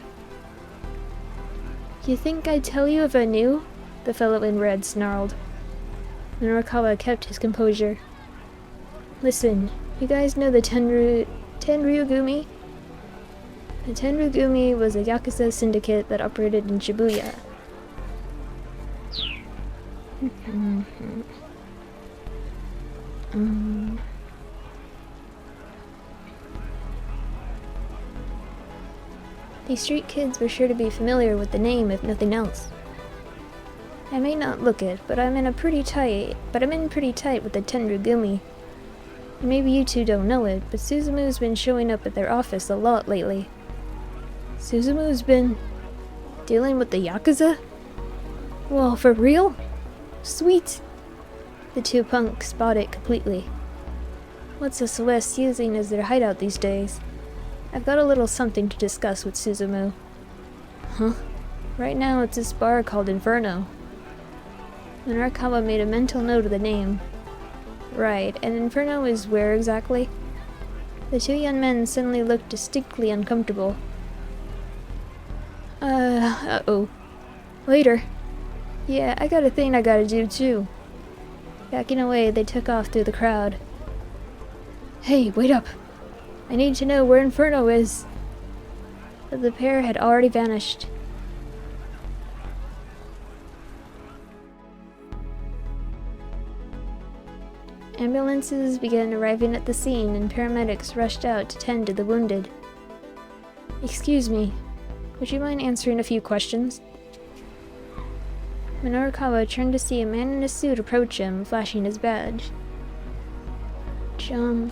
You think I'd tell you if I knew? The fellow in red snarled. Norikawa kept his composure. Listen, you guys know the Tenryugumi? The Tenryugumi was a Yakuza syndicate that operated in Shibuya. These street kids were sure to be familiar with the name, if nothing else. I may not look it, but I'm in pretty tight with the Tenryugumi. Maybe you two don't know it, but Suzumu's been showing up at their office a lot lately. Suzumu's been dealing with the Yakuza? Well, for real? Sweet! The two punks bought it completely. What's SOS using as their hideout these days? I've got a little something to discuss with Susumu. Huh? Right now it's this bar called Inferno. Norikawa made a mental note of the name. Right, and Inferno is where exactly? The two young men suddenly looked distinctly uncomfortable. Uh-oh. Later. Yeah, I got a thing I gotta do too. Backing away, they took off through the crowd. Hey, wait up! I need to know where Inferno is! But the pair had already vanished. Ambulances began arriving at the scene and paramedics rushed out to tend to the wounded. Excuse me, would you mind answering a few questions? Norikawa turned to see a man in a suit approach him, flashing his badge. Jump.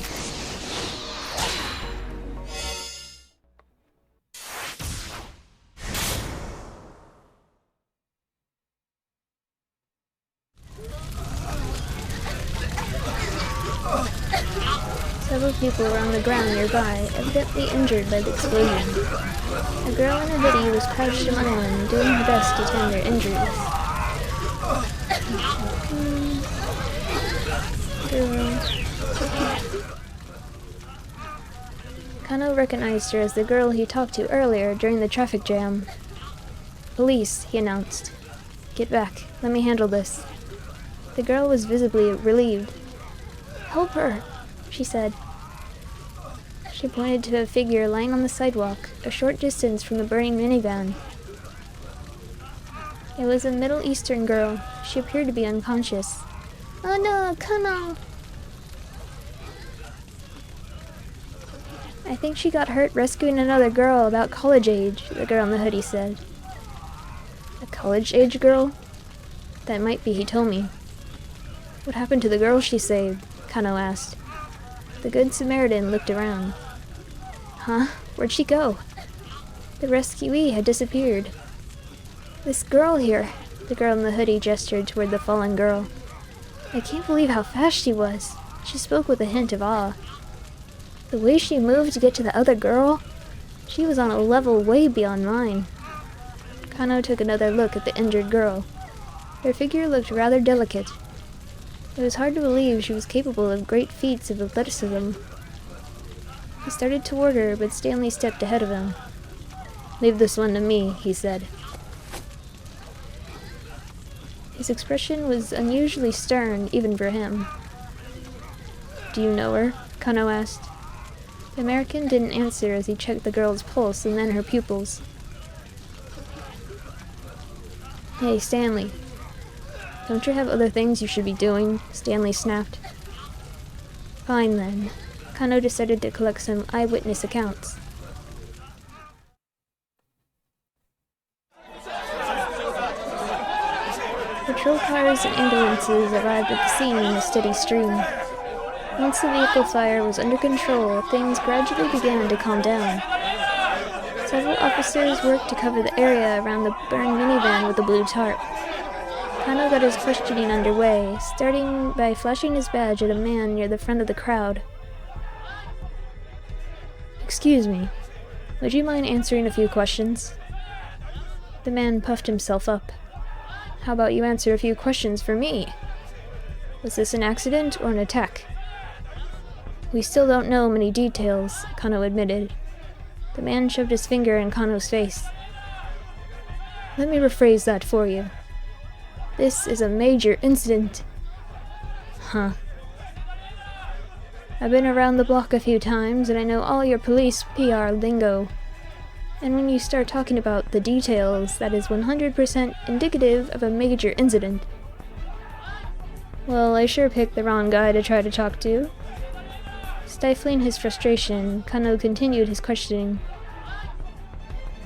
Several people were on the ground nearby, evidently injured by the explosion. A girl in a hoodie was crouched among them, doing her best to tend their injuries. Kano recognized her as the girl he talked to earlier during the traffic jam. Police, he announced. Get back. Let me handle this. The girl was visibly relieved. Help her, she said. She pointed to a figure lying on the sidewalk, a short distance from the burning minivan. It was a Middle Eastern girl. She appeared to be unconscious. Oh no, Kano! I think she got hurt rescuing another girl about college age, the girl in the hoodie said. A college age girl? That might be, he told me. What happened to the girl she saved? Kano asked. The Good Samaritan looked around. Huh? Where'd she go? The rescuee had disappeared. This girl here, the girl in the hoodie gestured toward the fallen girl. I can't believe how fast she was. She spoke with a hint of awe. The way she moved to get to the other girl, she was on a level way beyond mine. Kano took another look at the injured girl. Her figure looked rather delicate. It was hard to believe she was capable of great feats of athleticism. He started toward her, but Stanley stepped ahead of him. Leave this one to me, he said. His expression was unusually stern, even for him. Do you know her? Kano asked. The American didn't answer as he checked the girl's pulse and then her pupils. Hey, Stanley. Don't you have other things you should be doing? Stanley snapped. Fine then. Kano decided to collect some eyewitness accounts. Patrol cars and ambulances arrived at the scene in a steady stream. Once the vehicle fire was under control, things gradually began to calm down. Several officers worked to cover the area around the burned minivan with a blue tarp. Kano got his questioning underway, starting by flashing his badge at a man near the front of the crowd. Excuse me, would you mind answering a few questions? The man puffed himself up. How about you answer a few questions for me? Was this an accident or an attack? We still don't know many details, Kano admitted. The man shoved his finger in Kano's face. Let me rephrase that for you. This is a major incident. Huh. I've been around the block a few times, and I know all your police PR lingo. And when you start talking about the details, that is 100% indicative of a major incident. Well, I sure picked the wrong guy to try to talk to. Stifling his frustration, Kano continued his questioning.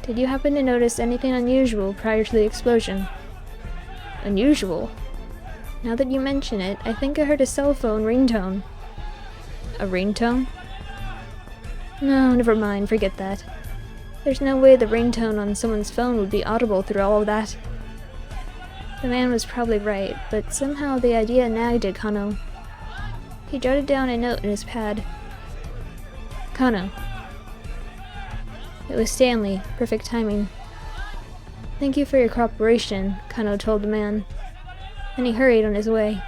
Did you happen to notice anything unusual prior to the explosion? Unusual? Now that you mention it, I think I heard a cell phone ringtone. A ringtone? No, never mind, forget that. There's no way the ringtone on someone's phone would be audible through all of that. The man was probably right, but somehow the idea nagged at Kano. He jotted down a note in his pad. Kano. It was Stanley. Perfect timing. Thank you for your cooperation, Kano told the man. Then he hurried on his way.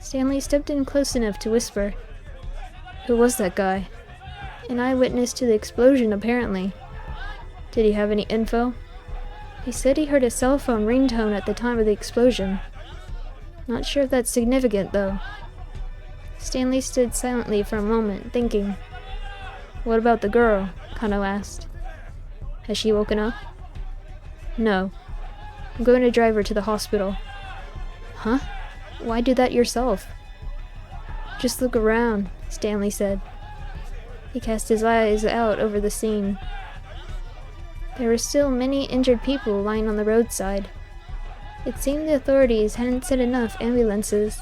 Stanley stepped in close enough to whisper. Who was that guy? An eyewitness to the explosion, apparently. Did he have any info? He said he heard a cell phone ringtone at the time of the explosion. Not sure if that's significant, though. Stanley stood silently for a moment, thinking. What about the girl? Kano asked. Has she woken up? No. I'm going to drive her to the hospital. Huh? Why do that yourself? Just look around, Stanley said. He cast his eyes out over the scene. There were still many injured people lying on the roadside. It seemed the authorities hadn't sent enough ambulances.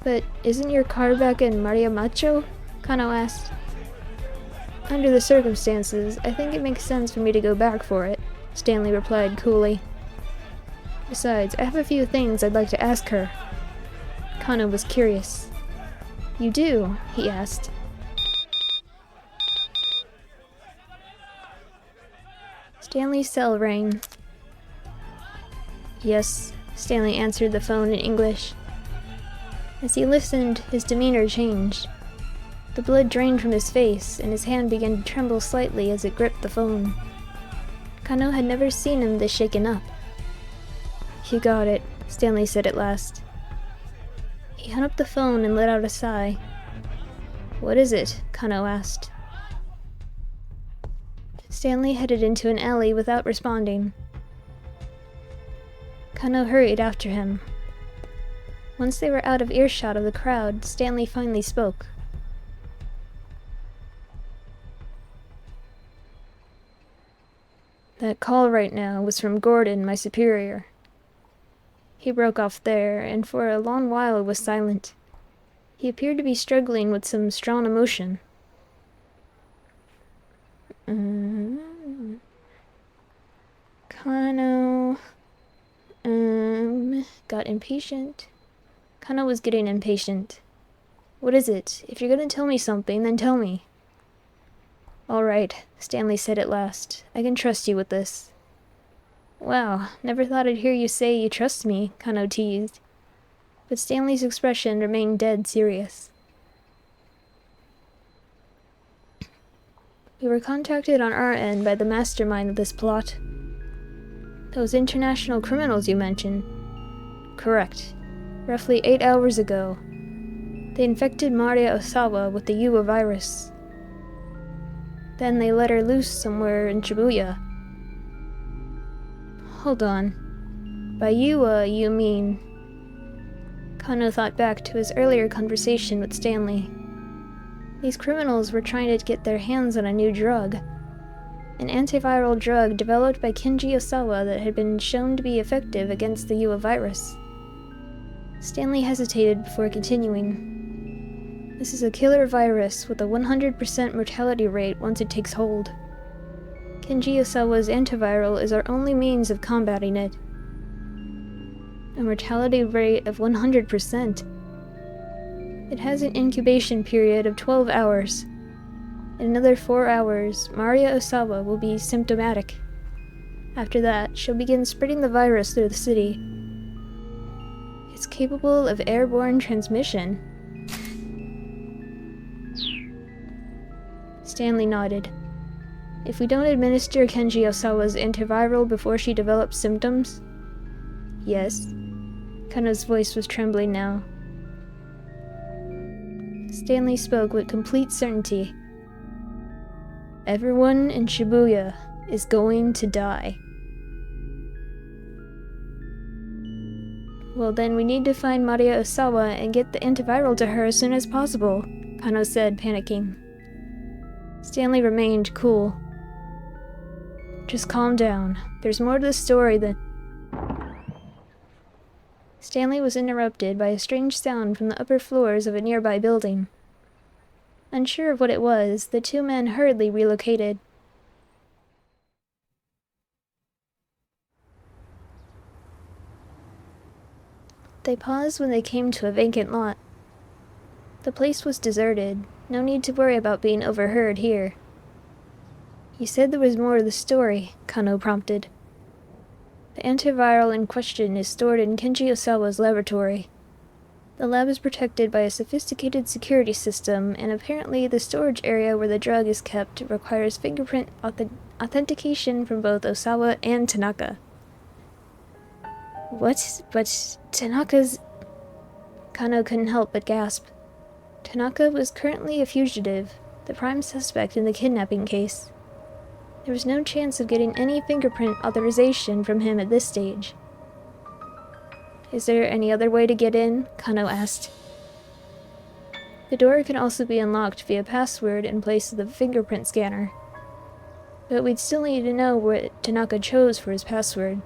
But isn't your car back in Mariamacho? Kano asked. Under the circumstances, I think it makes sense for me to go back for it, Stanley replied coolly. Besides, I have a few things I'd like to ask her. Kano was curious. You do? He asked. Stanley's cell rang. Yes, Stanley answered the phone in English. As he listened, his demeanor changed. The blood drained from his face, and his hand began to tremble slightly as it gripped the phone. Kano had never seen him this shaken up. You got it, Stanley said at last. He hung up the phone and let out a sigh. What is it? Kano asked. Stanley headed into an alley without responding. Kano hurried after him. Once they were out of earshot of the crowd, Stanley finally spoke. That call right now was from Gordon, my superior. He broke off there, and for a long while was silent. He appeared to be struggling with some strong emotion. Kano... got impatient. Kano was getting impatient. What is it? If you're gonna tell me something, then tell me. All right, Stanley said at last. I can trust you with this. Wow, never thought I'd hear you say you trust me, Kano teased. But Stanley's expression remained dead serious. We were contacted on our end by the mastermind of this plot. Those international criminals you mentioned. Correct. Roughly 8 hours ago, they infected Maria Osawa with the Yuwa virus. Then they let her loose somewhere in Shibuya. Hold on. By Yuwa, you mean... Kano thought back to his earlier conversation with Stanley. These criminals were trying to get their hands on a new drug. An antiviral drug developed by Kenji Osawa that had been shown to be effective against the Yuwa virus. Stanley hesitated before continuing. This is a killer virus with a 100% mortality rate once it takes hold. Kenji Osawa's antiviral is our only means of combating it. A mortality rate of 100%. It has an incubation period of 12 hours. In another 4 hours, Maria Osawa will be symptomatic. After that, she'll begin spreading the virus through the city. It's capable of airborne transmission. Stanley nodded. If we don't administer Kenji Osawa's antiviral before she develops symptoms? Yes. Kano's voice was trembling now. Stanley spoke with complete certainty. Everyone in Shibuya is going to die. Well, then we need to find Maria Osawa and get the antiviral to her as soon as possible, Kano said, panicking. Stanley remained cool. Just calm down. There's more to the story than... Stanley was interrupted by a strange sound from the upper floors of a nearby building. Unsure of what it was, the two men hurriedly relocated. They paused when they came to a vacant lot. The place was deserted. No need to worry about being overheard here. You said there was more to the story, Kano prompted. The antiviral in question is stored in Kenji Osawa's laboratory. The lab is protected by a sophisticated security system, and apparently the storage area where the drug is kept requires fingerprint authentication from both Osawa and Tanaka. What? But Tanaka's... Kano couldn't help but gasp. Tanaka was currently a fugitive, the prime suspect in the kidnapping case. There was no chance of getting any fingerprint authorization from him at this stage. Is there any other way to get in? Kano asked. The door can also be unlocked via password in place of the fingerprint scanner. But we'd still need to know what Tanaka chose for his password.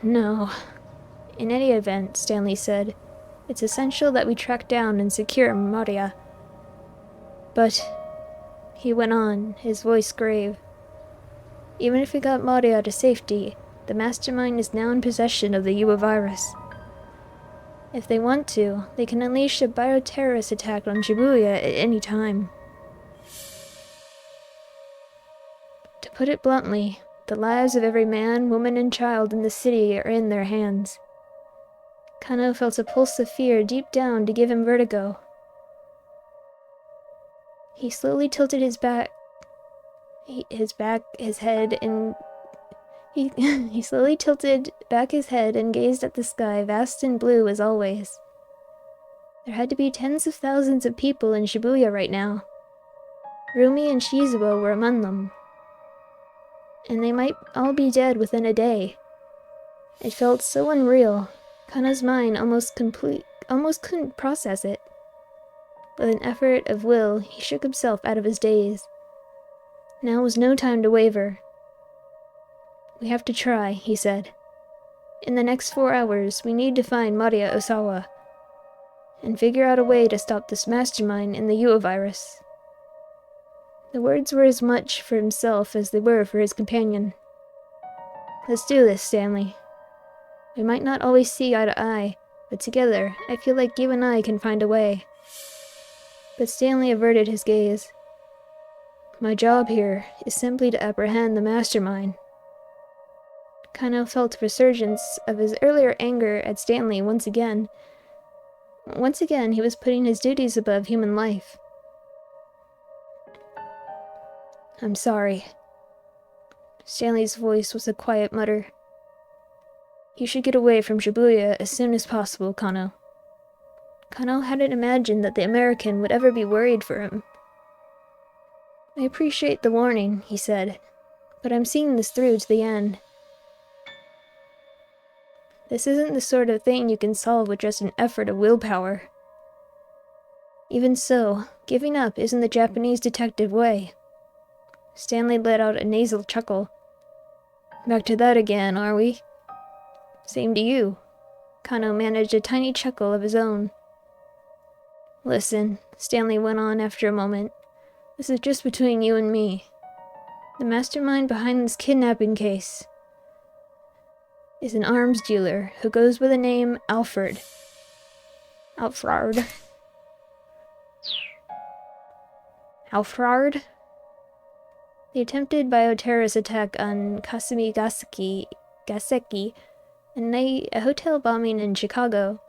No. In any event, Stanley said, it's essential that we track down and secure Maria. But, he went on, his voice grave, even if we got Maria to safety, the mastermind is now in possession of the Yuwa virus. If they want to, they can unleash a bioterrorist attack on Shibuya at any time. To put it bluntly, the lives of every man, woman, and child in the city are in their hands. Kano felt a pulse of fear deep down to give him vertigo. He slowly tilted his head and gazed at the sky, vast and blue as always. There had to be tens of thousands of people in Shibuya right now. Rumi and Shizuo were among them, and they might all be dead within a day. It felt so unreal. Kano's mind almost couldn't process it. With an effort of will, he shook himself out of his daze. Now was no time to waver. "We have to try," he said. "In the next 4 hours, we need to find Maria Osawa and figure out a way to stop this mastermind in the Ua virus." The words were as much for himself as they were for his companion. "Let's do this, Stanley. We might not always see eye to eye, but together, I feel like you and I can find a way." But Stanley averted his gaze. "My job here is simply to apprehend the mastermind." Kano felt a resurgence of his earlier anger at Stanley once again. Once again, he was putting his duties above human life. "I'm sorry." Stanley's voice was a quiet mutter. "You should get away from Shibuya as soon as possible, Kano." Kano hadn't imagined that the American would ever be worried for him. "I appreciate the warning," he said, "but I'm seeing this through to the end. This isn't the sort of thing you can solve with just an effort of willpower. Even so, giving up isn't the Japanese detective way." Stanley let out a nasal chuckle. "Back to that again, are we?" "Same to you." Kano managed a tiny chuckle of his own. "Listen," Stanley went on after a moment. "This is just between you and me. The mastermind behind this kidnapping case is an arms dealer who goes by the name Alfred. Alfred? The attempted bioterrorist attack on Kasumi Gaseki, and a hotel bombing in Chicago.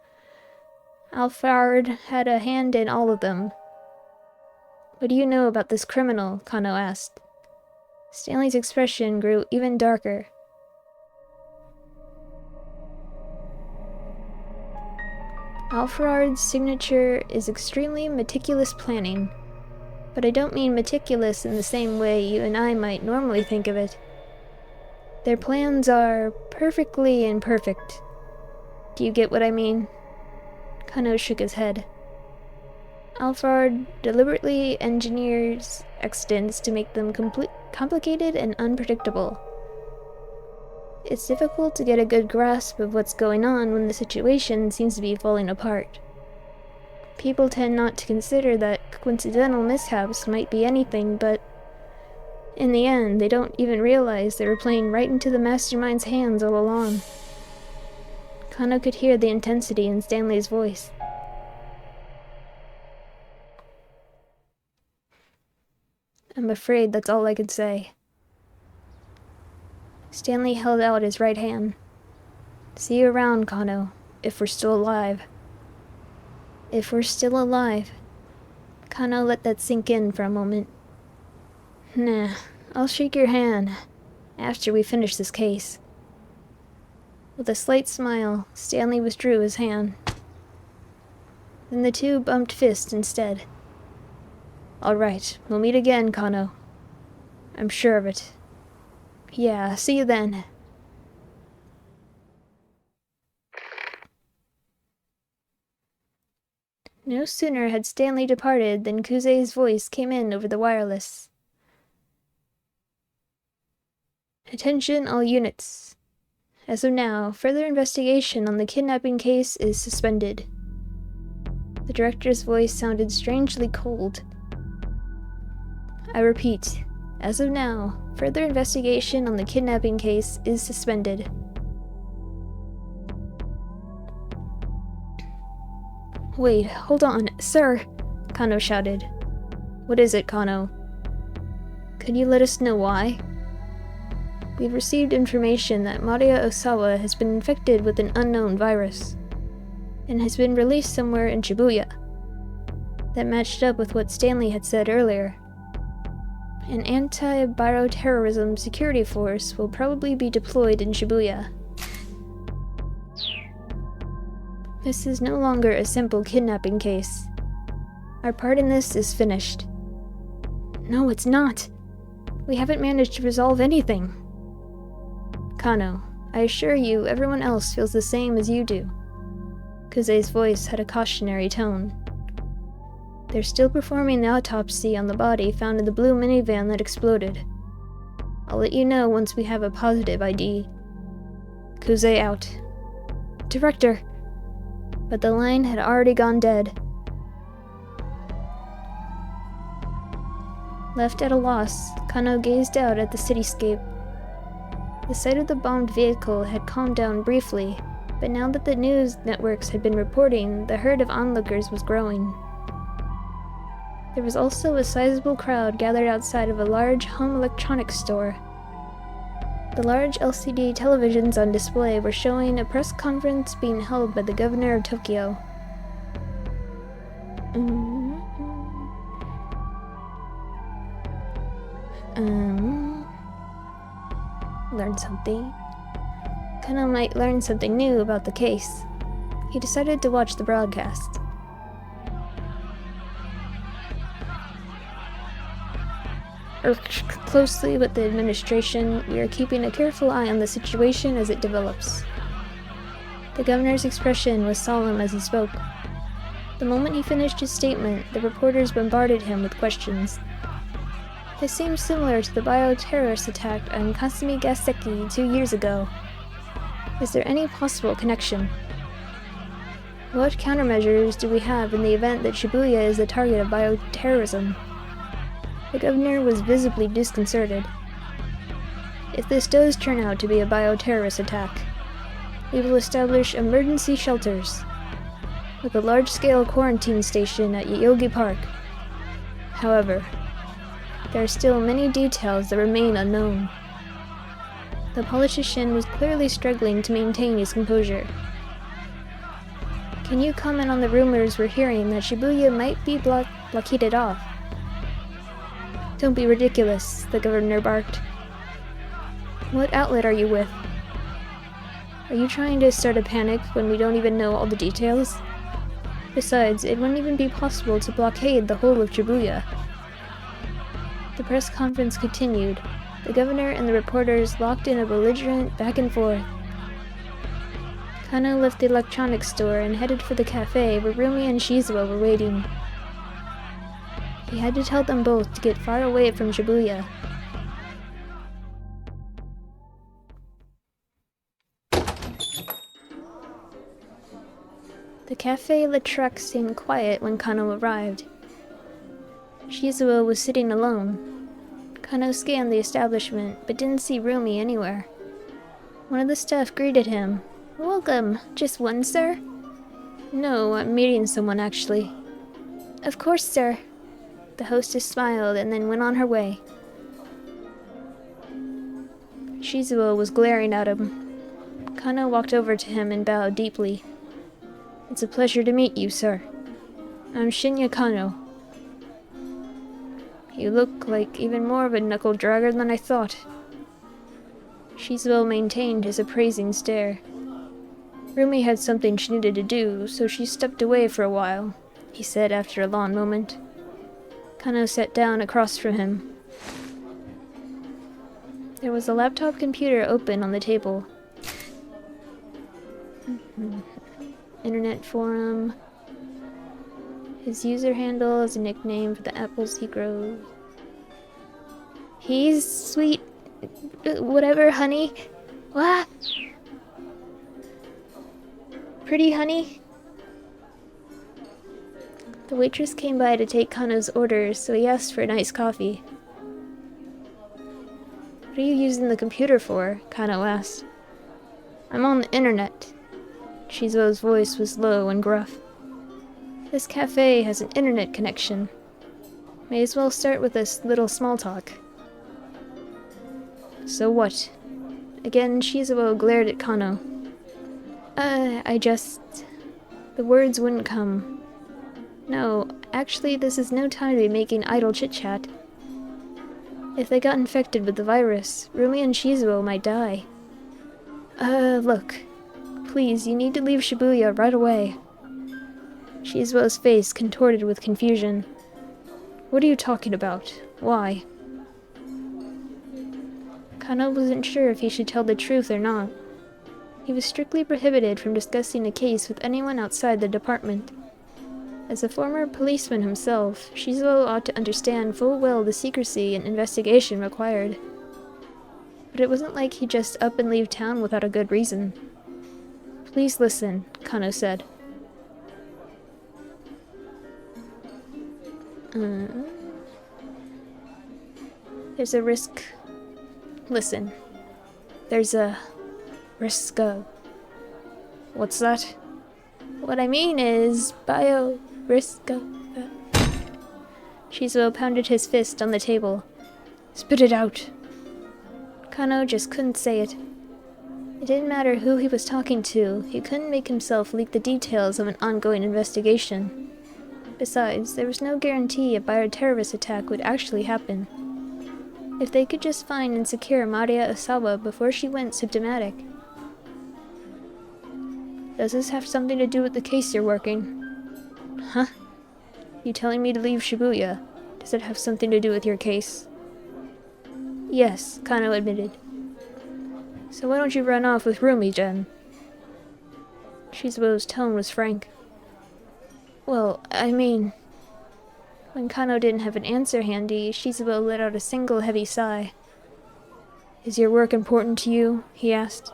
Alfred had a hand in all of them." "What do you know about this criminal?" Kano asked. Stanley's expression grew even darker. "Alfred's signature is extremely meticulous planning. But I don't mean meticulous in the same way you and I might normally think of it. Their plans are perfectly imperfect. Do you get what I mean?" Kano shook his head. "Alfred deliberately engineers accidents to make them complicated and unpredictable. It's difficult to get a good grasp of what's going on when the situation seems to be falling apart. People tend not to consider that coincidental mishaps might be anything, but in the end, they don't even realize they were playing right into the mastermind's hands all along." Kano could hear the intensity in Stanley's voice. "I'm afraid that's all I could say." Stanley held out his right hand. "See you around, Kano, if we're still alive." If we're still alive. Kano let that sink in for a moment. "Nah, I'll shake your hand after we finish this case." With a slight smile, Stanley withdrew his hand. Then the two bumped fists instead. "All right, we'll meet again, Kano. I'm sure of it. Yeah, see you then." No sooner had Stanley departed than Kuze's voice came in over the wireless. "Attention all units. As of now, further investigation on the kidnapping case is suspended." The director's voice sounded strangely cold. "I repeat, as of now, further investigation on the kidnapping case is suspended." "Wait, hold on, sir!" Kano shouted. "What is it, Kano?" "Could you let us know why?" "We've received information that Maria Osawa has been infected with an unknown virus, and has been released somewhere in Shibuya. That matched up with what Stanley had said earlier. An anti-bioterrorism security force will probably be deployed in Shibuya. This is no longer a simple kidnapping case. Our part in this is finished." "No, it's not. We haven't managed to resolve anything." Kano, I assure you everyone else feels the same as you do. Kuze's voice had a cautionary tone. They're still performing the autopsy on the body found in the blue minivan that exploded. I'll let you know once we have a positive ID. Kuze out. Director! But the line had already gone dead. Left at a loss, Kano gazed out at the cityscape. The sight of the bombed vehicle had calmed down briefly, but now that the news networks had been reporting, the herd of onlookers was growing. There was also a sizable crowd gathered outside of a large home electronics store. The large LCD televisions on display were showing a press conference being held by the governor of Tokyo. Learn something. Kano might learn something new about the case. He decided to watch the broadcast. Worked closely with the administration, we are keeping a careful eye on the situation as it develops. The governor's expression was solemn as he spoke. The moment he finished his statement, the reporters bombarded him with questions. This seemed similar to the bioterrorist attack on Kasumi Gaseki 2 years ago. Is there any possible connection? What countermeasures do we have in the event that Shibuya is the target of bioterrorism? The governor was visibly disconcerted. If this does turn out to be a bioterrorist attack, we will establish emergency shelters, with a large-scale quarantine station at Yoyogi Park. However, there are still many details that remain unknown. The politician was clearly struggling to maintain his composure. Can you comment on the rumors we're hearing that Shibuya might be blockaded off? Don't be ridiculous, the governor barked. What outlet are you with? Are you trying to start a panic when we don't even know all the details? Besides, it wouldn't even be possible to blockade the whole of Shibuya. The press conference continued. The governor and the reporters locked in a belligerent back and forth. Kano left the electronics store and headed for the cafe where Rumi and Shizuo were waiting. He had to tell them both to get far away from Shibuya. The Café Le Trek seemed quiet when Kano arrived. Shizuo was sitting alone. Kano scanned the establishment, but didn't see Rumi anywhere. One of the staff greeted him. Welcome. Just one, sir? No, I'm meeting someone, actually. Of course, sir. The hostess smiled and then went on her way. Shizuo was glaring at him. Kano walked over to him and bowed deeply. It's a pleasure to meet you, sir. I'm Shinya Kano. You look like even more of a knuckle-dragger than I thought. Shizuo maintained his appraising stare. Rumi had something she needed to do, so she stepped away for a while, he said after a long moment. Kano sat down across from him. There was a laptop computer open on the table. Internet forum. His user handle is a nickname for the apples he grows. He's sweet... whatever, honey. What? Pretty honey? The waitress came by to take Kano's orders, so he asked for an iced coffee. What are you using the computer for? Kano asked. I'm on the internet. Shizuo's voice was low and gruff. This cafe has an internet connection. May as well start with this little small talk. So what? Again, Shizuo glared at Kano. The words wouldn't come. No, actually, this is no time to be making idle chit-chat. If they got infected with the virus, Rumi and Shizuo might die. Look. Please, you need to leave Shibuya right away. Shizuo's face contorted with confusion. What are you talking about? Why? Kano wasn't sure if he should tell the truth or not. He was strictly prohibited from discussing the case with anyone outside the department. As a former policeman himself, Shizuo ought to understand full well the secrecy and investigation required. But it wasn't like he'd just up and leave town without a good reason. "Please listen," Kano said. There's a risk... Listen. There's a... risk of... What's that? What I mean is... risk of... Shizuo pounded his fist on the table. "Spit it out!" Kano just couldn't say it. It didn't matter who he was talking to, he couldn't make himself leak the details of an ongoing investigation. Besides, there was no guarantee a bioterrorist attack would actually happen. If they could just find and secure Maria Osawa before she went symptomatic. "Does this have something to do with the case you're working?" "Huh? You telling me to leave Shibuya? Does it have something to do with your case?" "Yes," Kano admitted. "So why don't you run off with Rumi-Jen?" Shizuo's tone was frank. "Well, I mean..." When Kano didn't have an answer handy, Shizuo let out a single heavy sigh. "Is your work important to you?" he asked.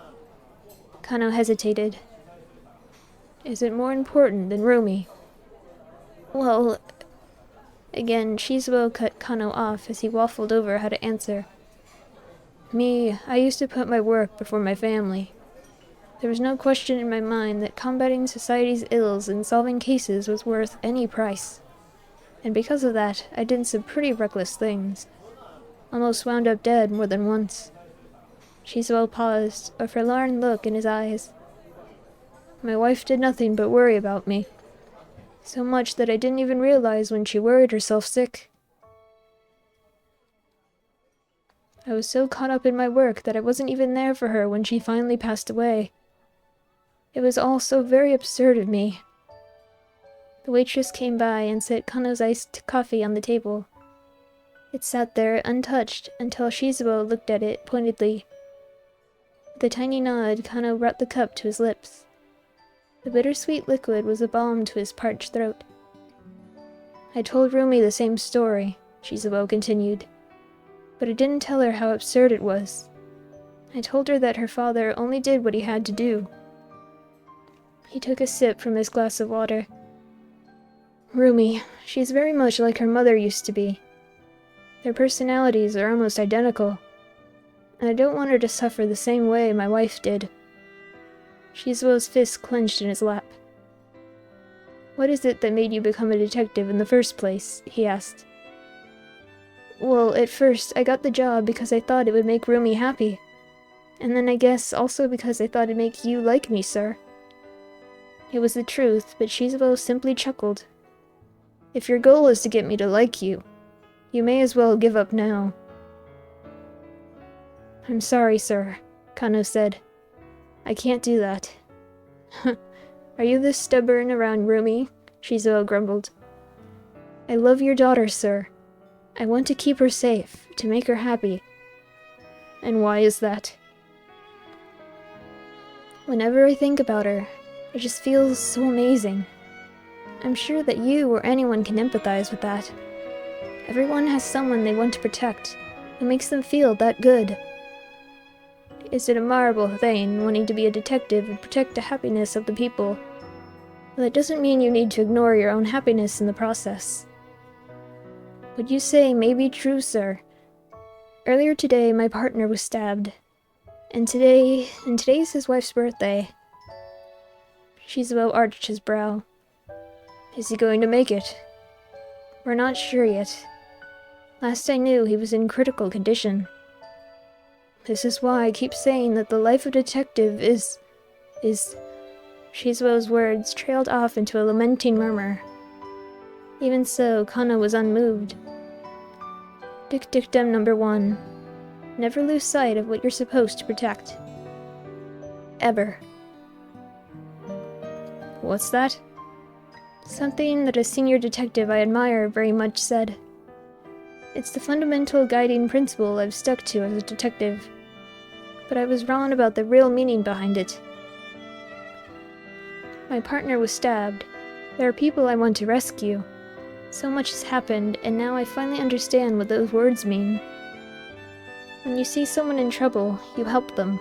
Kano hesitated. "Is it more important than Rumi?" "Well..." Again, Shizuo cut Kano off as he waffled over how to answer. "Me, I used to put my work before my family. There was no question in my mind that combating society's ills and solving cases was worth any price. And because of that, I did some pretty reckless things. Almost wound up dead more than once." Shizuo paused, a forlorn look in his eyes. "My wife did nothing but worry about me. So much that I didn't even realize when she worried herself sick. I was so caught up in my work that I wasn't even there for her when she finally passed away. It was all so very absurd of me." The waitress came by and set Kano's iced coffee on the table. It sat there untouched until Shizuo looked at it pointedly. With a tiny nod, Kano brought the cup to his lips. The bittersweet liquid was a balm to his parched throat. "I told Rumi the same story," Shizuo continued. "But I didn't tell her how absurd it was. I told her that her father only did what he had to do." He took a sip from his glass of water. "Rumi, she's very much like her mother used to be. Their personalities are almost identical. And I don't want her to suffer the same way my wife did." Shizuo's fist clenched in his lap. "What is it that made you become a detective in the first place?" he asked. "Well, at first, I got the job because I thought it would make Rumi happy. And then I guess also because I thought it'd make you like me, sir." It was the truth, but Shizuo simply chuckled. "If your goal is to get me to like you, you may as well give up now." "I'm sorry, sir," Kano said. "I can't do that." "Are you this stubborn around Rumi?" Shizuo grumbled. "I love your daughter, sir. I want to keep her safe, to make her happy." "And why is that?" "Whenever I think about her, it just feels so amazing. I'm sure that you or anyone can empathize with that. Everyone has someone they want to protect, who makes them feel that good. It's an admirable thing, wanting to be a detective and protect the happiness of the people. But that doesn't mean you need to ignore your own happiness in the process. What you say may be true, sir. Earlier today, my partner was stabbed. And today's his wife's birthday." Shizuo arched his brow. "Is he going to make it?" "We're not sure yet. Last I knew, he was in critical condition. This is why I keep saying that the life of a detective is... Shizuo's words trailed off into a lamenting murmur. Even so, Kano was unmoved. Dictum number 1. Never lose sight of what you're supposed to protect. Ever. What's that? Something that a senior detective I admire very much said. It's the fundamental guiding principle I've stuck to as a detective. but I was wrong about the real meaning behind it. My partner was stabbed. There are people I want to rescue. So much has happened, and now I finally understand what those words mean. When you see someone in trouble, you help them.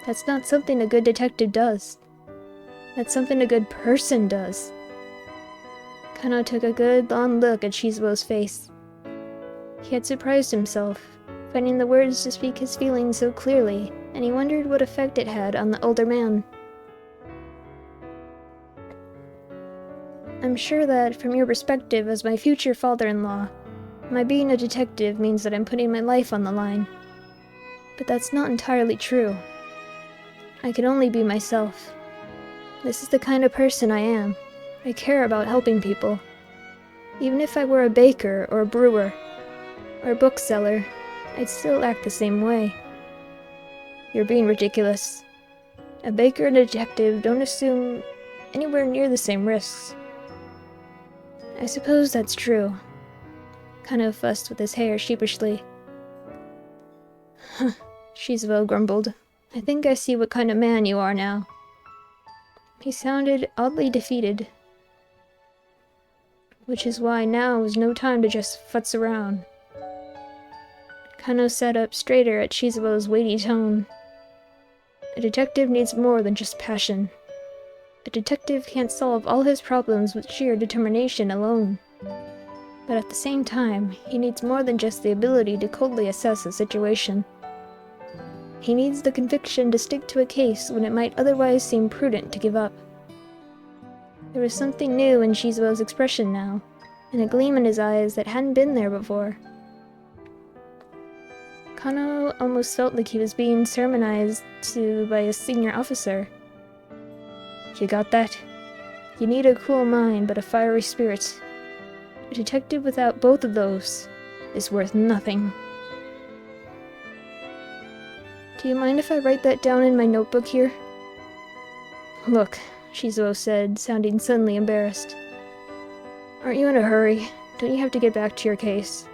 That's not something a good detective does. That's something a good person does. Kano took a good, long look at Shizuo's face. He had surprised himself, finding the words to speak his feelings so clearly, and he wondered what effect it had on the older man. I'm sure that, from your perspective as my future father-in-law, my being a detective means that I'm putting my life on the line. But that's not entirely true. I can only be myself. This is the kind of person I am. I care about helping people. Even if I were a baker, or a brewer, or a bookseller, I'd still act the same way. You're being ridiculous. A baker and a detective don't assume anywhere near the same risks. I suppose that's true. Kano fussed with his hair sheepishly. Huh, Shizuo grumbled. I think I see what kind of man you are now. He sounded oddly defeated. Which is why now was no time to just futz around. Kano sat up straighter at Shizuo's weighty tone. A detective needs more than just passion. A detective can't solve all his problems with sheer determination alone. But at the same time, he needs more than just the ability to coldly assess a situation. He needs the conviction to stick to a case when it might otherwise seem prudent to give up. There was something new in Shizuo's expression now, and a gleam in his eyes that hadn't been there before. Kano almost felt like he was being sermonized to by a senior officer. You got that? You need a cool mind but a fiery spirit. A detective without both of those is worth nothing. Do you mind if I write that down in my notebook here? Look, Shizuo said, sounding suddenly embarrassed. Aren't you in a hurry? Don't you have to get back to your case?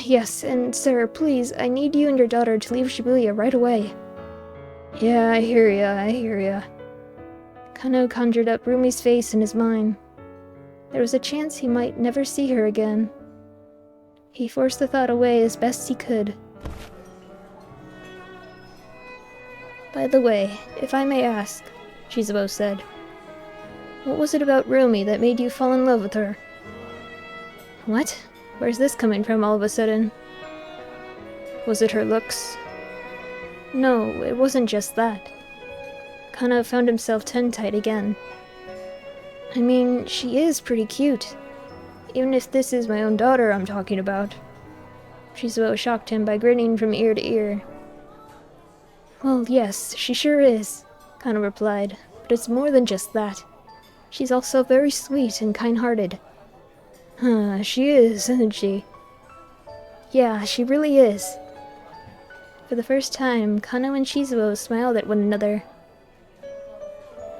Yes, and sir, please, I need you and your daughter to leave Shibuya right away. Yeah, I hear ya. Kano conjured up Rumi's face in his mind. There was a chance he might never see her again. He forced the thought away as best he could. By the way, if I may ask, Shizuo said, what was it about Rumi that made you fall in love with her? What? Where's this coming from all of a sudden? Was it her looks? No, it wasn't just that. Kano found himself tongue-tied again. I mean, she is pretty cute. Even if this is my own daughter I'm talking about. Shizuo shocked him by grinning from ear to ear. Well, yes, she sure is, Kano replied, but it's more than just that. She's also very sweet and kind-hearted. Huh, she is, isn't she? Yeah, she really is. For the first time, Kano and Shizuo smiled at one another.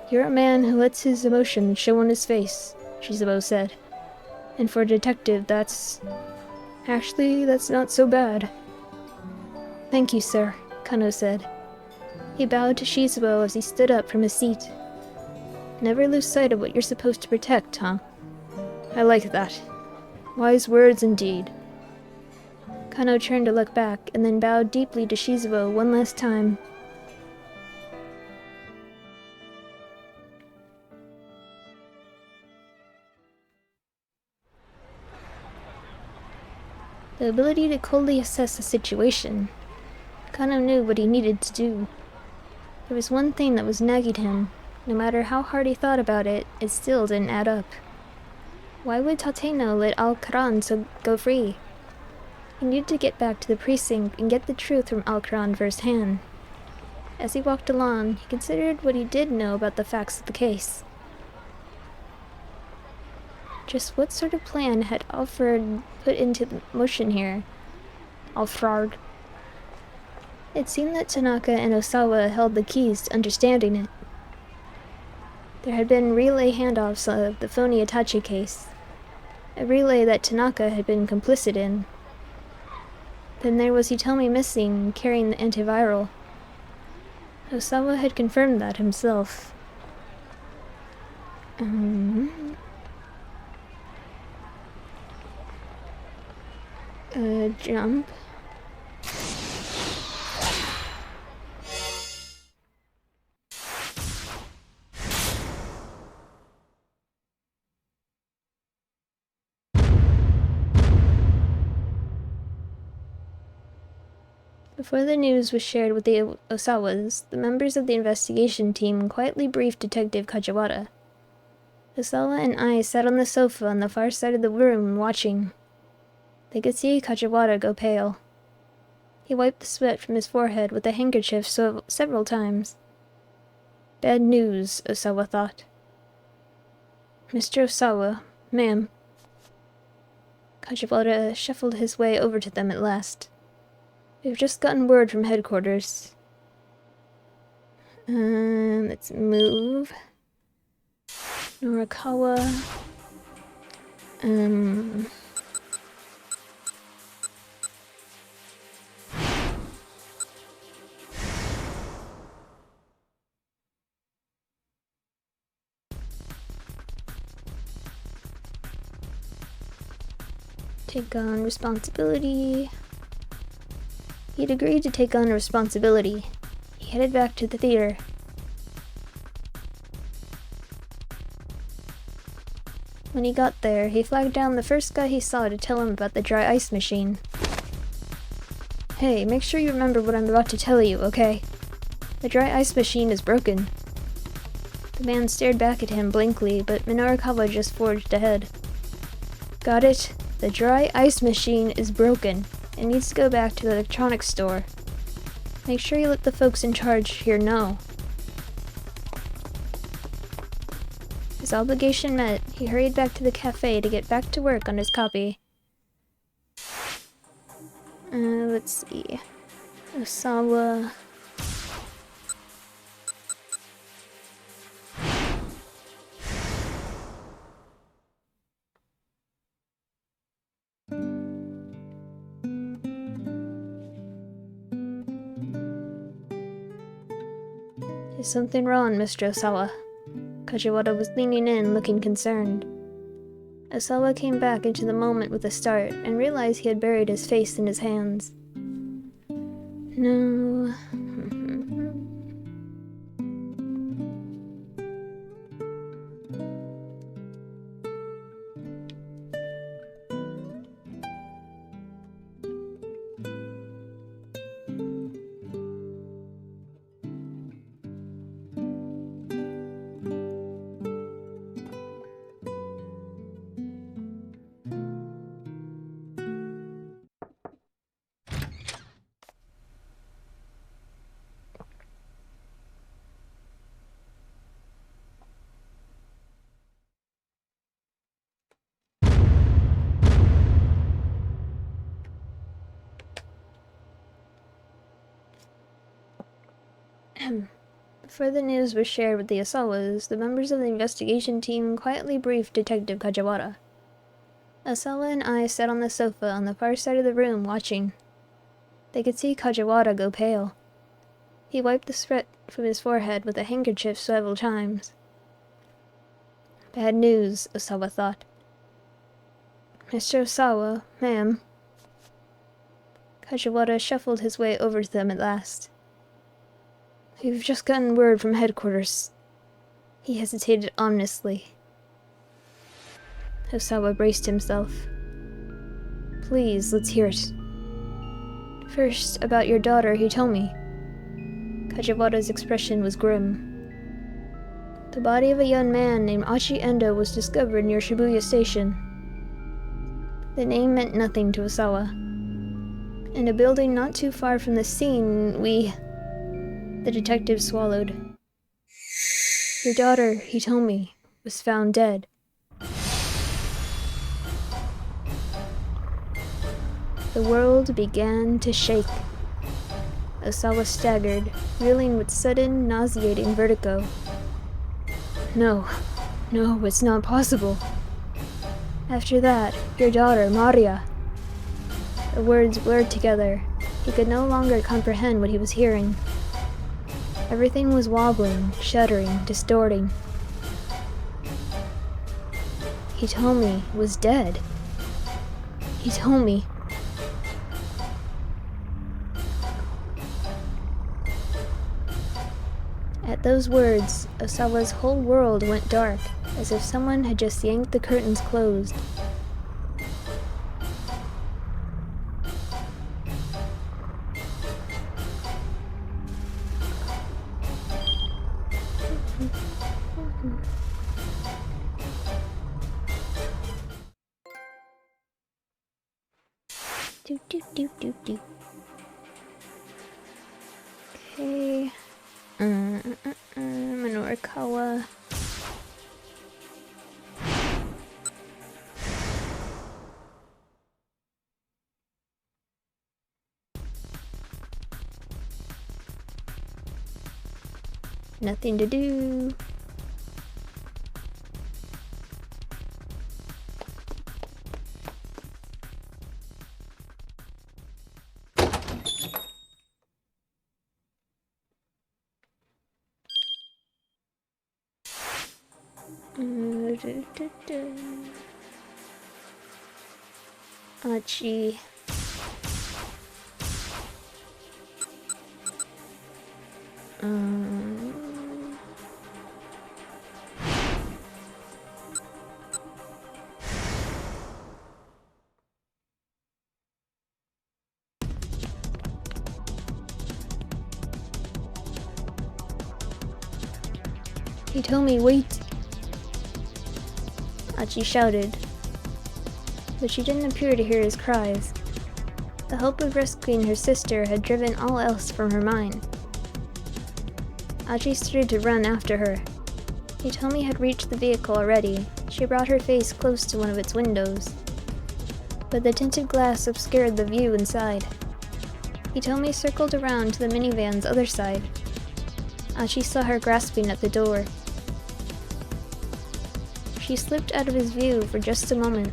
You're a man who lets his emotions show on his face, Shizuo said. And for a detective, that's... Actually, that's not so bad. Thank you, sir, Kano said. He bowed to Shizuo as he stood up from his seat. Never lose sight of what you're supposed to protect, huh? I like that. Wise words indeed. Kano turned to look back, and then bowed deeply to Shizuo one last time. The ability to coldly assess a situation. Kano knew what he needed to do. There was one thing that was nagging him. No matter how hard he thought about it, it still didn't add up. Why would Tateno let Al-Karan go free? He needed to get back to the precinct and get the truth from Al-Karan firsthand. As he walked along, he considered what he did know about the facts of the case. Just what sort of plan had Alfred put into motion here? Alfred. It seemed that Tanaka and Osawa held the keys to understanding it. There had been relay handoffs of the phony Itachi case, a relay that Tanaka had been complicit in. Then there was Hitomi missing, carrying the antiviral. Osawa had confirmed that himself. Jump. Before the news was shared with the Osawas, the members of the investigation team quietly briefed Detective Kajiwara. Osawa and I sat on the sofa on the far side of the room, watching. They could see Kajiwara go pale. He wiped the sweat from his forehead with a handkerchief several times. Bad news, Osawa thought. Mr. Osawa, ma'am. Kajiwara shuffled his way over to them at last. We've just gotten word from headquarters. Let's move. Norikawa. Take on responsibility. He'd agreed to take on responsibility. He headed back to the theater. When he got there, he flagged down the first guy he saw to tell him about the dry ice machine. Hey, make sure you remember what I'm about to tell you, okay? The dry ice machine is broken. The man stared back at him blankly, but Minorikawa just forged ahead. Got it? The dry ice machine is broken. It needs to go back to the electronics store. Make sure you let the folks in charge here know. His obligation met, he hurried back to the cafe to get back to work on his copy. Let's see. Osawa. Is something wrong, Mr. Osawa? Kajiwara was leaning in, looking concerned. Osawa came back into the moment with a start, and realized he had buried his face in his hands. No... Before the news was shared with the Osawas, the members of the investigation team quietly briefed Detective Kajiwara. Osawa and I sat on the sofa on the far side of the room, watching. They could see Kajiwara go pale. He wiped the sweat from his forehead with a handkerchief several times. Bad news, Osawa thought. Mr. Osawa, ma'am. Kajiwara shuffled his way over to them at last. We've just gotten word from headquarters. He hesitated ominously. Osawa braced himself. Please, let's hear it. First, about your daughter, Hitomi. Kajiwara's expression was grim. The body of a young man named Achi Endo was discovered near Shibuya Station. The name meant nothing to Osawa. In a building not too far from the scene, The detective swallowed. Your daughter, Hitomi, was found dead. The world began to shake. Osawa staggered, reeling with sudden, nauseating vertigo. No, it's not possible. After that, your daughter, Maria. The words blurred together. He could no longer comprehend what he was hearing. Everything was wobbling, shuddering, distorting. Hitomi was dead. Hitomi. At those words, Osawa's whole world went dark, as if someone had just yanked the curtains closed. Do. Okay. Minorikawa. Nothing to do. Achi. Hitomi, wait! Achi shouted, but she didn't appear to hear his cries. The hope of rescuing her sister had driven all else from her mind. Achi started to run after her. Hitomi had reached the vehicle already. She brought her face close to one of its windows, but the tinted glass obscured the view inside. Hitomi circled around to the minivan's other side. Achi saw her grasping at the door. She slipped out of his view for just a moment.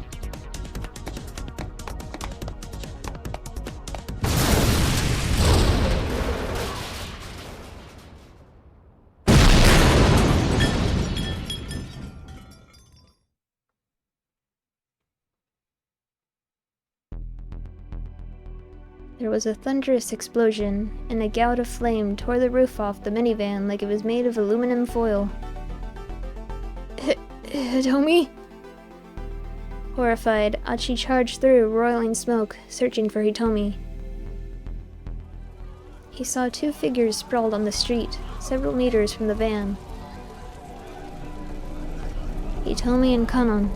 There was a thunderous explosion, and a gout of flame tore the roof off the minivan like it was made of aluminum foil. Hitomi? Horrified, Achi charged through roiling smoke, searching for Hitomi. He saw two figures sprawled on the street, several meters from the van. Hitomi and Kanon.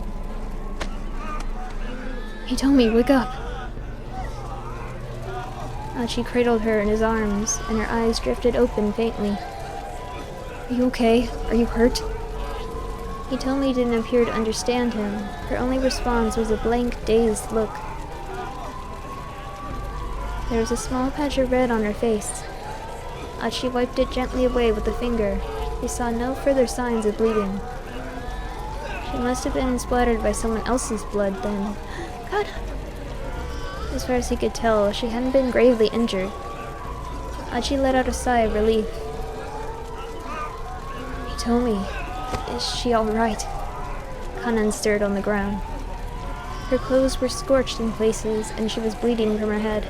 Hitomi, wake up! Achi cradled her in his arms, and her eyes drifted open faintly. Are you okay? Are you hurt? Hitomi didn't appear to understand him. Her only response was a blank, dazed look. There was a small patch of red on her face. Achi wiped it gently away with a finger. He saw no further signs of bleeding. She must have been splattered by someone else's blood then. God! As far as he could tell, she hadn't been gravely injured. Achi let out a sigh of relief. Hitomi, is she alright? Kanan stirred on the ground. Her clothes were scorched in places, and she was bleeding from her head.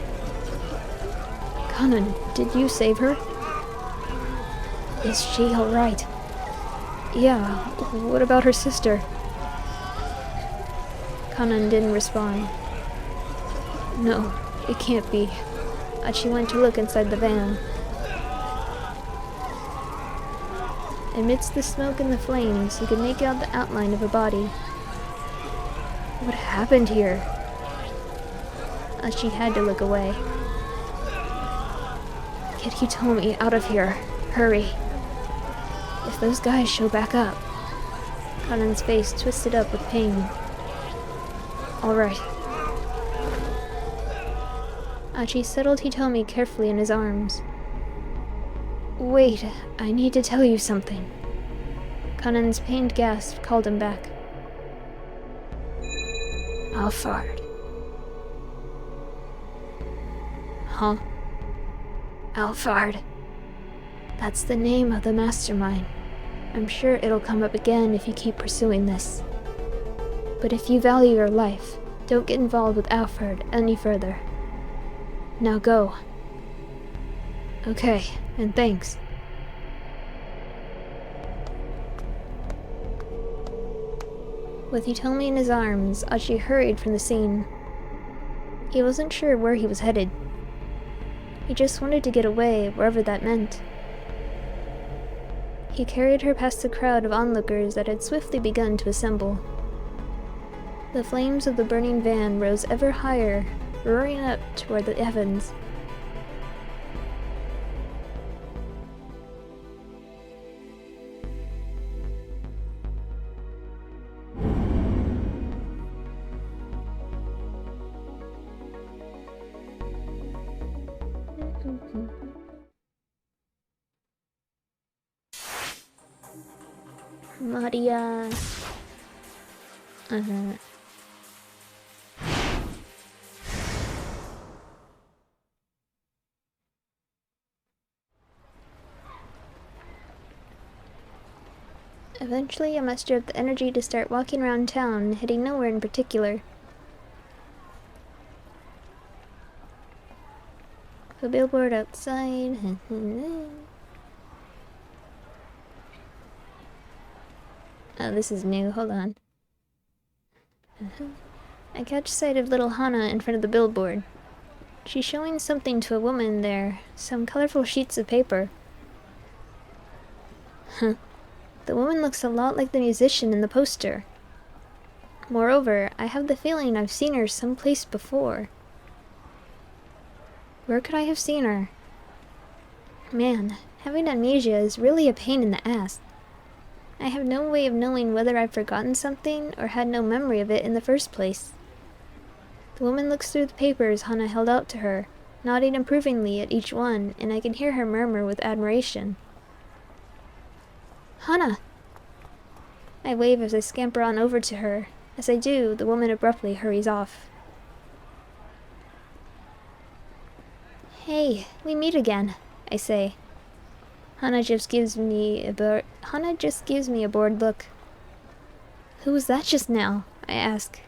Kanan, did you save her? Is she alright? Yeah, what about her sister? Kanan didn't respond. No, it can't be. Achi went to look inside the van. Amidst the smoke and the flames, he could make out the outline of a body. What happened here? Achi had to look away. Get Hitomi out of here. Hurry. If those guys show back up. Kanan's face twisted up with pain. Alright. Achi settled Hitomi carefully in his arms. Wait, I need to tell you something. Kanan's pained gasp called him back. Alfard. Huh? Alphard. That's the name of the mastermind. I'm sure it'll come up again if you keep pursuing this. But if you value your life, don't get involved with Alphard any further. Now go. Okay, and thanks. With Hitomi in his arms, Achi hurried from the scene. He wasn't sure where he was headed. He just wanted to get away, wherever that meant. He carried her past the crowd of onlookers that had swiftly begun to assemble. The flames of the burning van rose ever higher, roaring up toward the heavens. Maria. Eventually, I mustered up the energy to start walking around town, heading nowhere in particular. A billboard outside. Oh, this is new. Hold on. I catch sight of little Hana in front of the billboard. She's showing something to a woman there. Some colorful sheets of paper. Huh. The woman looks a lot like the musician in the poster. Moreover, I have the feeling I've seen her someplace before. Where could I have seen her? Man, having amnesia is really a pain in the ass. I have no way of knowing whether I've forgotten something or had no memory of it in the first place. The woman looks through the papers Hana held out to her, nodding approvingly at each one, and I can hear her murmur with admiration. Hana! I wave as I scamper on over to her. As I do, the woman abruptly hurries off. Hey, we meet again, I say. Hana just gives me a bored look. Who was that just now? I ask.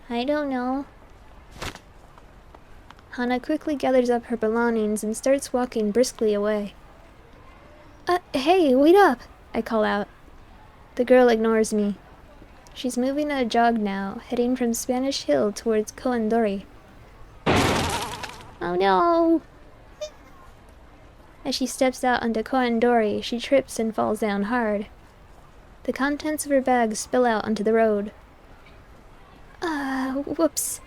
I don't know. Hana quickly gathers up her belongings and starts walking briskly away. Hey, wait up! I call out. The girl ignores me. She's moving at a jog now, heading from Spanish Hill towards Koendori. Oh no! As she steps out onto Koendori, she trips and falls down hard. The contents of her bag spill out onto the road. Whoops.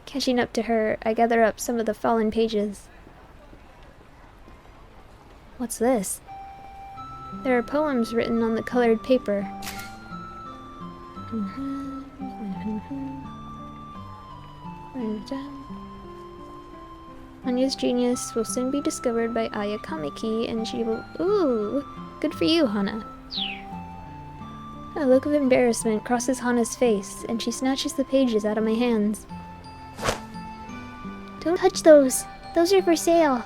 Catching up to her, I gather up some of the fallen pages. What's this? There are poems written on the colored paper. Hanya's genius will soon be discovered by Aya Kamiki, and she will— Ooh! Good for you, Hana. A look of embarrassment crosses Hana's face, and she snatches the pages out of my hands. Don't touch those! Those are for sale!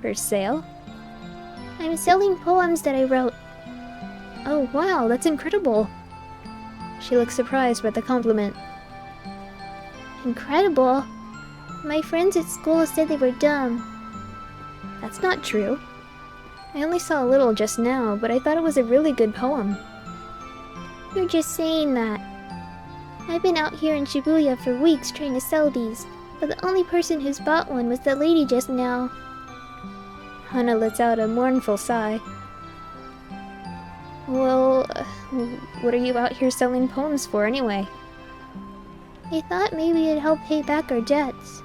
For sale? I'm selling poems that I wrote. Oh wow, that's incredible! She looks surprised by the compliment. Incredible? My friends at school said they were dumb. That's not true. I only saw a little just now, but I thought it was a really good poem. You're just saying that. I've been out here in Shibuya for weeks trying to sell these, but the only person who's bought one was that lady just now. Hana lets out a mournful sigh. Well, what are you out here selling poems for anyway? I thought maybe it'd help pay back our debts.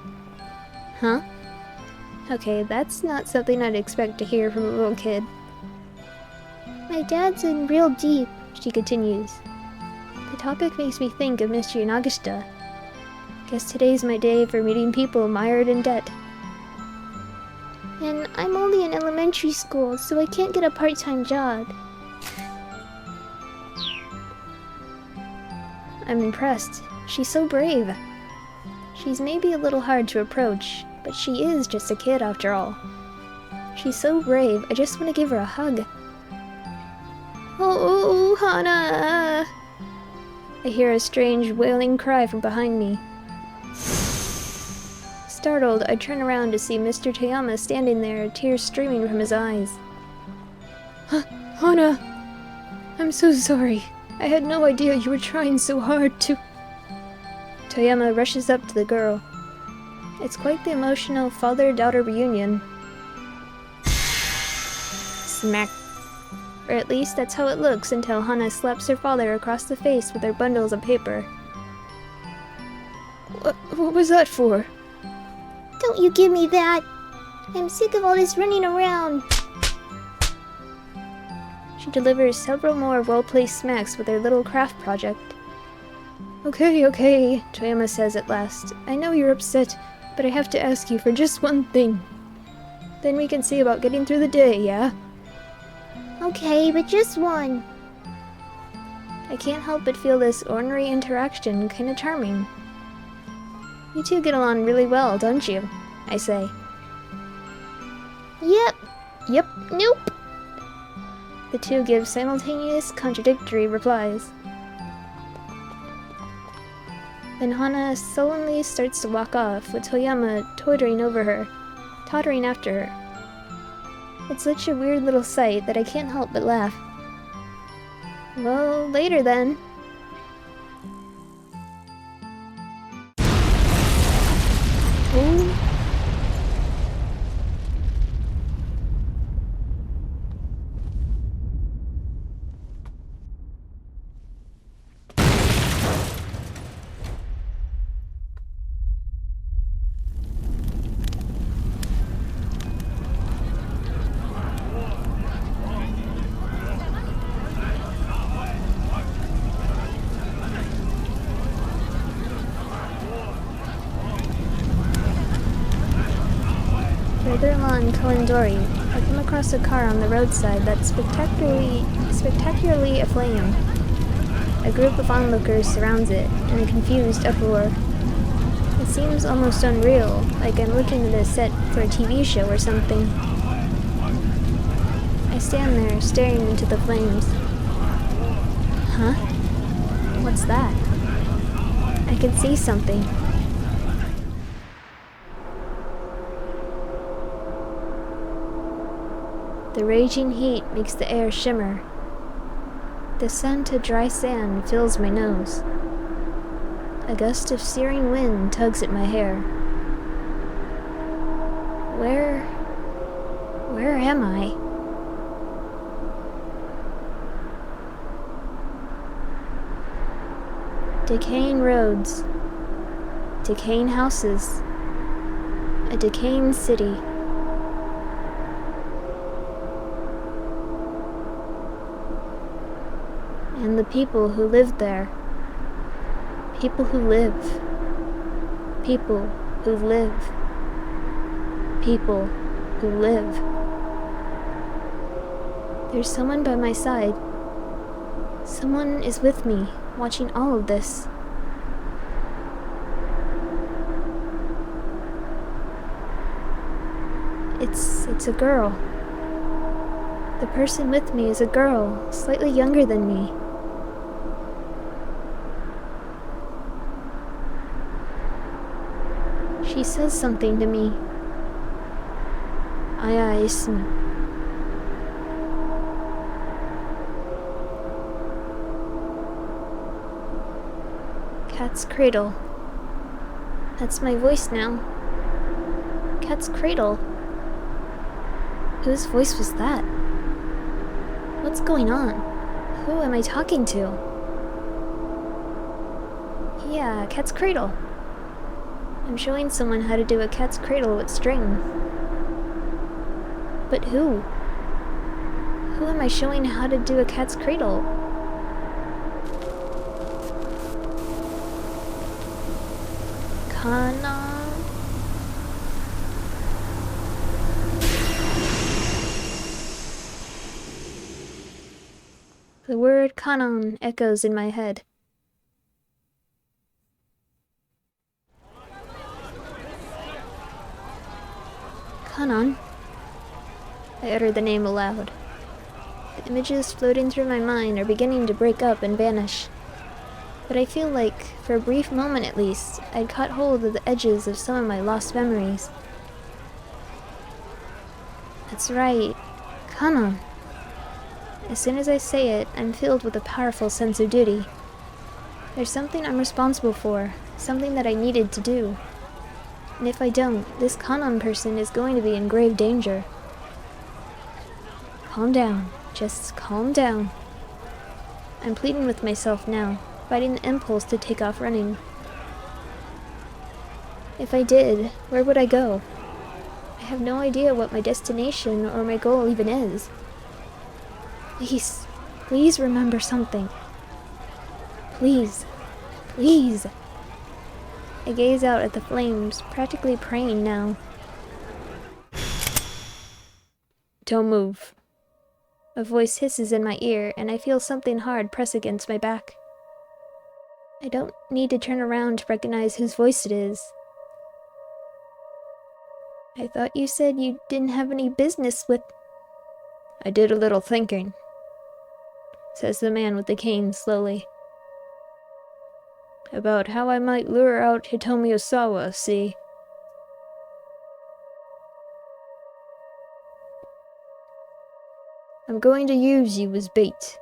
Huh? Okay, that's not something I'd expect to hear from a little kid. My dad's in real deep, she continues. The topic makes me think of Mr. Yanagishita. Guess today's my day for meeting people mired in debt. And I'm only in elementary school, so I can't get a part-time job. I'm impressed. She's so brave. She's maybe a little hard to approach, but she is just a kid after all. She's so brave, I just want to give her a hug. Oh, Hana! I hear a strange wailing cry from behind me. Startled, I turn around to see Mr. Toyama standing there, tears streaming from his eyes. Hana! I'm so sorry. I had no idea you were trying so hard to... Toyama rushes up to the girl. It's quite the emotional father-daughter reunion. Smack. Or at least that's how it looks until Hana slaps her father across the face with her bundles of paper. What was that for? Don't you give me that! I'm sick of all this running around! She delivers several more well-placed smacks with her little craft project. Okay, Toyama says at last. I know you're upset, but I have to ask you for just one thing. Then we can see about getting through the day, yeah? Okay, but just one. I can't help but feel this ordinary interaction kinda charming. You two get along really well, don't you? I say. Yep, nope. The two give simultaneous, contradictory replies. Then Hana sullenly starts to walk off, with Toyama tottering after her. It's such a weird little sight that I can't help but laugh. Well, later then. Oh. Further along Kalendori, I come across a car on the roadside that's spectacularly aflame. A group of onlookers surrounds it, in a confused uproar. It seems almost unreal, like I'm looking at a set for a TV show or something. I stand there, staring into the flames. Huh? What's that? I can see something. The raging heat makes the air shimmer. The scent of dry sand fills my nose. A gust of searing wind tugs at my hair. Where am I? Decaying roads. Decaying houses. A decaying city. And the people who live there. People who live. People who live. People who live. There's someone by my side. Someone is with me, watching all of this. It's a girl. The person with me is a girl, slightly younger than me. She says something to me. Aya ismu. Cat's cradle. That's my voice now. Cat's cradle. Whose voice was that? What's going on? Who am I talking to? Yeah, cat's cradle. I'm showing someone how to do a cat's cradle with string. But who? Who am I showing how to do a cat's cradle? Kana? The word kanon echoes in my head. Kanon. I uttered the name aloud. The images floating through my mind are beginning to break up and vanish. But I feel like, for a brief moment at least, I'd caught hold of the edges of some of my lost memories. That's right. Kanon. As soon as I say it, I'm filled with a powerful sense of duty. There's something I'm responsible for, something that I needed to do. And if I don't, this Kanon person is going to be in grave danger. Calm down. Just calm down. I'm pleading with myself now, fighting the impulse to take off running. If I did, where would I go? I have no idea what my destination or my goal even is. Please remember something. Please. I gaze out at the flames, practically praying now. Don't move. A voice hisses in my ear, and I feel something hard press against my back. I don't need to turn around to recognize whose voice it is. I thought you said you didn't have any business with... I did a little thinking, says the man with the cane slowly. About how I might lure out Hitomi Osawa, see? I'm going to use you as bait.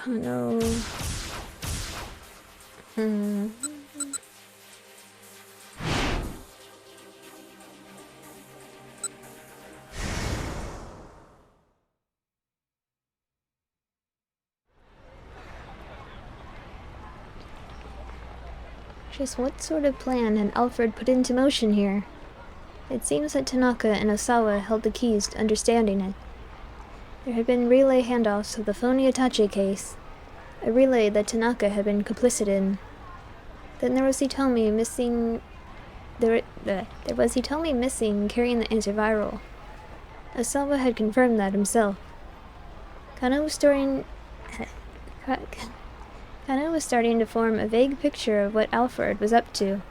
Oh no. Just what sort of plan had Alfred put into motion here? It seems that Tanaka and Osawa held the keys to understanding it. There had been relay handoffs of the phony Itachi case, a relay that Tanaka had been complicit in. Then there was Hitomi missing... There was Hitomi missing carrying the antiviral. Osawa had confirmed that himself. Kano was starting to form a vague picture of what Alfred was up to.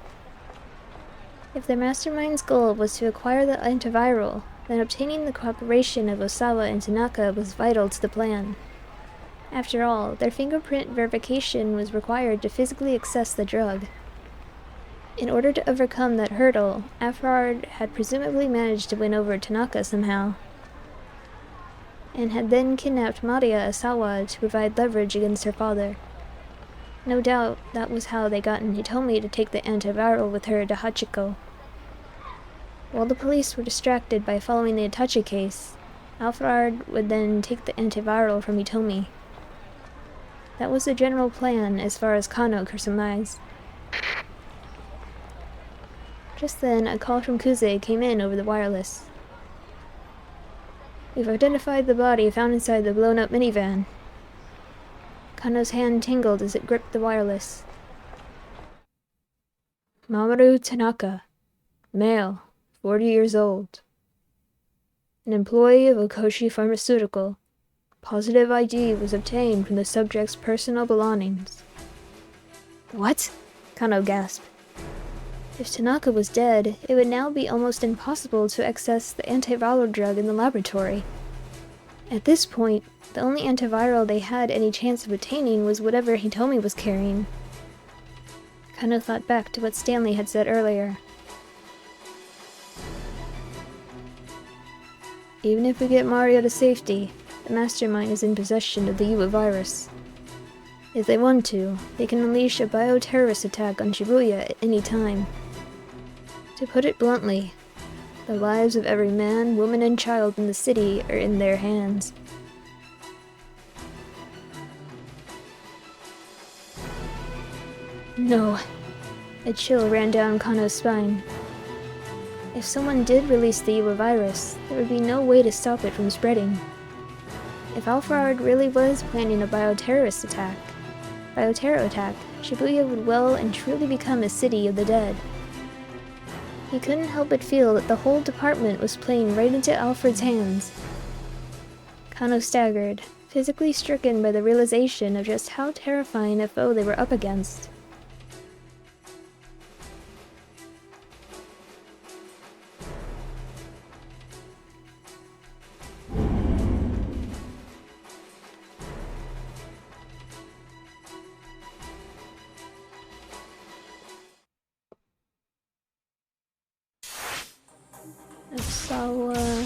If the mastermind's goal was to acquire the antiviral, then obtaining the cooperation of Osawa and Tanaka was vital to the plan. After all, their fingerprint verification was required to physically access the drug. In order to overcome that hurdle, Alfred had presumably managed to win over Tanaka somehow, and had then kidnapped Maria Osawa to provide leverage against her father. No doubt that was how they got Hitomi to take the antiviral with her to Hachiko. While the police were distracted by following the Itachi case, Alfred would then take the antiviral from Hitomi. That was the general plan as far as Kano could surmise. Just then, a call from Kuze came in over the wireless. We've identified the body found inside the blown-up minivan. Kano's hand tingled as it gripped the wireless. Mamoru Tanaka, male, 40 years old. An employee of Okoshi Pharmaceutical. Positive ID was obtained from the subject's personal belongings. What? Kano gasped. If Tanaka was dead, it would now be almost impossible to access the antiviral drug in the laboratory. At this point, the only antiviral they had any chance of obtaining was whatever Hitomi was carrying. Kano thought back to what Stanley had said earlier. Even if we get Mario to safety, the mastermind is in possession of the Yuba virus. If they want to, they can unleash a bioterrorist attack on Shibuya at any time. To put it bluntly, the lives of every man, woman, and child in the city are in their hands. No. A chill ran down Kano's spine. If someone did release the Yuba virus, there would be no way to stop it from spreading. If Alfred really was planning a bioterror attack, Shibuya would well and truly become a city of the dead. He couldn't help but feel that the whole department was playing right into Alfred's hands. Kano staggered, physically stricken by the realization of just how terrifying a foe they were up against. Osawa...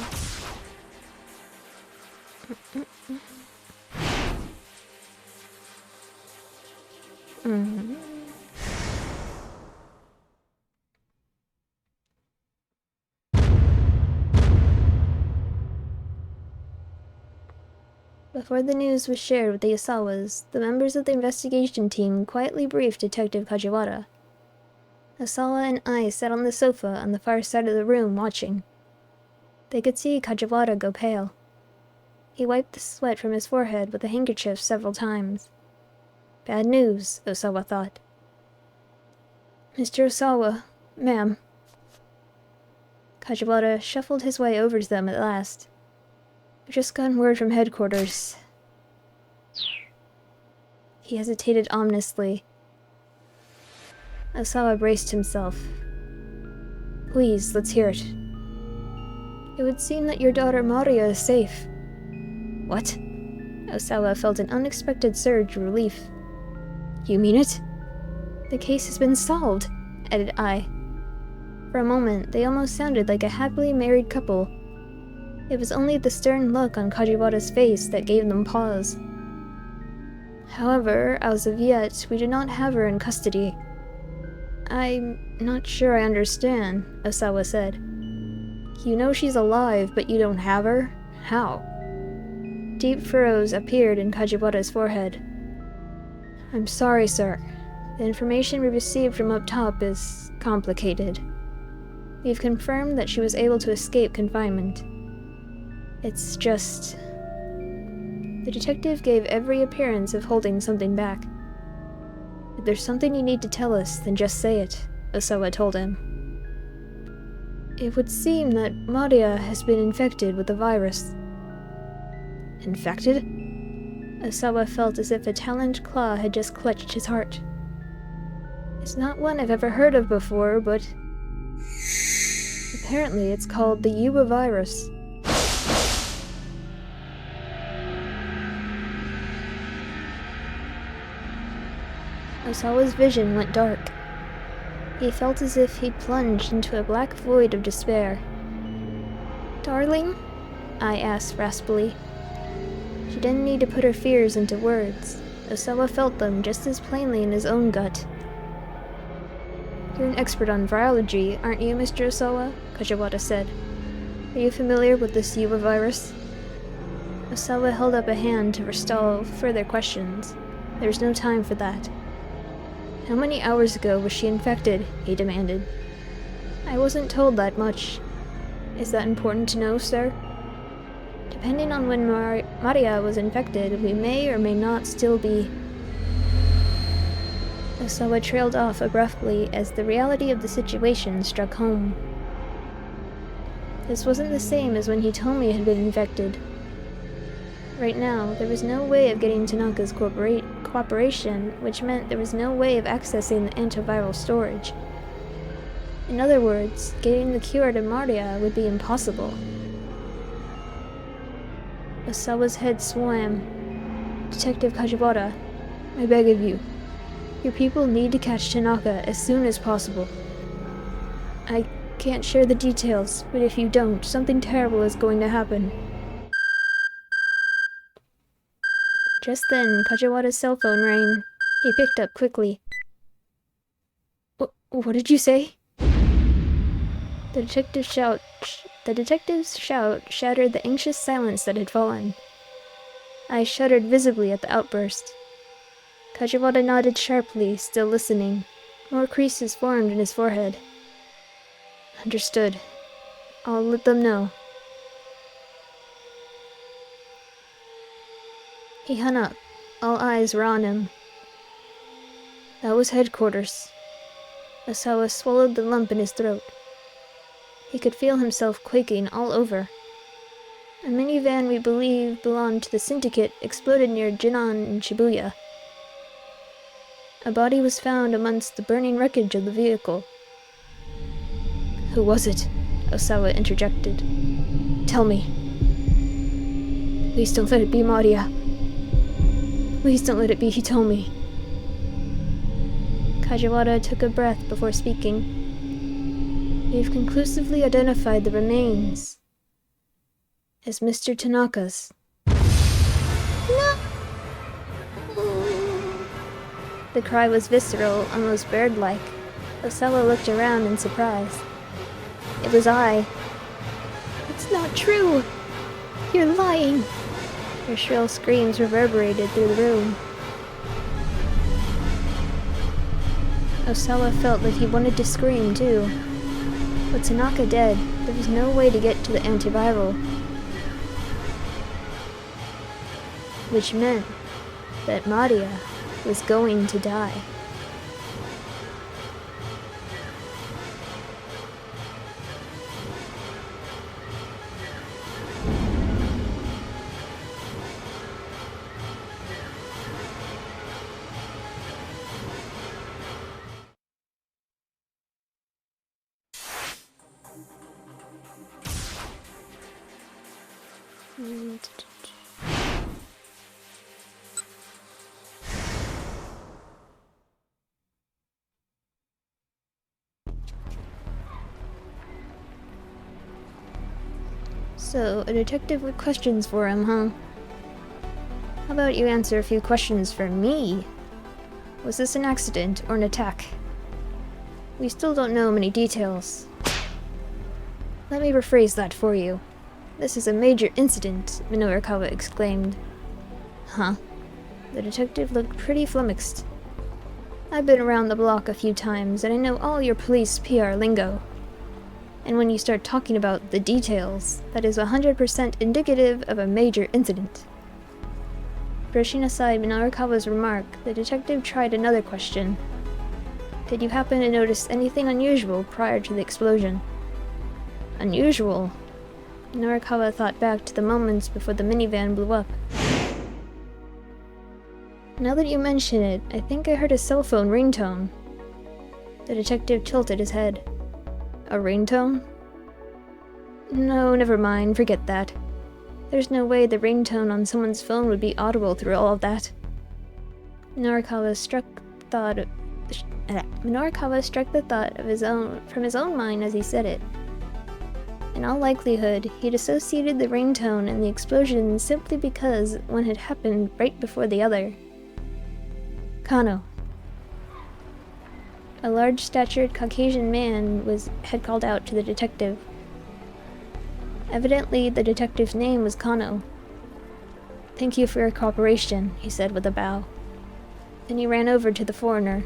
Before the news was shared with the Osawas, the members of the investigation team quietly briefed Detective Kajiwara. Osawa and I sat on the sofa on the far side of the room watching. They could see Kajiwara go pale. He wiped the sweat from his forehead with a handkerchief several times. Bad news, Osawa thought. Mr. Osawa, ma'am. Kajiwara shuffled his way over to them at last. I've just gotten word from headquarters. He hesitated ominously. Osawa braced himself. Please, let's hear it. It would seem that your daughter Maria is safe. What? Osawa felt an unexpected surge of relief. You mean it? The case has been solved, added I. For a moment, they almost sounded like a happily married couple. It was only the stern look on Kajiwara's face that gave them pause. However, as of yet, we do not have her in custody. I'm not sure I understand, Osawa said. You know she's alive, but you don't have her? How? Deep furrows appeared in Kajiwara's forehead. I'm sorry, sir. The information we received from up top is complicated. We've confirmed that she was able to escape confinement. It's just... The detective gave every appearance of holding something back. If there's something you need to tell us, then just say it, Osawa told him. It would seem that Maria has been infected with the virus. Infected? Osawa felt as if a taloned claw had just clutched his heart. It's not one I've ever heard of before, but... Apparently it's called the Yuba virus. Osawa's vision went dark. He felt as if he'd plunged into a black void of despair. Darling? I asked raspily. She didn't need to put her fears into words. Osawa felt them just as plainly in his own gut. You're an expert on virology, aren't you, Mr. Osawa? Kajiwara said. Are you familiar with this Yuba virus? Osawa held up a hand to forestall further questions. There was no time for that. How many hours ago was she infected? He demanded. I wasn't told that much. Is that important to know, sir? Depending on when Maria was infected, we may or may not still be... Osawa trailed off abruptly as the reality of the situation struck home. This wasn't the same as when he told me he had been infected. Right now, there was no way of getting Tanaka's cooperation, which meant there was no way of accessing the antiviral storage. In other words, getting the cure to Maria would be impossible. Osawa's head swam. Detective Kajiwara, I beg of you. Your people need to catch Tanaka as soon as possible. I can't share the details, but if you don't, something terrible is going to happen. Just then, Kajiwara's cell phone rang. He picked up quickly. What did you say? The detective's shout shattered the anxious silence that had fallen. I shuddered visibly at the outburst. Kajiwara nodded sharply, still listening. More creases formed in his forehead. Understood. I'll let them know. He hung up. All eyes were on him. That was headquarters. Osawa swallowed the lump in his throat. He could feel himself quaking all over. A minivan we believe belonged to the syndicate exploded near Jinan in Shibuya. A body was found amongst the burning wreckage of the vehicle. Who was it? Osawa interjected. Tell me. Please don't let it be Maria. Please don't let it be Hitomi. Kajiwara took a breath before speaking. We've conclusively identified the remains as Mr. Tanaka's. No! The cry was visceral, almost bird-like. Osawa looked around in surprise. It was I. It's not true! You're lying! Her shrill screams reverberated through the room. Osawa felt that he wanted to scream, too. With Tanaka dead, there was no way to get to the antiviral. Which meant that Maria was going to die. So, a detective with questions for him, huh? How about you answer a few questions for me? Was this an accident or an attack? We still don't know many details. Let me rephrase that for you. This is a major incident, Minorukawa exclaimed. Huh? The detective looked pretty flummoxed. I've been around the block a few times, and I know all your police PR lingo. And when you start talking about the details, that is 100% indicative of a major incident. Brushing aside Minorukawa's remark, the detective tried another question. Did you happen to notice anything unusual prior to the explosion? Unusual? Minorukawa thought back to the moments before the minivan blew up. Now that you mention it, I think I heard a cell phone ringtone. The detective tilted his head. A ringtone? No, never mind, forget that. There's no way the ringtone on someone's phone would be audible through all of that. Minorukawa struck the thought from his own mind as he said it. In all likelihood, he'd associated the ringtone and the explosion simply because one had happened right before the other. Kano. A large-statured Caucasian man had called out to the detective. Evidently, the detective's name was Kano. Thank you for your cooperation, he said with a bow. Then he ran over to the foreigner.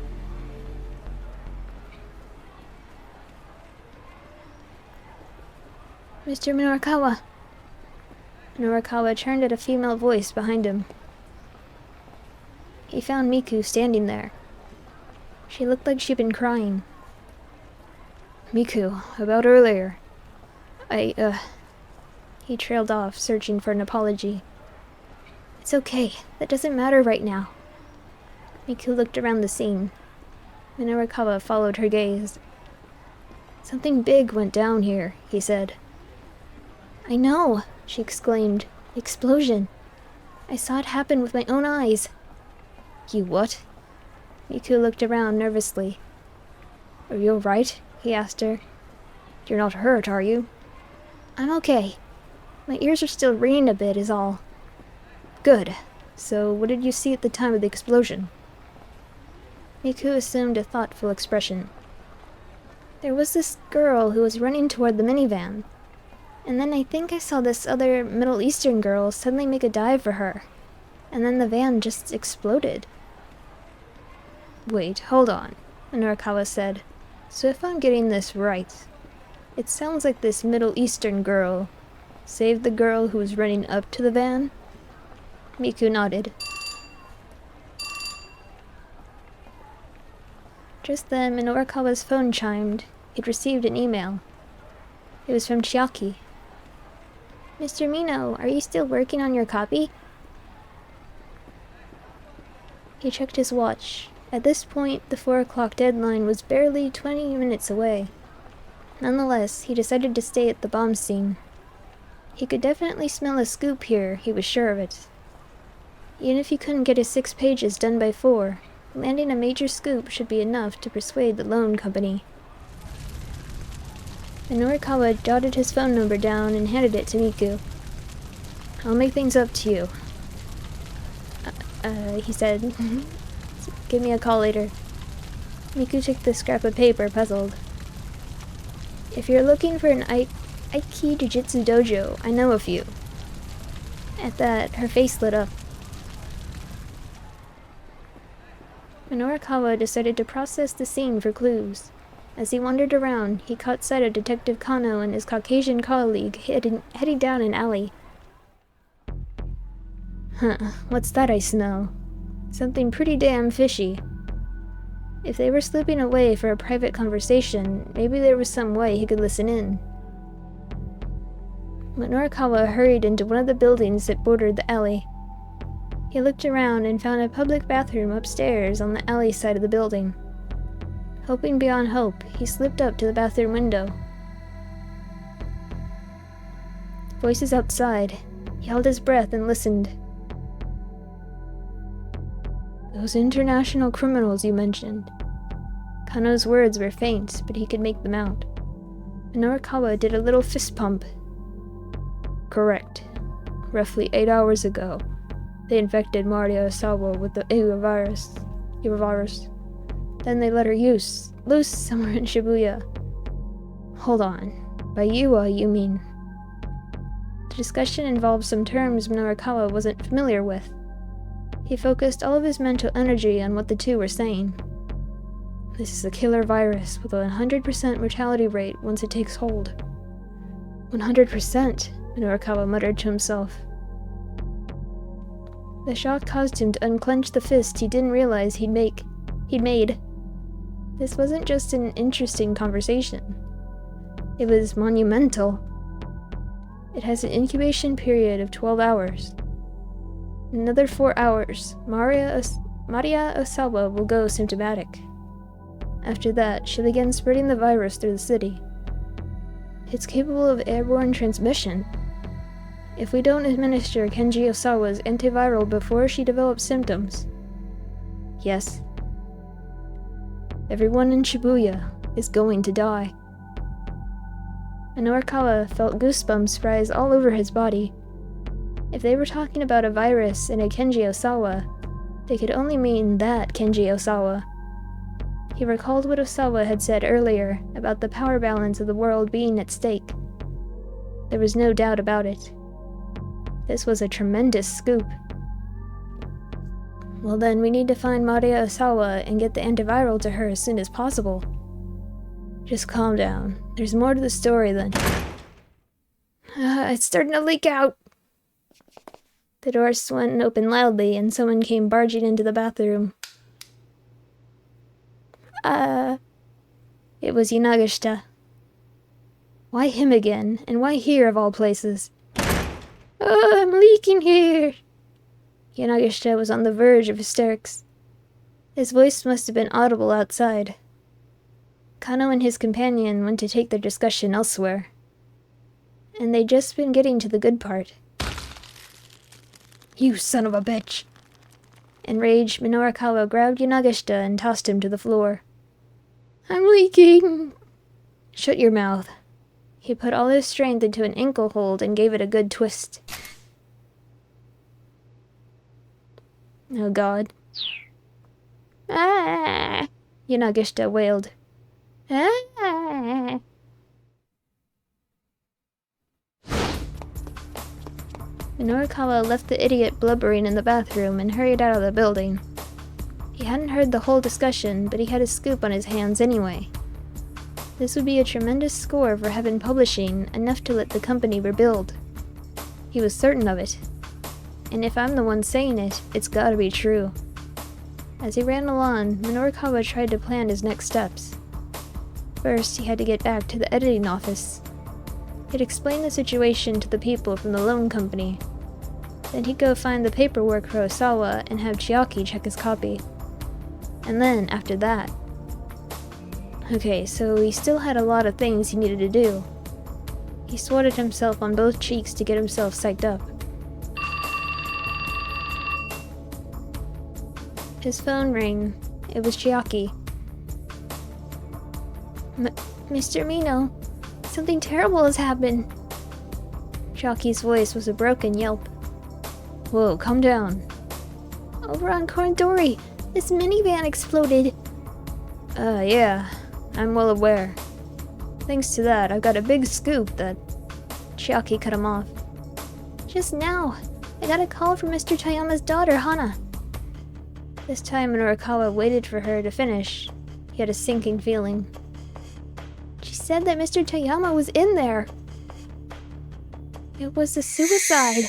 Mr. Minorukawa. Minorukawa turned at a female voice behind him. He found Miku standing there. She looked like she'd been crying. Miku, about earlier. He trailed off, searching for an apology. It's okay. That doesn't matter right now. Miku looked around the scene. Minorukawa followed her gaze. Something big went down here, he said. I know, she exclaimed. Explosion. I saw it happen with my own eyes. You what? Miku looked around nervously. Are you alright? He asked her. You're not hurt, are you? I'm okay. My ears are still ringing a bit, is all. Good. So, what did you see at the time of the explosion? Miku assumed a thoughtful expression. There was this girl who was running toward the minivan. And then I think I saw this other Middle Eastern girl suddenly make a dive for her. And then the van just exploded. Wait, hold on, Minorukawa said. So if I'm getting this right, it sounds like this Middle Eastern girl saved the girl who was running up to the van? Miku nodded. Just then, Minorikawa's phone chimed. He'd received an email. It was from Chiaki. Mr. Mino, are you still working on your copy? He checked his watch. At this point, the 4 o'clock deadline was barely 20 minutes away. Nonetheless, he decided to stay at the bomb scene. He could definitely smell a scoop here, he was sure of it. Even if he couldn't get his 6 pages done by 4, landing a major scoop should be enough to persuade the loan company. Minorikawa jotted his phone number down and handed it to Miku. "I'll make things up to you," he said. "Give me a call later." Miku took the scrap of paper, puzzled. "If you're looking for an Aiki Jiu-Jitsu dojo, I know a few." At that, her face lit up. Minorikawa decided to process the scene for clues. As he wandered around, he caught sight of Detective Kano and his Caucasian colleague heading down an alley. Huh, what's that I smell? Something pretty damn fishy. If they were slipping away for a private conversation, maybe there was some way he could listen in. Minorikawa hurried into one of the buildings that bordered the alley. He looked around and found a public bathroom upstairs on the alley side of the building. Hoping beyond hope, he slipped up to the bathroom window. Voices outside. He held his breath and listened. "Those international criminals you mentioned." Kano's words were faint, but he could make them out. Minorikawa did a little fist pump. "Correct. Roughly 8 hours ago, they infected Maria Osawa with the Eva virus. Then they let her loose somewhere in Shibuya." "Hold on. By Iwa, you mean?" The discussion involved some terms Minorikawa wasn't familiar with. He focused all of his mental energy on what the two were saying. "This is a killer virus with a 100% mortality rate once it takes hold." 100%, Minorikawa muttered to himself. The shock caused him to unclench the fist he didn't realize he'd made. This wasn't just an interesting conversation. It was monumental. It has an incubation period of 12 hours. In another 4 hours, Maria Osawa will go symptomatic. After that, she'll begin spreading the virus through the city. It's capable of airborne transmission. If we don't administer Kenji Osawa's antiviral before she develops symptoms... Yes. Everyone in Shibuya is going to die. Minorikawa felt goosebumps rise all over his body. If they were talking about a virus and a Kenji Osawa, they could only mean that Kenji Osawa. He recalled what Osawa had said earlier about the power balance of the world being at stake. There was no doubt about it. This was a tremendous scoop. Well then, we need to find Maria Osawa and get the antiviral to her as soon as possible. Just calm down. There's more to the story than... It's starting to leak out. The door swung open loudly and someone came barging into the bathroom. It was Yanagishita. Why him again? And why here of all places? "Oh, I'm leaking here!" Yanagishita was on the verge of hysterics. His voice must have been audible outside. Kano and his companion went to take their discussion elsewhere. And they'd just been getting to the good part. "You son of a bitch!" Enraged, Minorikawa grabbed Yanagishita and tossed him to the floor. "I'm leaking!" "Shut your mouth." He put all his strength into an ankle hold and gave it a good twist. Oh god. "Ah!" Yanagishita wailed. "Ah!" Minorikawa left the idiot blubbering in the bathroom and hurried out of the building. He hadn't heard the whole discussion, but he had a scoop on his hands anyway. This would be a tremendous score for Heaven Publishing, enough to let the company rebuild. He was certain of it. And if I'm the one saying it, it's gotta be true. As he ran along, Minorikawa tried to plan his next steps. First, he had to get back to the editing office. He'd explain the situation to the people from the loan company. Then he'd go find the paperwork for Osawa and have Chiaki check his copy. And then, after that... Okay, so he still had a lot of things he needed to do. He swatted himself on both cheeks to get himself psyched up. His phone rang. It was Chiaki. Mr. Mino, something terrible has happened. Chiaki's voice was a broken yelp. Whoa, calm down. Over on Korondori, this minivan exploded. Yeah, I'm well aware. Thanks to that, I've got a big scoop that... Chiaki cut him off. Just now, I got a call from Mr. Toyama's daughter, Hana. This time Minorikawa waited for her to finish. He had a sinking feeling. She said that Mr. Toyama was in there. It was a suicide.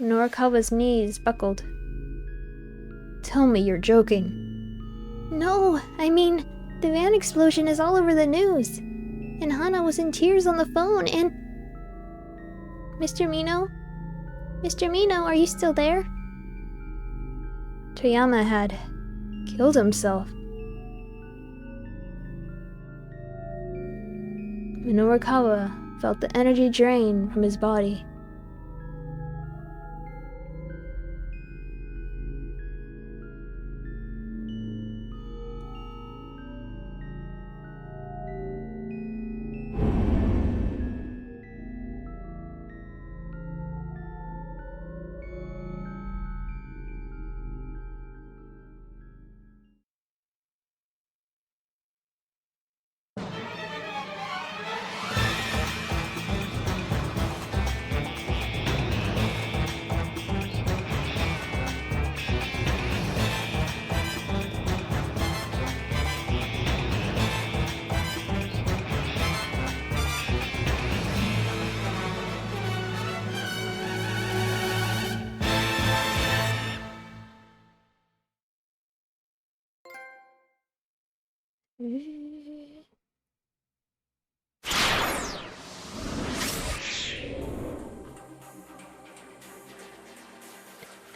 Minorikawa's knees buckled. Tell me you're joking. No, I mean, the van explosion is all over the news. And Hana was in tears on the phone and... Mr. Mino? Mr. Mino, are you still there? Toyama had killed himself. Minorikawa felt the energy drain from his body.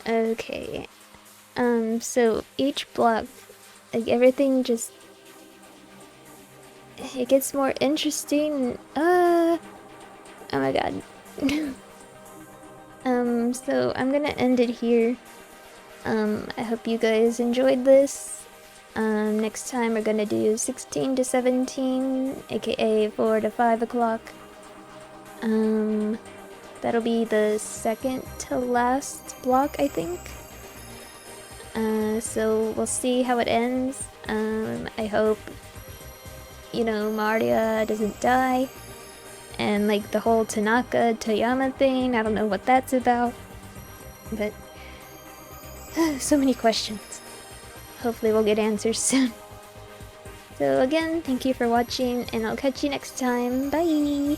Okay. So each block, like everything just... It gets more interesting. Oh my god. So I'm gonna end it here. I hope you guys enjoyed this. Next time we're gonna do 16 to 17, aka 4 to 5 o'clock. That'll be the second to last block, I think. So we'll see how it ends. I hope, you know, Maria doesn't die. And like the whole Tanaka Toyama thing, I don't know what that's about. But so many questions. Hopefully we'll get answers soon. So again, thank you for watching, and I'll catch you next time. Bye!